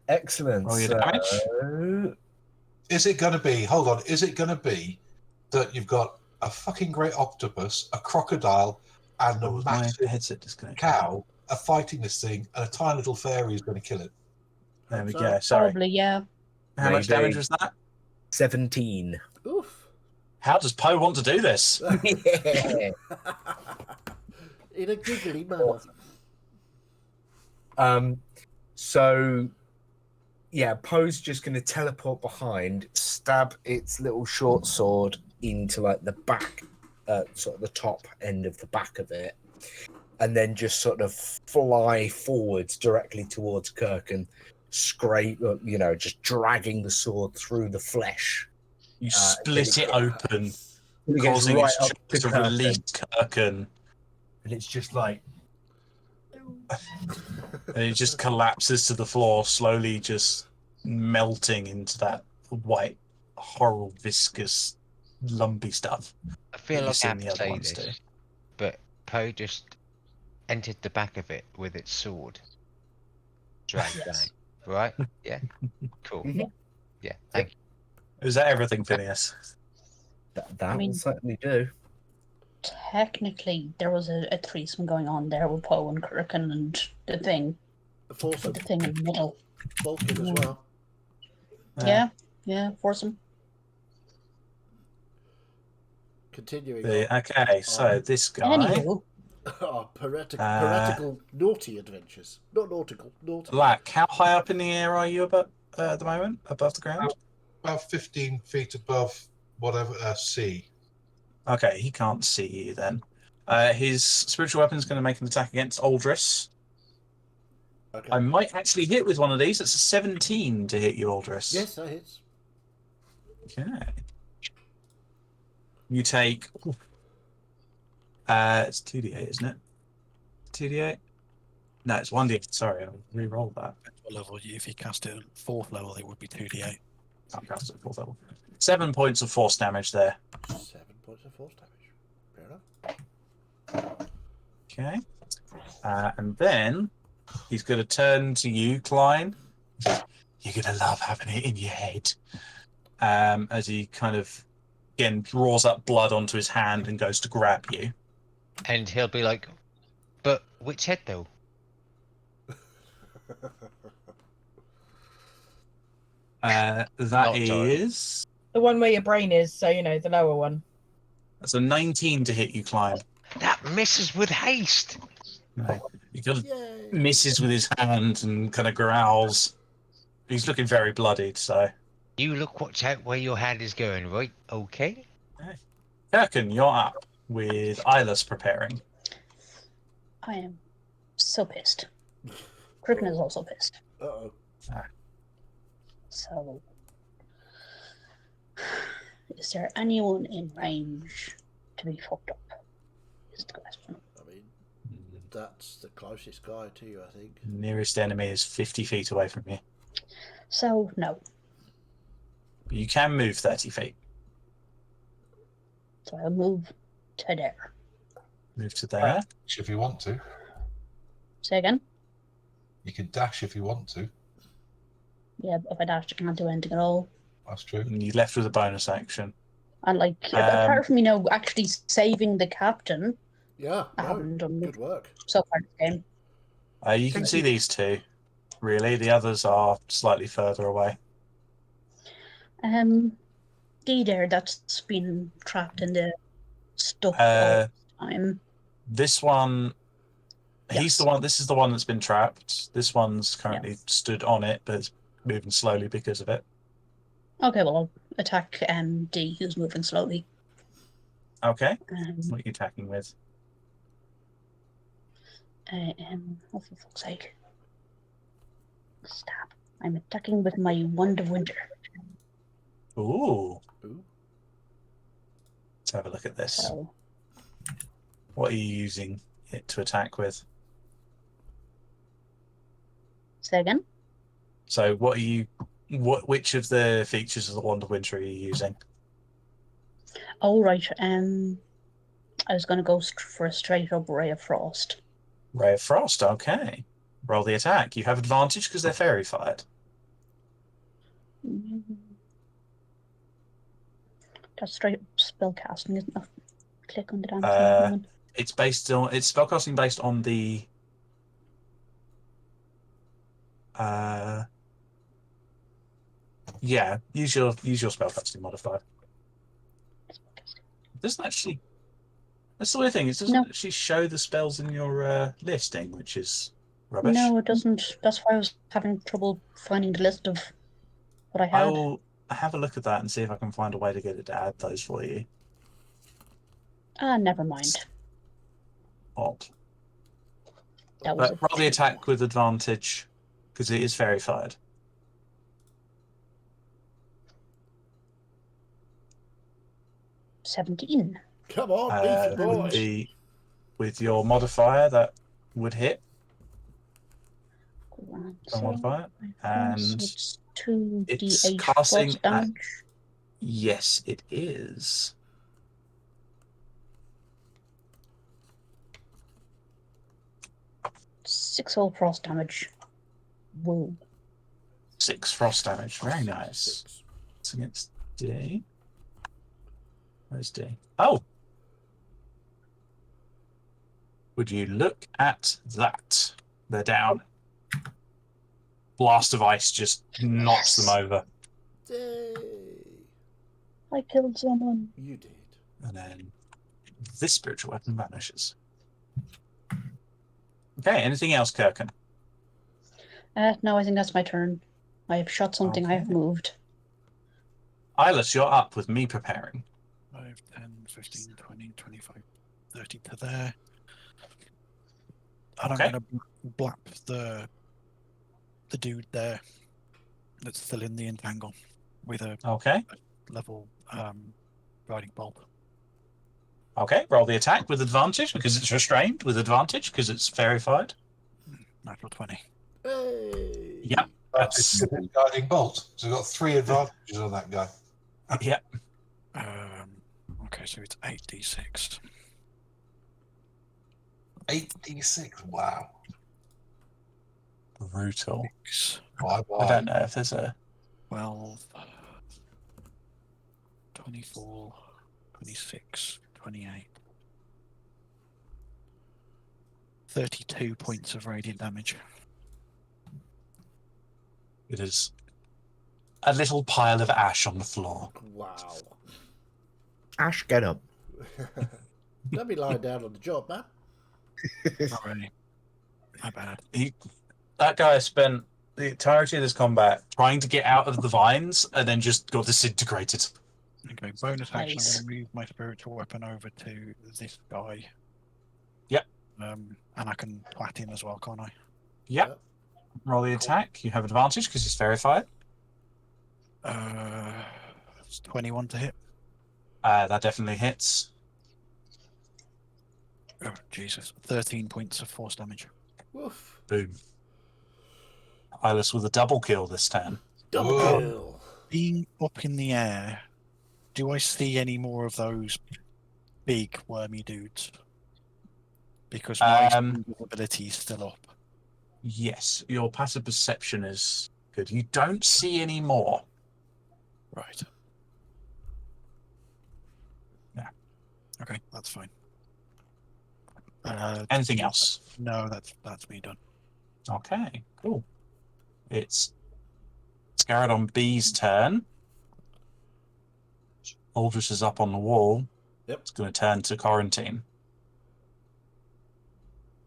Excellent. Roll your damage. Is it going to be, hold on, is it going to be that you've got a fucking great octopus, a crocodile, and a Oh, my massive headset disconnected. cow are fighting this thing, and a tiny little fairy is going to kill it? There we So, go. Sorry. Probably, yeah. How much Maybe. damage was that? 17. Oof. How does Poe want to do this? Yeah. In a giggly manner. So, yeah, Poe's just going to teleport behind, stab its little short sword into like the back, sort of the top end of the back of it, and then just sort of fly forwards directly towards Kirk and scrape, just dragging the sword through the flesh. You split it open, It gets causing right its up jaws to Kirk, release Kirken. and it's just like, And it just collapses to the floor, slowly just melting into that white, horrible, viscous, lumpy stuff. I feel You've like I seen have the to other say ones this, do. but Poe just entered the back of it with its sword. Dragged Yes. down. Right? Yeah. Cool. Mhm. Yeah. Thank you. Is that everything, Phineas? that mean- will certainly do. Technically, there was a threesome going on there with Poe and Kirken and the thing, The foursome. with the thing in the middle. Vulcan as well. Yeah, foursome. Continuing Okay, so this guy. Anywho, our piratical naughty adventures. Not nautical, naughty. Black, how high up in the air are you about at the moment? Above the ground? About 15 feet above whatever, sea. Okay, he can't see you then. His spiritual weapon is going to make an attack against Aldris. Okay. I might actually hit with one of these. It's a 17 to hit you, Aldris. Yes, that hits. Okay. You take. It's 2d8, isn't it? 2d8? No, it's 1d8. Sorry, I'll re-roll that. What level? If you cast it at 4th level, it would be 2d8. Can't cast it at 4th level. 7 points of force damage there. 7 points of force damage. Fair enough. Okay. And then he's going to turn to you, Klein. You're going to love having it in your head. As he kind of, again, draws up blood onto his hand and goes to grab you. And he'll be like, "But which head though?" That Not is... The one where your brain is, so the lower one. That's a 19 to hit you, Klein. That misses with haste. No. He kind of Yay. misses with his hand and kind of growls. He's looking very bloodied, so... You look watch out where your hand is going, right? Okay. Kirken, you're up with Ilas preparing. I am so pissed. Kirken is also pissed. Uh-oh. So, is there anyone in range to be fucked up? Is the question. I mean, that's the closest guy to you, I think. Nearest enemy is 50 feet away from you. So, no. But you can move 30 feet. So I'll move to there. Move to there. If you want to. Say again? You can dash if you want to. Yeah, if I dash, I can't do anything at all. That's true. And you left with a bonus action. And like, apart from actually saving the captain, Yeah, I haven't done good work. so far this game. You can see these two. Really, the others are slightly further away. Guy there, that's been trapped in the stuff all the time. This one, he's Yes. the one. This is the one that's been trapped. This one's currently stood on it, but it's moving slowly because of it. Okay, well, I'll attack D, who's moving slowly. Okay. What are you attacking with? Oh, for fuck's sake. Stab. I'm attacking with my Wand of Winter. Ooh. Let's have a look at this. So, What are you using it to attack with? say again? So, what are you? Which of the features of the Wand of Winter are you using? Oh, right. I was going to go for a straight up Ray of Frost. Ray of Frost. Okay. Roll the attack. You have advantage because they're fairy fired. That's straight up spell casting, isn't it? Click on the damage. It's spellcasting based on the. Yeah, use your spellcasting modifier. It doesn't actually. That's the weird thing. It doesn't actually show the spells in your listing, which is rubbish. No, it doesn't. That's why I was having trouble finding the list of what I had. I will have a look at that and see if I can find a way to get it to add those for you. Never mind. Odd. That was roll the attack with advantage because it is fairy fired. $17. Come on, beefy boy. With your modifier, that would hit. So Modifier, and it's 2d8 it's casting frost damage. Yes, it is. Six whole frost damage. Whoa. 6 frost damage. Very nice. It's against D. Where's D? Oh! Would you look at that? They're down. Blast of ice just knocks them over. Yay. I killed someone. You did. And then this spiritual weapon vanishes. Okay, anything else, Kirkin? No, I think that's my turn. I have shot something, I have moved. Eyeless, you're up with me preparing. 5, 10, 15, 20, 25, 30 to there. And Okay. I'm going to blap the dude there that's still in the entangle with a level riding bolt. Okay, roll the attack with advantage because it's restrained, with advantage because it's fairy fired. Natural 20. Hey. Yep. That's guiding bolt. So we've got 3 advantages on that guy. Yep. Okay, so it's 8d6. 8d6. Wow. Brutal. Bye. I don't know if there's a 12, 24, 26, 28. 32 points of radiant damage. It is a little pile of ash on the floor. Wow. Ash, get up. Don't be lying down on the job, man. Not really. My bad. That guy spent the entirety of this combat trying to get out of the vines and then just got disintegrated. Okay, bonus action. Nice. I'm going to move my spiritual weapon over to this guy. Yep. And I can twat him as well, can't I? Yep. Roll the attack. You have advantage because it's verified. It's 21 to hit. That definitely hits. Oh, Jesus. 13 points of force damage. Woof. Boom. Eyeless with a double kill this turn. Double kill. Being up in the air, do I see any more of those big wormy dudes? Because my ability is still up. Yes, your passive perception is good. You don't see any more. Right. Yeah. Okay, that's fine. Anything else? No, that's me done. Okay, cool. It's Scaradon B's turn. Aldrich is up on the wall. Yep. It's going to turn to Quarantine.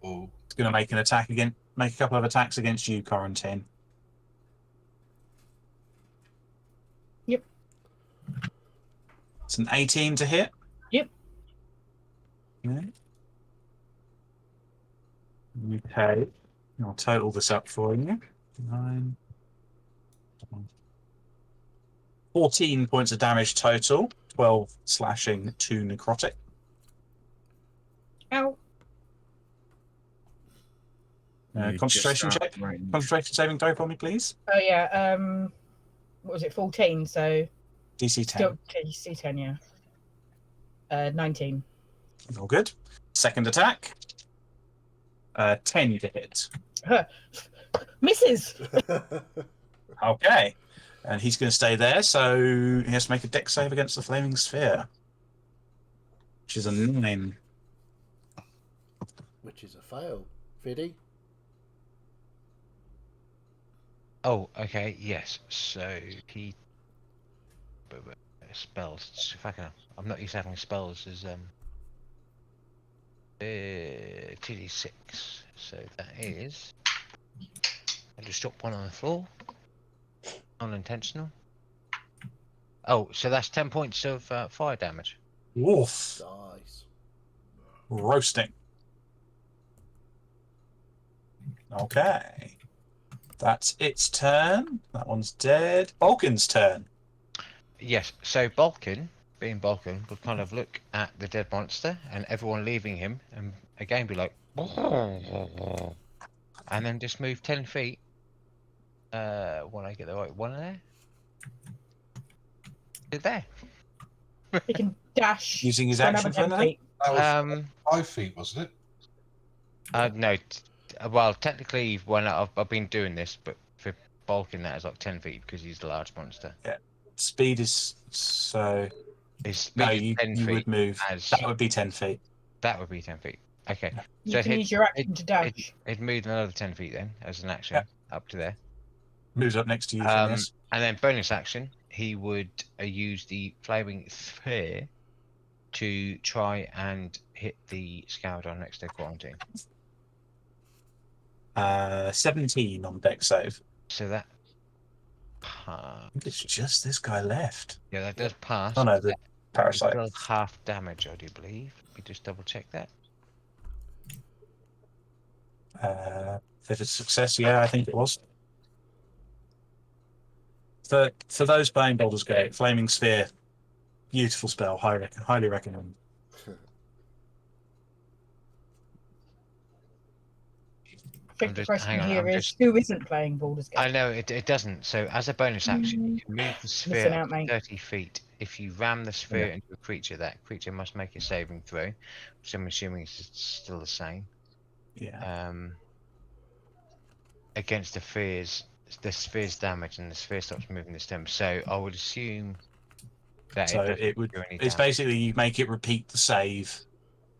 Oh, It's going to make an attack again. Make a couple of attacks against you, Quarantine. Yep. It's an 18 to hit. Yep. Okay. I'll total this up for you. 9, 14 points of damage total. 12 slashing, 2 necrotic. Ow. You Concentration just check. start writing- Concentration saving throw for me, please. Oh yeah. What was it? 14. So DC 10. still DC 10. Yeah. 19. All good. Second attack. 10 to hit. Misses. Okay. And he's going to stay there, so he has to make a dex save against the flaming sphere. Which is a 9. Which is a fail. Fiddy? Oh, okay, yes. So he spells. I'm not used to having spells as 2d6. So that is. I just dropped one on the floor. Unintentional. Oh, so that's 10 points of fire damage. Wolf. Nice. Roasting. Okay. That's its turn. That one's dead. Balkan's turn. Yes, so Balkan, being Balkan, would kind of look at the dead monster and everyone leaving him and again be like, and then just move 10 feet. When I get the right one there. To there. He can dash. Using his for action another for 10 anything? feet. that was 5 feet, wasn't it? No. Well, technically, when I've been doing this, but for Balkan, that is like 10 feet because he's the large monster. Speed is so. His speed No, is you 10 would feet. move. As That would be 10 feet. that would be 10 feet. Okay. You So can use your action to dash. It'd move another 10 feet then as an action up to there. Moves up next to you, yes. And then bonus action, he would use the flaming sphere to try and hit the Scaradon next to Quarantine. 17 on dex save. So that It's just this guy left. yeah, that does pass. Oh no, the It's parasite. still half damage, I do believe. Let me just double check that. If it's a success, yeah, I think it was. For those playing Baldur's Gate, Flaming Sphere, beautiful spell, highly recommend. I think I'm the just- question hang on, here I'm is just- who isn't playing Baldur's Gate? I know it doesn't. So as a bonus action, you can move the sphere Listen up out, to mate. 30 feet. If you ram the sphere into a creature, that creature must make a saving throw, which I'm assuming is still the same. Yeah. Against the sphere's damage, and the sphere stops moving the stem. So I would assume that So doesn't it would. do any It's damage. basically you make it repeat the save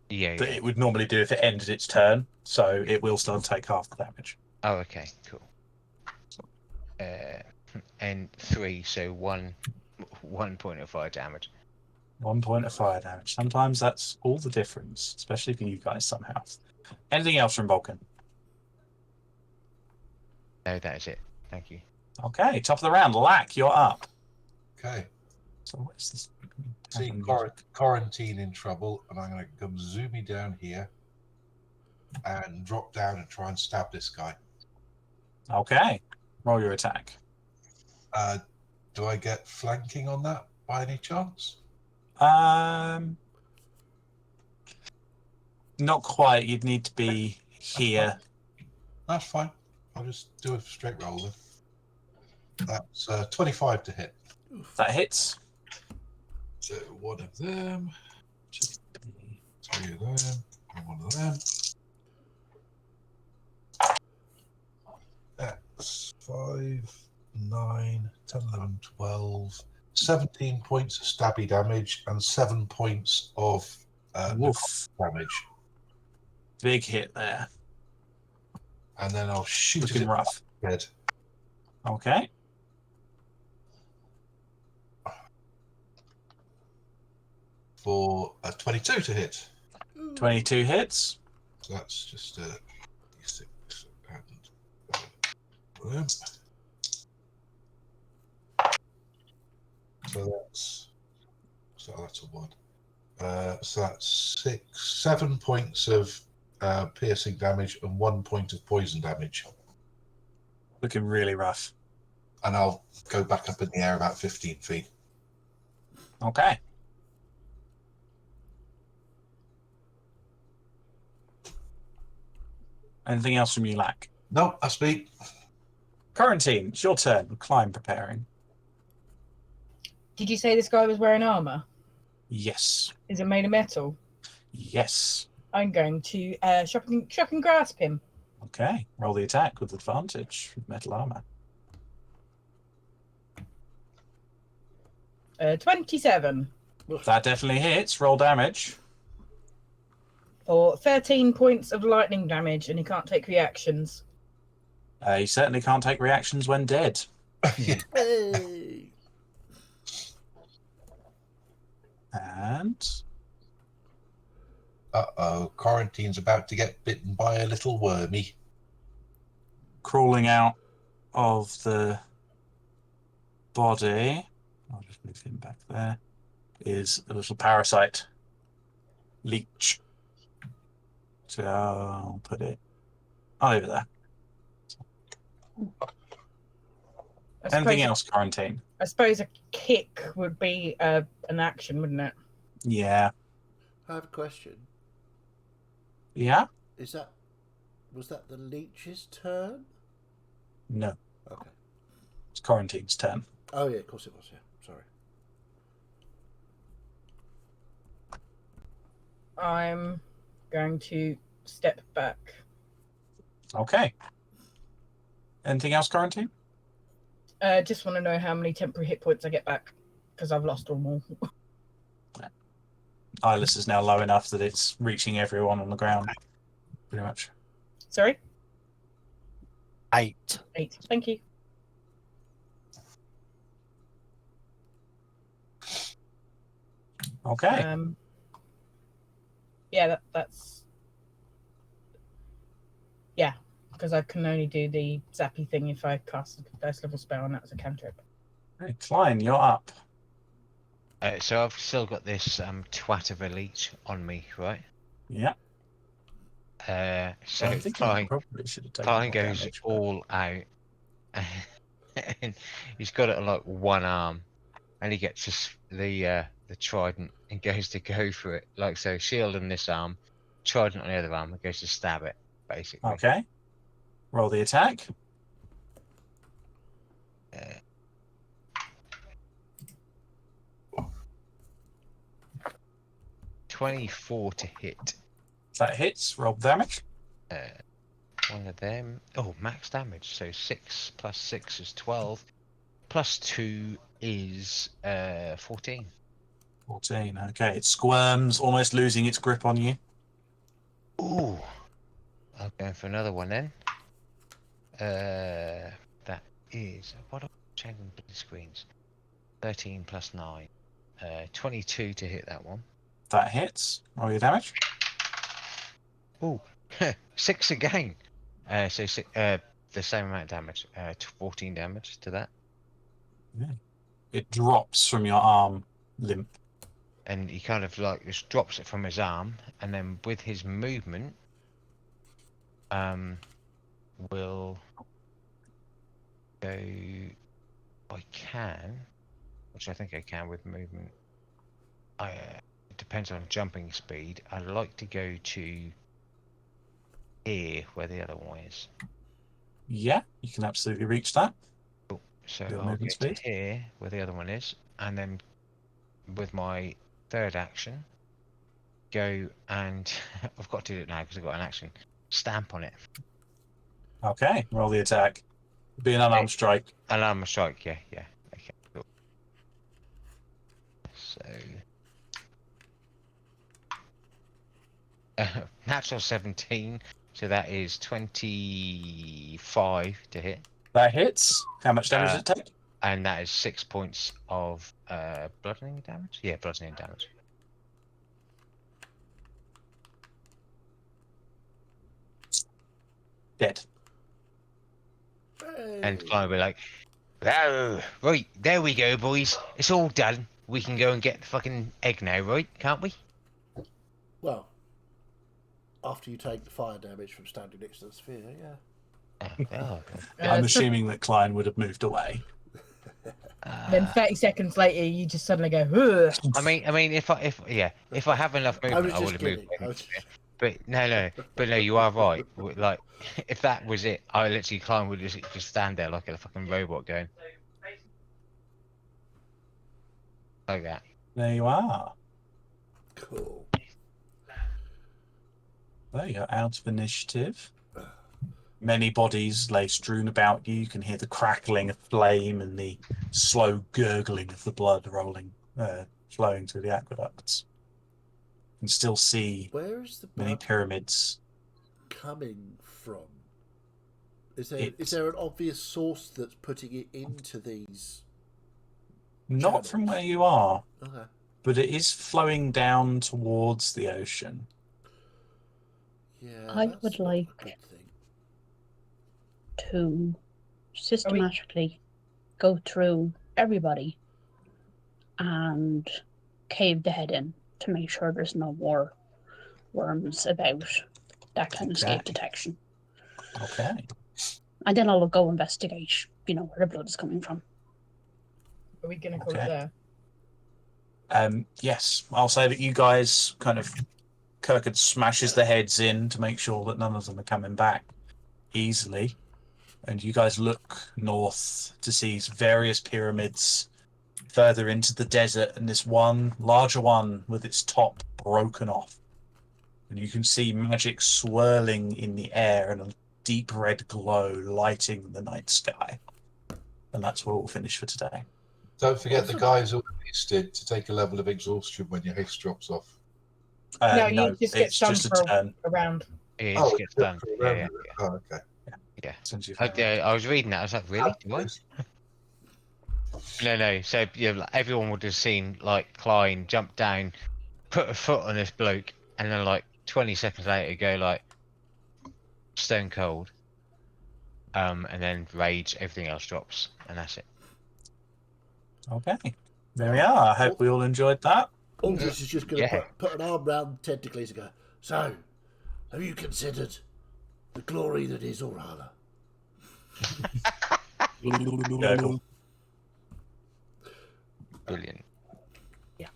Yeah. that it would normally do if it ended its turn. So it will still take half the damage. Oh, okay, cool. And 3, so one point of fire damage. 1 point of fire damage. Sometimes that's all the difference, especially for you guys somehow. Anything else from Vulcan? No, that is it. Thank you. Okay, top of the round. Lack, you're up. Okay. So what's this? See, quarantine in trouble, and I'm going to come zoomy down here and drop down and try and stab this guy. Okay, roll your attack. Do I get flanking on that by any chance? Not quite. You'd need to be here. That's fine. I'll just do a straight roll then. That's 25 to hit. That hits. So one of them, 3 of them, and one of them. 5, 9, 10, 11, 12, 17 points of stabby damage and 7 points of Woof. damage. Big hit there. And then I'll shoot Looking it rough. head. Okay. For a 22 to hit. 22 hits. So that's just a d6 and boom. So that's a 1. So that's 7 points of piercing damage and 1 point of poison damage. Looking really rough. And I'll go back up in the air about 15 feet. Okay. Anything else from you, Lack? No, that's me. Quarantine, it's your turn. Climb preparing. Did you say this guy was wearing armor? Yes. Is it made of metal? Yes. I'm going to shock and grasp him. Okay. Roll the attack with advantage with metal armor. 27 That definitely hits. Roll damage. for 13 points of lightning damage, and he can't take reactions. You certainly can't take reactions when dead. Hey. And Uh-oh, Quarantine's about to get bitten by a little wormy. crawling out of the body, I'll just move him back there, is a little parasite. Leech. So I'll put it over there. Anything else, Quarantine? I suppose a kick would be an action, wouldn't it? Yeah. I have a question. Yeah? Was that the leech's turn? No. Okay. It's Quarantine's turn. Oh yeah, of course it was. Yeah, sorry. I'm going to step back. Okay. Anything else, Quarantine? Just want to know how many temporary hit points I get back, because I've lost them all. Eyeless is now low enough that it's reaching everyone on the ground. Pretty much. Sorry? 8. 8. Thank you. Okay. Yeah, that's... Yeah, because I can only do the zappy thing if I cast a first level spell, and that was a cantrip. Hey, Klein, you're up. So I've still got this twat of a leech on me, right? Yeah. So I think Klein probably should have taken more goes damage, but- all out, and he's got it on like one arm, and he gets the trident and goes to go for it, like so. Shield on this arm, trident on the other arm, and goes to stab it, basically. Okay. Roll the attack. 24 to hit. That hits. Roll damage. One of them. Oh, max damage. So 6 plus 6 is 12. Plus 2 is 14. 14. Okay. It squirms, almost losing its grip on you. Ooh. I'm going for another one then. That is. What am I changing the screens? 13 plus 9. 22 to hit that one. That hits. Roll your damage. Ooh. 6 again. So the same amount of damage. 14 damage to that. Yeah. It drops from your arm, limp. And he kind of like just drops it from his arm, and then with his movement, will go. I can, which I think I can with movement. It depends on jumping speed. I'd like to go to here where the other one is. Yeah, you can absolutely reach that. Cool. So Your I'll go movement to speed. here where the other one is, and then with my third action, go and I've got to do it now because I've got an action. Stamp on it. Okay. Roll the attack. Be an unarmed strike. Alarm strike, yeah. Okay, cool. So natural 17, so that is 25 to hit. That hits. How much damage does it take? And that is 6 points of bludgeoning damage? Yeah, bludgeoning damage. Dead. And Klein will be like, oh, right, there we go, boys. It's all done. We can go and get the fucking egg now, right? Can't we? Well, after you take the fire damage from standing next to the sphere, yeah. Oh, I'm assuming that Klein would have moved away. Then 30 seconds later, you just suddenly go, ugh. I mean, if I have enough movement, I would have moved. But no, you are right. Like, if that was it, I literally Klein would just stand there like a fucking robot going like that. There you are. Cool. There you go, out of initiative. Many bodies lay strewn about you. You can hear the crackling of flame and the slow gurgling of the blood flowing through the aqueducts. You can still see Where is the many blood pyramids. coming from? Is there an obvious source that's putting it into these? Not from where you are, Okay. but it is flowing down towards the ocean. Yeah. I that's would not a like good thing. to systematically go through everybody and cave the head in to make sure there's no more worms about, that kind of escape detection. Okay. And then I'll go investigate, where the blood is coming from. Are we going to call it Okay. there? Yes, I'll say that you guys Kirkwood smashes the heads in to make sure that none of them are coming back easily. And you guys look north to see various pyramids further into the desert, and this one, larger one, with its top broken off. And you can see magic swirling in the air and a deep red glow lighting the night sky. And that's where we'll finish for today. Don't forget the guys who hasted to take a level of exhaustion when your haste drops off. No, you just get it's stunned just a for turn. a round. It Oh, gets done. Yeah. Oh, okay. I was reading that. I was like, really? What? No. So like, everyone would have seen like Klein jump down, put a foot on this bloke, and then like 20 seconds later go like stone cold. And then rage. Everything else drops, and that's it. Okay. There we are. I hope we all enjoyed that. Aldrich is just going to put an arm round Tentacles and go, so, have you considered the glory that is Orhala? Gurgle. Brilliant. Yeah.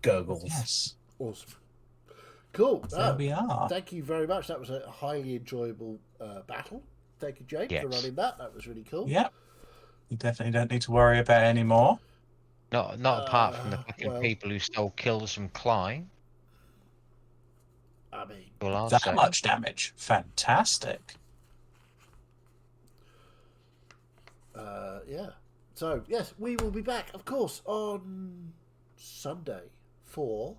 Gurgles. Yes. Awesome. Cool. There we are. Thank you very much. That was a highly enjoyable battle. Thank you, Jake, for running that. That was really cool. Yeah. You definitely don't need to worry about it anymore. Not apart from the fucking people who stole kills from Klein. I mean, that much damage. Fantastic. Yeah. So, yes, we will be back, of course, on Sunday for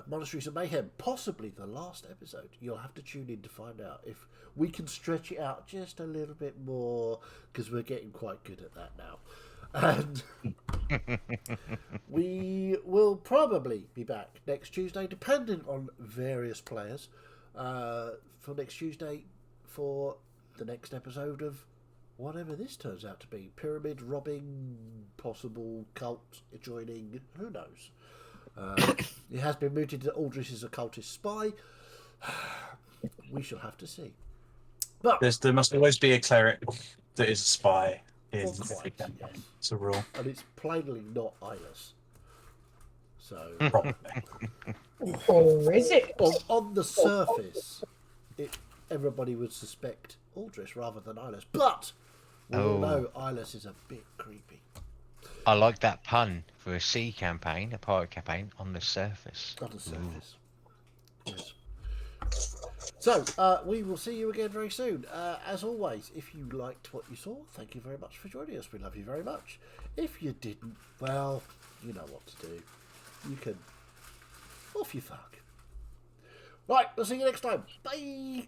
Monasteries of Mayhem. Possibly the last episode. You'll have to tune in to find out if we can stretch it out just a little bit more, because we're getting quite good at that now. And we will probably be back next Tuesday, depending on various players, for next Tuesday for the next episode of whatever this turns out to be. Pyramid robbing, possible cult joining, who knows. It has been mooted that Aldrich is a cultist spy. We shall have to see. But there must always be a cleric that is a spy in quite, every campaign. yes. It's a rule. And it's plainly not Eyeless. So Probably. Or is it? on the surface, everybody would suspect Aldrich rather than Eyeless. But we all know Eyeless is a bit creepy. I like that pun for a sea campaign, a pirate campaign, on the surface. On the surface. Yes. So, we will see you again very soon. As always, if you liked what you saw, thank you very much for joining us. We love you very much. If you didn't, well, you know what to do. You can... off you fuck. Right, we'll see you next time. Bye!